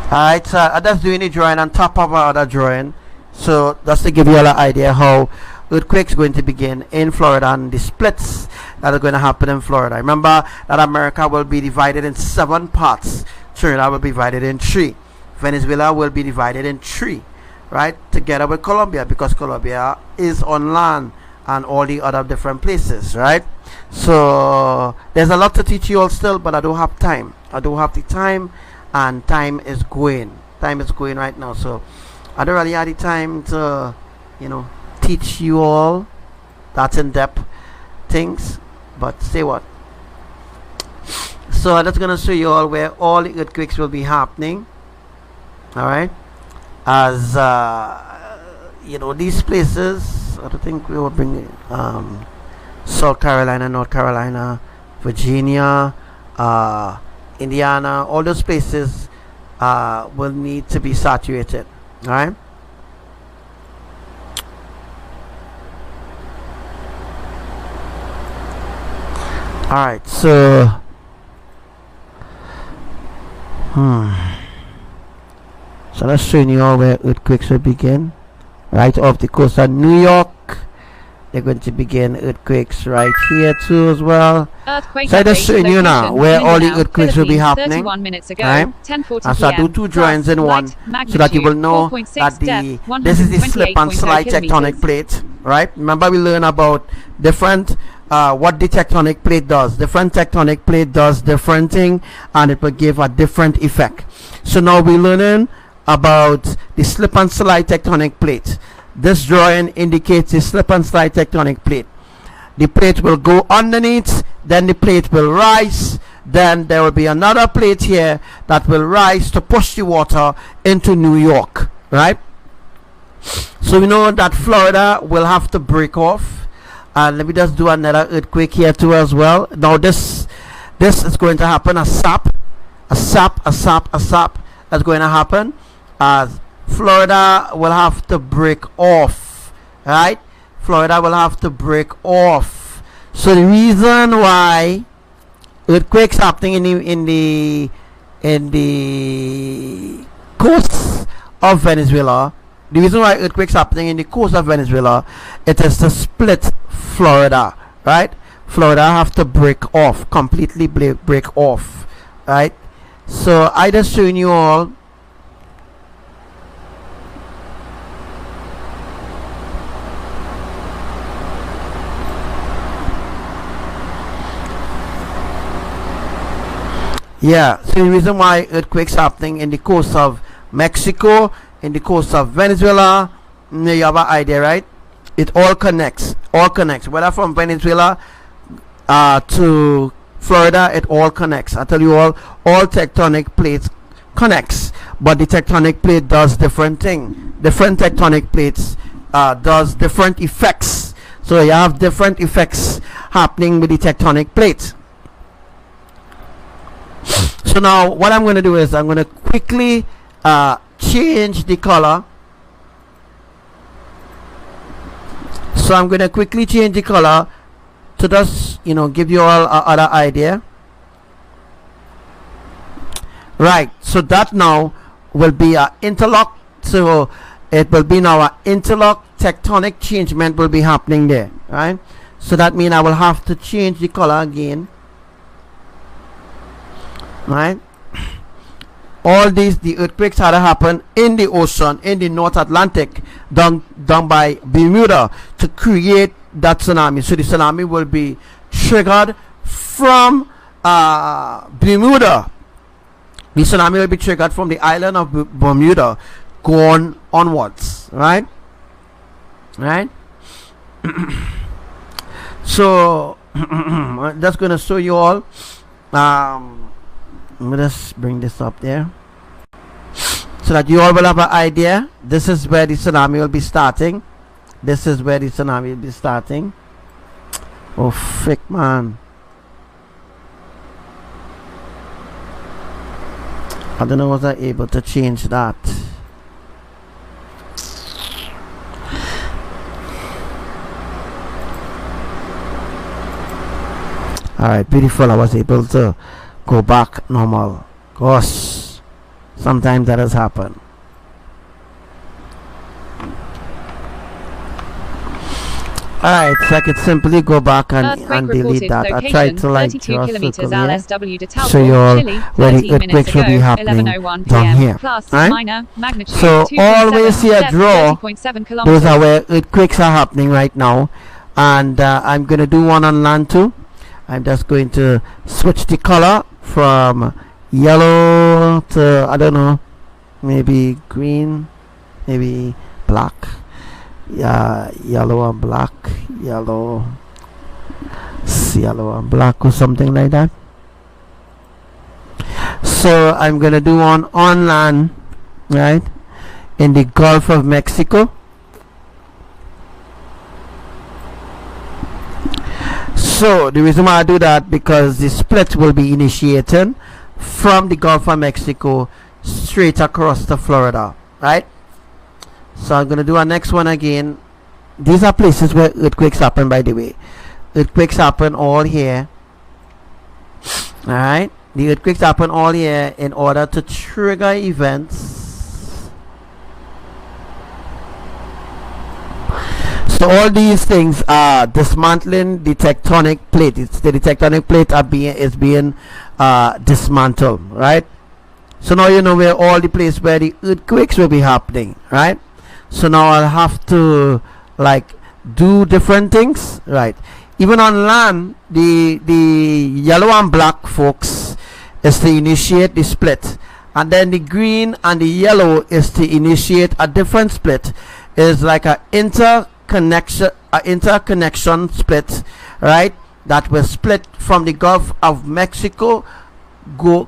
Alright, so I'm just doing a drawing on top of our other drawing, so just to give you all an idea how earthquakes going to begin in Florida and the splits that are going to happen in Florida. Remember that America will be divided in 7 parts. Trinidad will be divided in 3. Venezuela will be divided in 3, right? Together with Colombia, because Colombia is on land and all the other different places, right? So there's a lot to teach you all still, but I don't have time. I don't have the time, and time is going right now, so I don't really have the time to, teach you all that in-depth things. But say what, so I'm just gonna show you all where all the earthquakes will be happening. All right, as these places, I don't think we will bring South Carolina, North Carolina, Virginia, Indiana, all those places will need to be saturated. All right. All right, so so let's show you all where earthquakes will begin. Right off the coast of New York, they're going to begin earthquakes right here too as well. Earthquake so I just showing you now where all the earthquakes will be happening. 31 minutes ago, right? 10:40 And so I do 2 drawings in one, so that you will know that this is the slip and slide tectonic plate, right? Remember we learned about different what the tectonic plate does. Different tectonic plate does different thing, and it will give a different effect. So now we're learning about the slip and slide tectonic plate. This drawing indicates the slip and slide tectonic plate. The plate will go underneath, then the plate will rise, then there will be another plate here that will rise to push the water into New York, right? So we know that Florida will have to break off. And let me just do another earthquake here too as well. Now this is going to happen, a sap that's going to happen as Florida will have to break off, right? Florida will have to break off. So the reason why earthquakes happening in the coast of Venezuela, the reason why earthquakes happening in the coast of Venezuela, it is to split Florida, right? Florida have to break off, completely break off, right? So I just showing you all yeah, so the reason why earthquakes happening in the coast of Mexico, in the coast of Venezuela, you have an idea, right? It all connects, whether from Venezuela to Florida, it all connects. I tell you all tectonic plates connects, but the tectonic plate does different thing. Different tectonic plates does different effects. So you have different effects happening with the tectonic plate. So now what I'm going to do is I'm going to quickly change the color. So I'm going to quickly change the color to just, give you all other idea. Right, so that now will be an interlock. So it will be now an interlock tectonic changement will be happening there, right? So that means I will have to change the color again. Right, all the earthquakes had to happen in the ocean, in the North Atlantic, done by Bermuda to create that tsunami. So the tsunami will be triggered from Bermuda. The tsunami will be triggered from the island of Bermuda going onwards, right? So I'm just gonna show you all. Let me just bring this up there so that you all will have an idea. This is where the tsunami will be starting. Oh frick, man. I don't know, was I able to change that? Alright, beautiful. I was able to go back normal. Gosh, sometimes that has happened. Alright, so I could simply go back and delete that. I tried to like draw a circle here, so you all where the earthquakes will be happening down here. Right? So always here draw, those are where earthquakes are happening right now. And I'm going to do one on land too. I'm just going to switch the color from yellow to, I don't know, maybe green, maybe black. Yeah, yellow and black, yellow and black or something like that. So I'm gonna do one on land, right, in the Gulf of Mexico. So the reason why I do that, because the split will be initiated from the Gulf of Mexico straight across to Florida, right? So I'm going to do our next one again. These are places where earthquakes happen, by the way. Earthquakes happen all here. Alright? The earthquakes happen all here in order to trigger events. So all these things are dismantling the tectonic plate. The tectonic plate is being dismantled, right? So now you know where all the places where the earthquakes will be happening, right? So now I'll have to like do different things, right? Even on land, the yellow and black folks is to initiate the split, and then the green and the yellow is to initiate a different split. It's like a interconnection split, right? That will split from the Gulf of Mexico,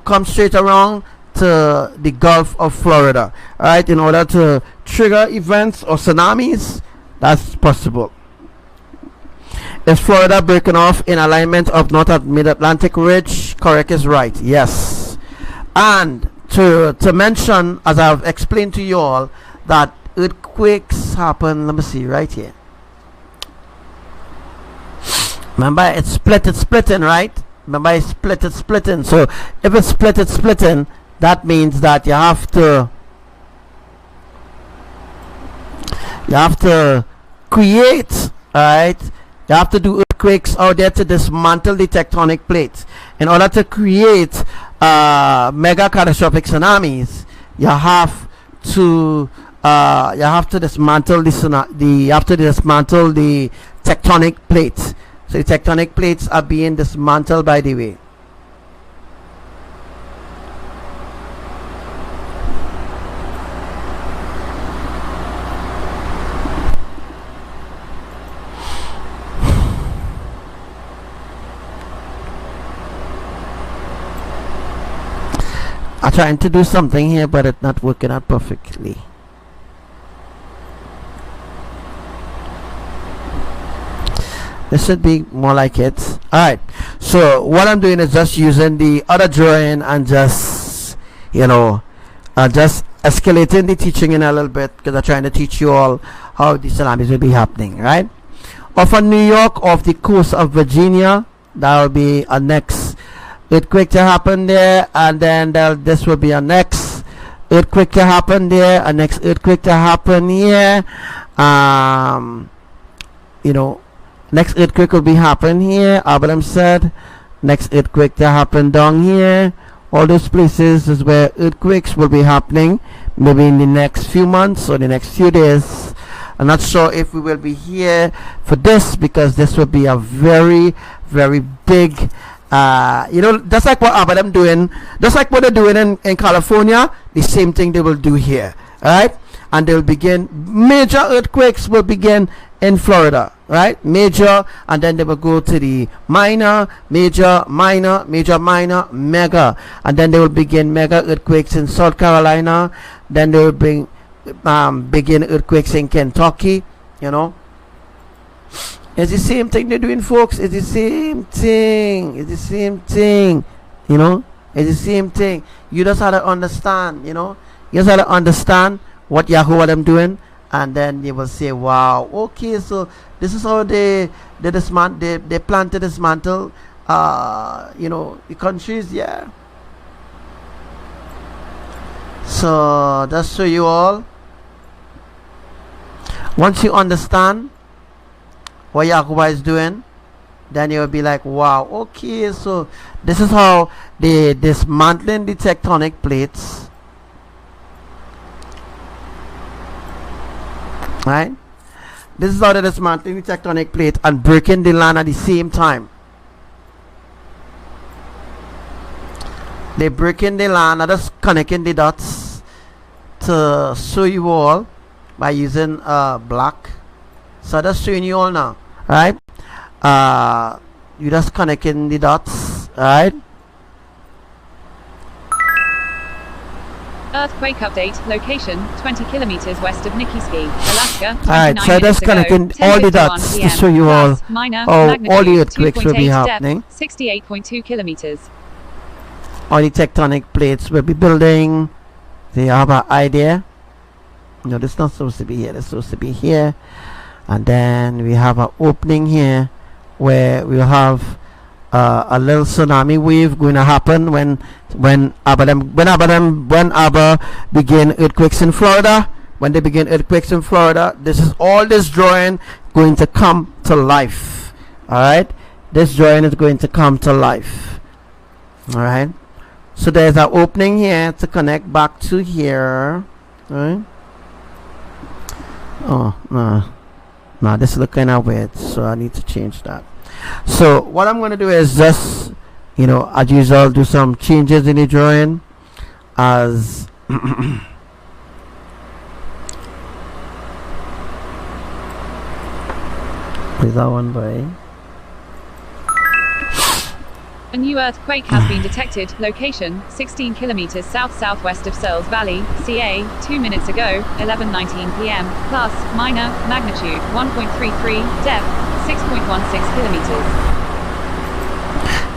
come straight around to the Gulf of Florida, right? In order to trigger events or tsunamis, that's possible. Is Florida breaking off in alignment of North Mid-Atlantic Ridge? Correct is right, yes. And to mention, as I've explained to you all, that earthquakes happen. Let me see right here. Remember, it's splitting, right? Remember, it's splitting. So if it's splitting, that means that you have to create, right? You have to do earthquakes out there to dismantle the tectonic plates. In order to create mega catastrophic tsunamis, you have to dismantle the tectonic plates. So the tectonic plates are being dismantled, by the way. I'm trying to do something here, but it's not working out perfectly. This should be more like it. Alright, so what I'm doing is just using the other drawing and just, you know, just escalating the teaching in a little bit, because I'm trying to teach you all how the tsunamis will be happening, right? Off of New York, off the coast of Virginia, that will be a next earthquake to happen there, and then this will be a next earthquake to happen there, a next earthquake to happen here. You know, next earthquake will be happen here. Abraham said next earthquake to happen down here. All those places is where earthquakes will be happening, maybe in the next few months or the next few days. I'm not sure if we will be here for this, because this will be a very, very big, you know, just like what Abraham doing, just like what they're doing in California, the same thing they will do here, right? And they'll begin, major earthquakes will begin in Florida, right? Major, and then they will go to the minor, major, minor, major, minor, mega, and then they will begin mega earthquakes in South Carolina. Then they will begin earthquakes in Kentucky. You know, it's the same thing they're doing, folks. It's the same thing. It's the same thing. You know, it's the same thing. You just have to understand. You know, you just have to understand what Yahuwah them doing, and then you will say, wow, okay, so this is how they plan to dismantle you know, the countries. Yeah, so just show you all, once you understand what Yahuwah is doing, then you'll be like, wow, okay, so this is how they dismantling the tectonic plates, right? This is how they're dismantling the tectonic plate and breaking the land at the same time. They're breaking the land and just connecting the dots to show you all by using black. So that's showing you all now, right? You just connecting the dots, right? Earthquake update. Location 20 kilometers west of Nikiski, Alaska. Alright, so that's connecting all the dots to show you all how all the earthquakes will be happening. 68.2 kilometers. All the tectonic plates will be building. So you have an idea. No, this is not supposed to be here. It's supposed to be here. And then we have an opening here where we'll have a little tsunami wave going to happen when ABBA begin earthquakes in Florida. When they begin earthquakes in Florida, this is all this drawing going to come to life. All right, this drawing is going to come to life. All right, so there's an opening here to connect back to here. All right. Oh no, this looks kind of weird, so I need to change that. So what I'm going to do is just, you know, as usual, do some changes in the drawing as is that one by A new earthquake has been detected. Location 16 kilometers south-southwest of Searles Valley, CA, 2 minutes ago, 11:19 p.m. Plus, minor, magnitude 1.33, depth 6.16 kilometers.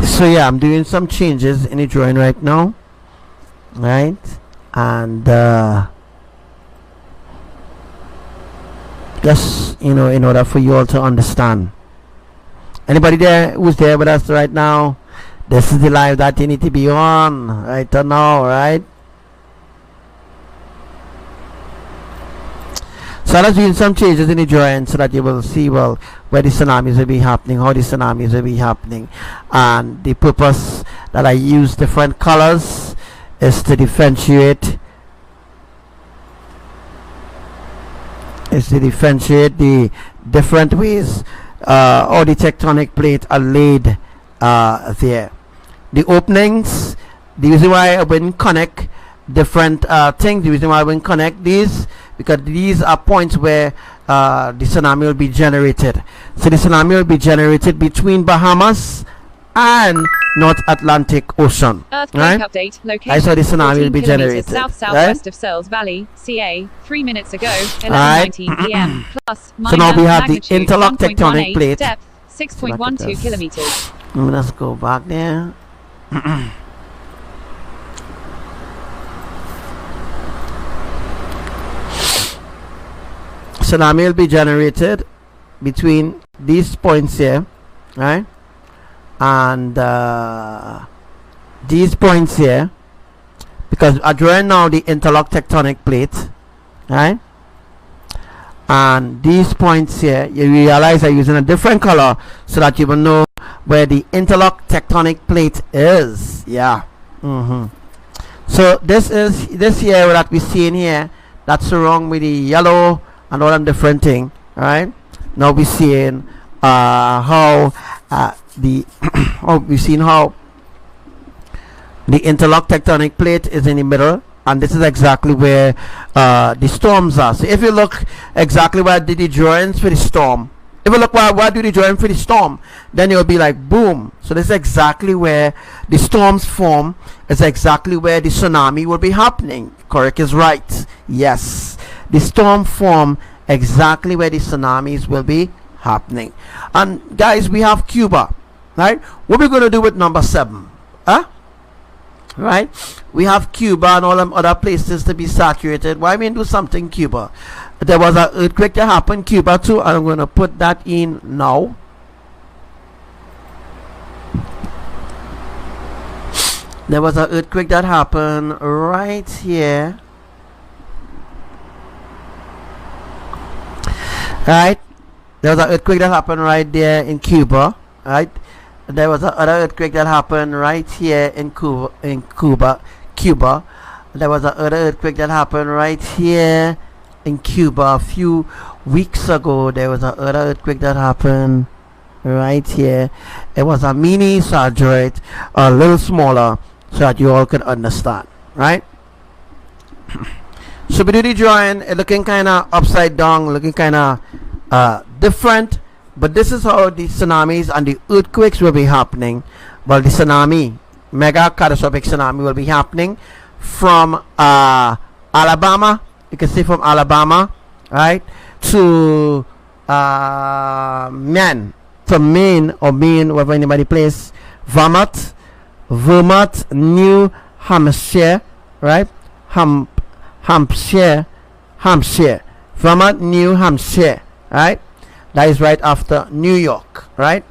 So yeah, I'm doing some changes in the drawing right now, right? And Just, you know, in order for you all to understand. Anybody there who's there with us right now? This is the live that you need to be on right now, right? So let's do some changes in the drawing so that you will see, well, where the tsunamis will be happening, how the tsunamis will be happening. And the purpose that I use different colors is to differentiate the different ways how the tectonic plate are laid there. The openings, the reason why I wouldn't connect different things, the reason why I wouldn't connect these, because these are points where the tsunami will be generated. So the tsunami will be generated between Bahamas and North Atlantic Ocean. Earthquake right? update. Location. I saw the tsunami will be 14 generated. South-southwest right? of Searles Valley, CA. 3 minutes ago, Right. 11:19 p.m. Plus, So now we have the magnitude interlock tectonic 1.18, plate. Depth 6.12 kilometers. Let's go back there. Tsunami will be generated between these points here, right? And these points here, because I'm drawing now the interlock tectonic plate, right? And these points here, you realize I'm using a different color so that you will know where the interlock tectonic plate is. Yeah. So this is this here that we see in here, that's wrong with the yellow and all them different thing, right? Now we're seeing how we've seen how the interlock tectonic plate is in the middle, and this is exactly where the storms are. So if you look exactly where I did the drawings for the storm, if you look where I do the drawing for the storm, then you'll be like boom. So this is exactly where the storms form. It's exactly where the tsunami will be happening. Correct is right. Yes, the storm form exactly where the tsunamis will be happening. And guys, we have Cuba, right? What we're going to do with number 7, right? We have Cuba and all them other places to be saturated. Why we do something Cuba? There was an earthquake that happened Cuba too, and I'm going to put that in now. There was an earthquake that happened right here, right? There was an earthquake that happened right there in Cuba, right? There was another earthquake that happened right here in Cuba. There was another earthquake that happened right here in Cuba a few weeks ago. There was another earthquake that happened right here. It was a mini, so I drew it a little smaller so that you all could understand, right? So we do the drawing, it looking kind of upside down, looking kind of different, but this is how the tsunamis and the earthquakes will be happening. Well, the tsunami, mega catastrophic tsunami, will be happening from Alabama. You can see from Alabama, right, to Maine, from Maine or Maine, wherever anybody plays, Vermont, New Hampshire, right, Hampshire, Vermont, New Hampshire, right. That is right after New York, right?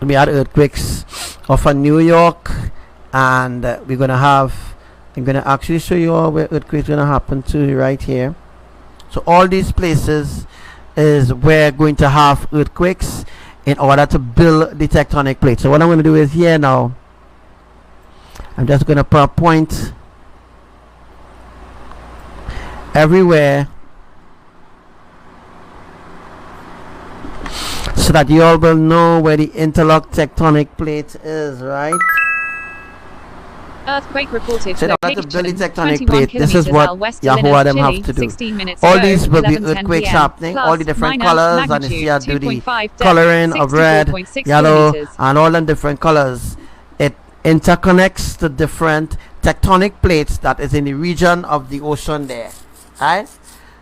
We had earthquakes off of New York, and we're gonna have. I'm gonna actually show you all where earthquakes gonna happen to right here. So all these places is where we're going to have earthquakes in order to build the tectonic plate. So what I'm gonna do is here now. I'm just gonna put a point everywhere, so that you all will know where the interlock tectonic plate is, right? Earthquake reported. So now that's a building tectonic plate. This is what Yahuwah them have to do. All these will be earthquakes happening, all the different colors, and you see I do the coloring of red, yellow, and all the different colors. It interconnects the different tectonic plates that is in the region of the ocean there, right?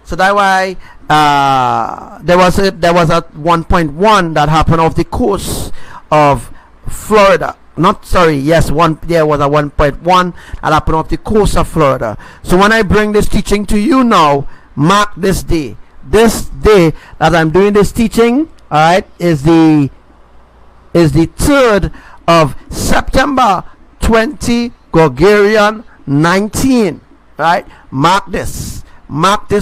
So that's why there was a 1.1 that happened off the coast of Florida. There was a 1.1 that happened off the coast of Florida. So when I bring this teaching to you now, mark this day. this day that I'm doing this teaching, all right, is the 3rd of September 20 Gregorian 19, right? Mark this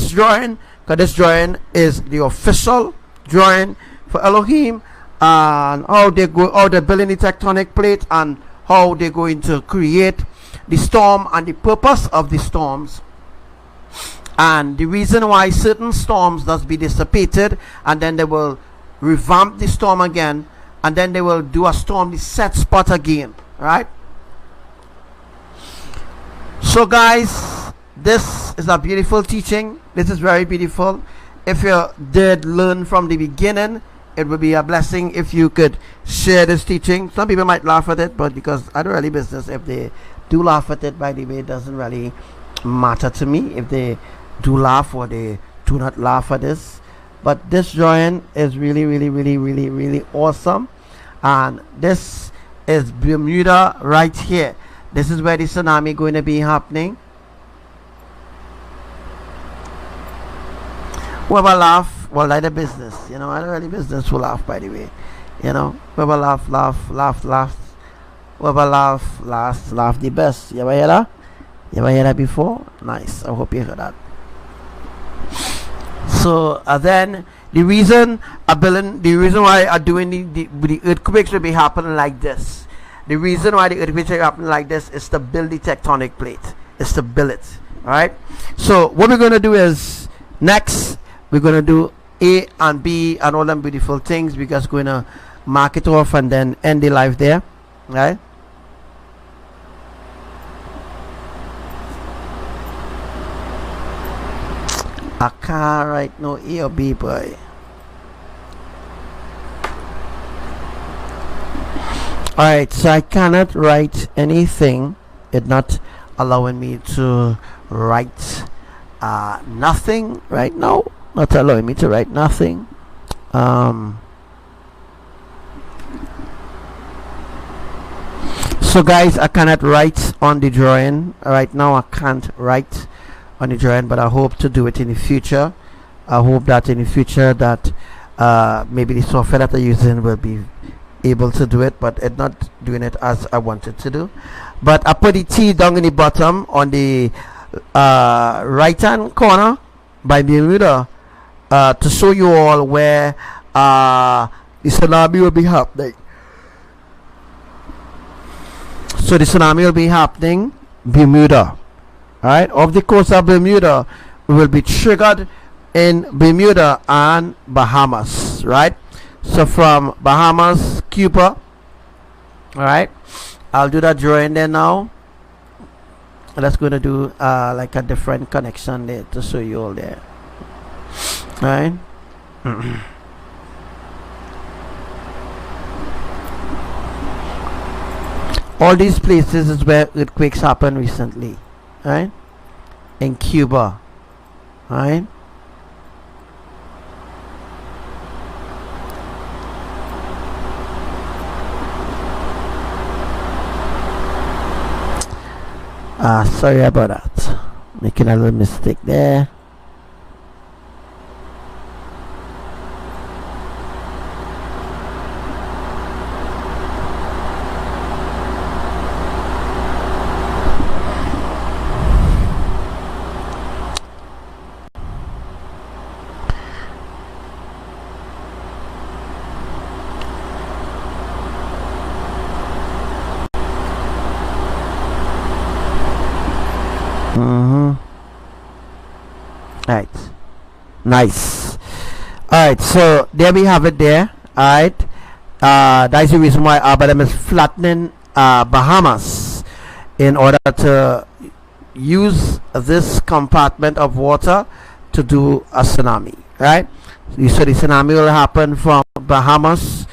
drawing, because this drawing is the official drawing for Elohim, and how they're building the tectonic plate, and how they're going to create the storm, and the purpose of the storms, and the reason why certain storms does be dissipated, and then they will revamp the storm again, and then they will do a storm the set spot again, right? So guys, this is a beautiful teaching. This is very beautiful. If you did learn from the beginning, it would be a blessing if you could share this teaching. Some people might laugh at it, but because I don't really business if they do laugh at it, by the way, it doesn't really matter to me if they do laugh or they do not laugh at this. But this drawing is really awesome, and this is Bermuda right here. This is where the tsunami going to be happening. Whoever laugh, well, like the business, you know, I don't really business will laugh, by the way, you know. Whoever laugh. Whoever laugh the best. You ever hear that? You ever hear that before? Nice. I hope you heard that. So then the reason why I'm doing the earthquakes will be happening like this. The reason why the earthquakes are happening like this is to build the tectonic plate. It's to build it. Alright? So what we're gonna do is next we're gonna do A and B and all them beautiful things. We're just gonna mark it off and then end the live there. Right? I can't write no A or B, boy. Alright, so I cannot write anything. It's not allowing me to write nothing right now. Not allowing me to write nothing. So guys, I cannot write on the drawing right now. I can't write on the drawing, but I hope to do it in the future. I hope that in the future that maybe the software that I'm using will be able to do it, but it's not doing it as I wanted to do. But I put the T down in the bottom on the right hand corner by Bermuda to show you all where the tsunami will be happening. So the tsunami will be happening Bermuda, alright, off the coast of Bermuda. We will be triggered in Bermuda and Bahamas, right? So from Bahamas, Cuba, alright, I'll do that drawing there now. That's going to do like a different connection there to show you all there, alright. All these places is where earthquakes happened recently, right? In Cuba, right? Sorry about that. Making a little mistake there. Right, nice. Alright, so there we have it there. Alright, that's the reason why ABBA is flattening Bahamas in order to use this compartment of water to do a tsunami, right? So the tsunami will happen from Bahamas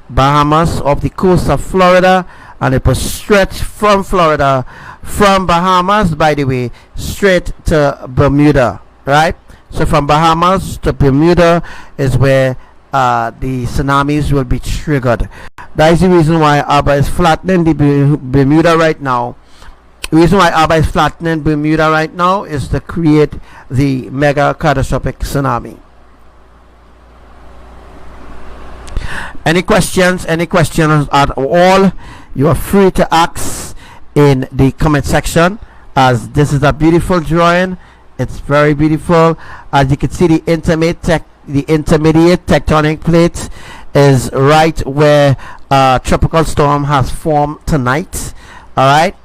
off the coast of Florida, and it will stretch from Florida, from Bahamas, by the way, straight to Bermuda, right? So from Bahamas to Bermuda is where the tsunamis will be triggered. That is the reason why ABBA is flattening the Bermuda right now. The reason why ABBA is flattening Bermuda right now is to create the mega catastrophic tsunami, Any questions at all, you are free to ask in the comment section, as this is a beautiful drawing. It's very beautiful. As you can see, the intermediate tectonic plate is right where tropical storm has formed tonight. All right,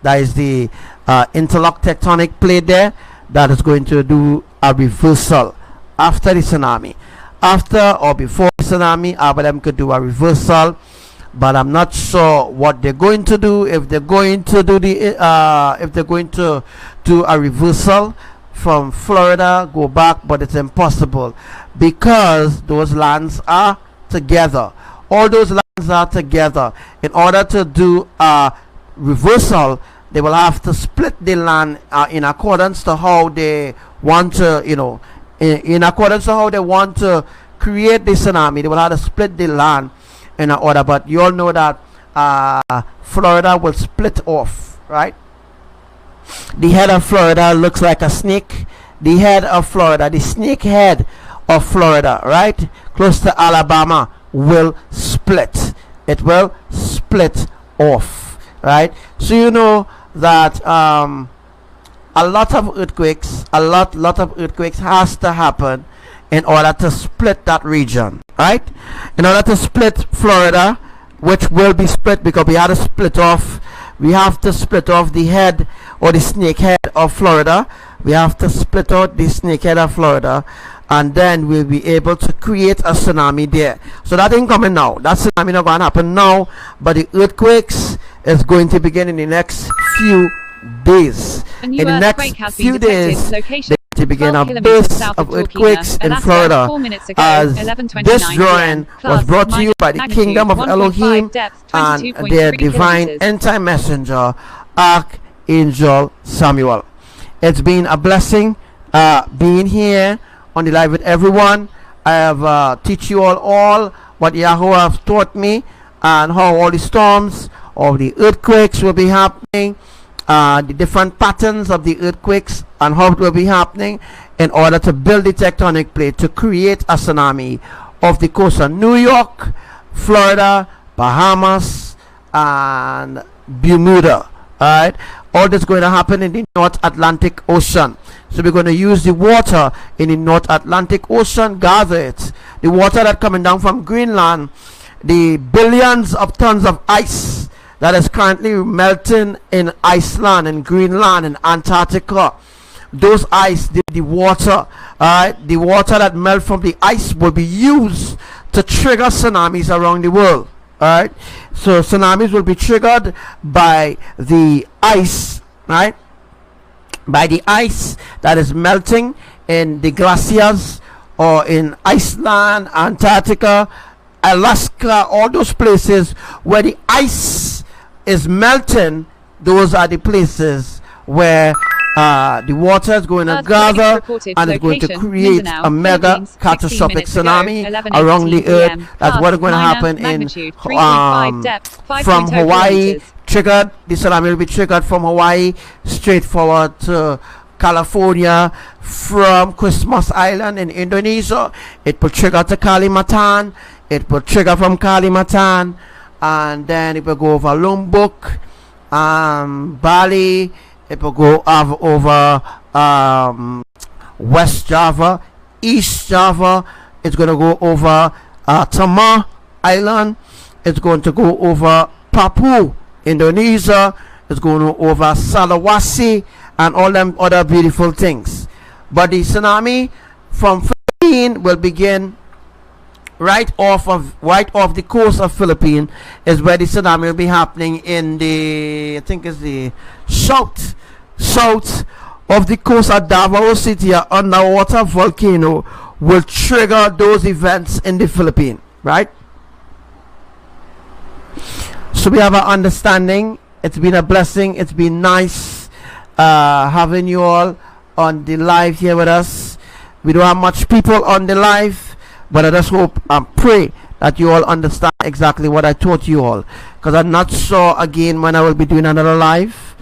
that is the interlock tectonic plate there that is going to do a reversal after the tsunami. After or before the tsunami, ABBA could do a reversal, but I'm not sure what they're going to do. If they're going to do a reversal from Florida, go back, but it's impossible because those lands are together. All those lands are together. In order to do a reversal, they will have to split the land in accordance to how they want to, in accordance to how they want to create the tsunami. They will have to split the land in order. But you all know that Florida will split off, right? The head of Florida looks like a snake. The head of Florida, the snake head of Florida, right, close to Alabama, will split. It will split off, right? So you know that a lot of earthquakes has to happen in order to split that region, right? In order to split Florida, which will be split because we have to split off. We have to split off the head or the snake head of Florida. We have to split out the snake head of Florida, and then we'll be able to create a tsunami there. So that ain't coming now. That tsunami not going to happen now, but the earthquakes is going to begin in the next few days. A new In the earthquake next has been few detected. days, Location to begin 12 a kilometers burst south of of Torquay, earthquakes in Alaska, Florida. 4 minutes ago, As 11:29 this drawing PM, was brought to you by the magnitude kingdom of 1.5 Elohim depth, and 22.3 their divine kilometers. end-time messenger, Archangel Samuel. It's been a blessing being here on the live with everyone. I have teach you all what Yahuwah have taught me, and how all the storms or the earthquakes will be happening, the different patterns of the earthquakes and how it will be happening in order to build the tectonic plate to create a tsunami off the coast of New York, Florida, Bahamas, and Bermuda. Alright, all this going to happen in the North Atlantic Ocean. So we're going to use the water in the North Atlantic Ocean, gather it, the water that coming down from Greenland, the billions of tons of ice that is currently melting in Iceland and Greenland and Antarctica. Those ice, the water, the water that melt from the ice will be used to trigger tsunamis around the world. Alright, so tsunamis will be triggered by the ice, right? By the ice that is melting in the glaciers or in Iceland, Antarctica, Alaska, all those places where the ice is melting. Those are the places where the water is going to gather and it's going to create a mega catastrophic tsunami around the earth. That's what is going to happen in from Hawaii. Triggered, the tsunami will be triggered from Hawaii straight forward to California. From Christmas Island in Indonesia, it will trigger to Kalimantan. It will trigger from Kalimantan, and then it will go over Lombok, Bali. It will go over West Java, East Java. It's going to go over Tamar Island. It's going to go over Papua, Indonesia. It's going to over Sulawesi and all them other beautiful things. But the tsunami from Philippines will begin right off the coast of Philippines, is where the tsunami will be happening in the, I think it's the south of the coast of Davao City. An underwater volcano will trigger those events in the Philippines, right? So we have an understanding. It's been a blessing. It's been nice having you all on the live here with us. We don't have much people on the live, but I just hope and pray that you all understand exactly what I taught you all, because I'm not sure again when I will be doing another live.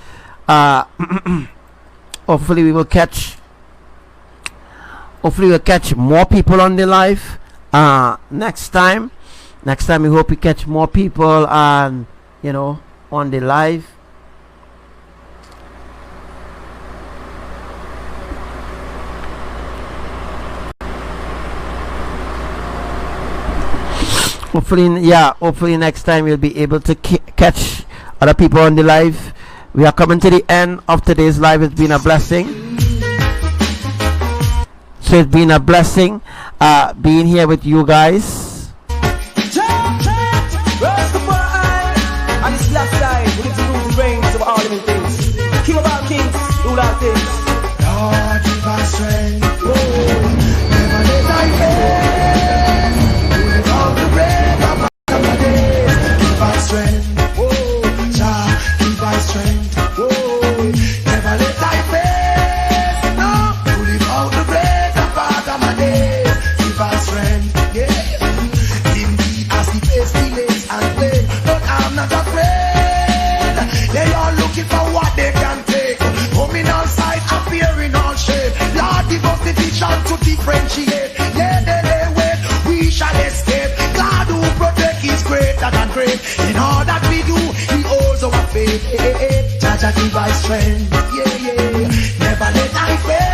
Hopefully we'll catch more people on the live next time. Next time we hope we catch more people and, you know, on the live. Hopefully next time we'll be able to catch other people on the live. We are coming to the end of today's live. It's been a blessing. So it's been a blessing being here with you guys. King of all kings, rule all things. Lord, give us strength. Never let thy faith. Without the breath of our days. Give us strength. Jah, give us strength. Never let thy faith. No, without the breath of our days. Give us strength. Yeah. Indeed, as the pestilence and plague, but I'm not afraid. They are looking for what they can take. Coming outside, appearing all shape. Lord, give us the vision to differentiate. Yeah, they wait, we shall escape. God who protect is greater than great. In all that we do, He holds our faith. Jah, give us strength. Yeah. Never let I fail.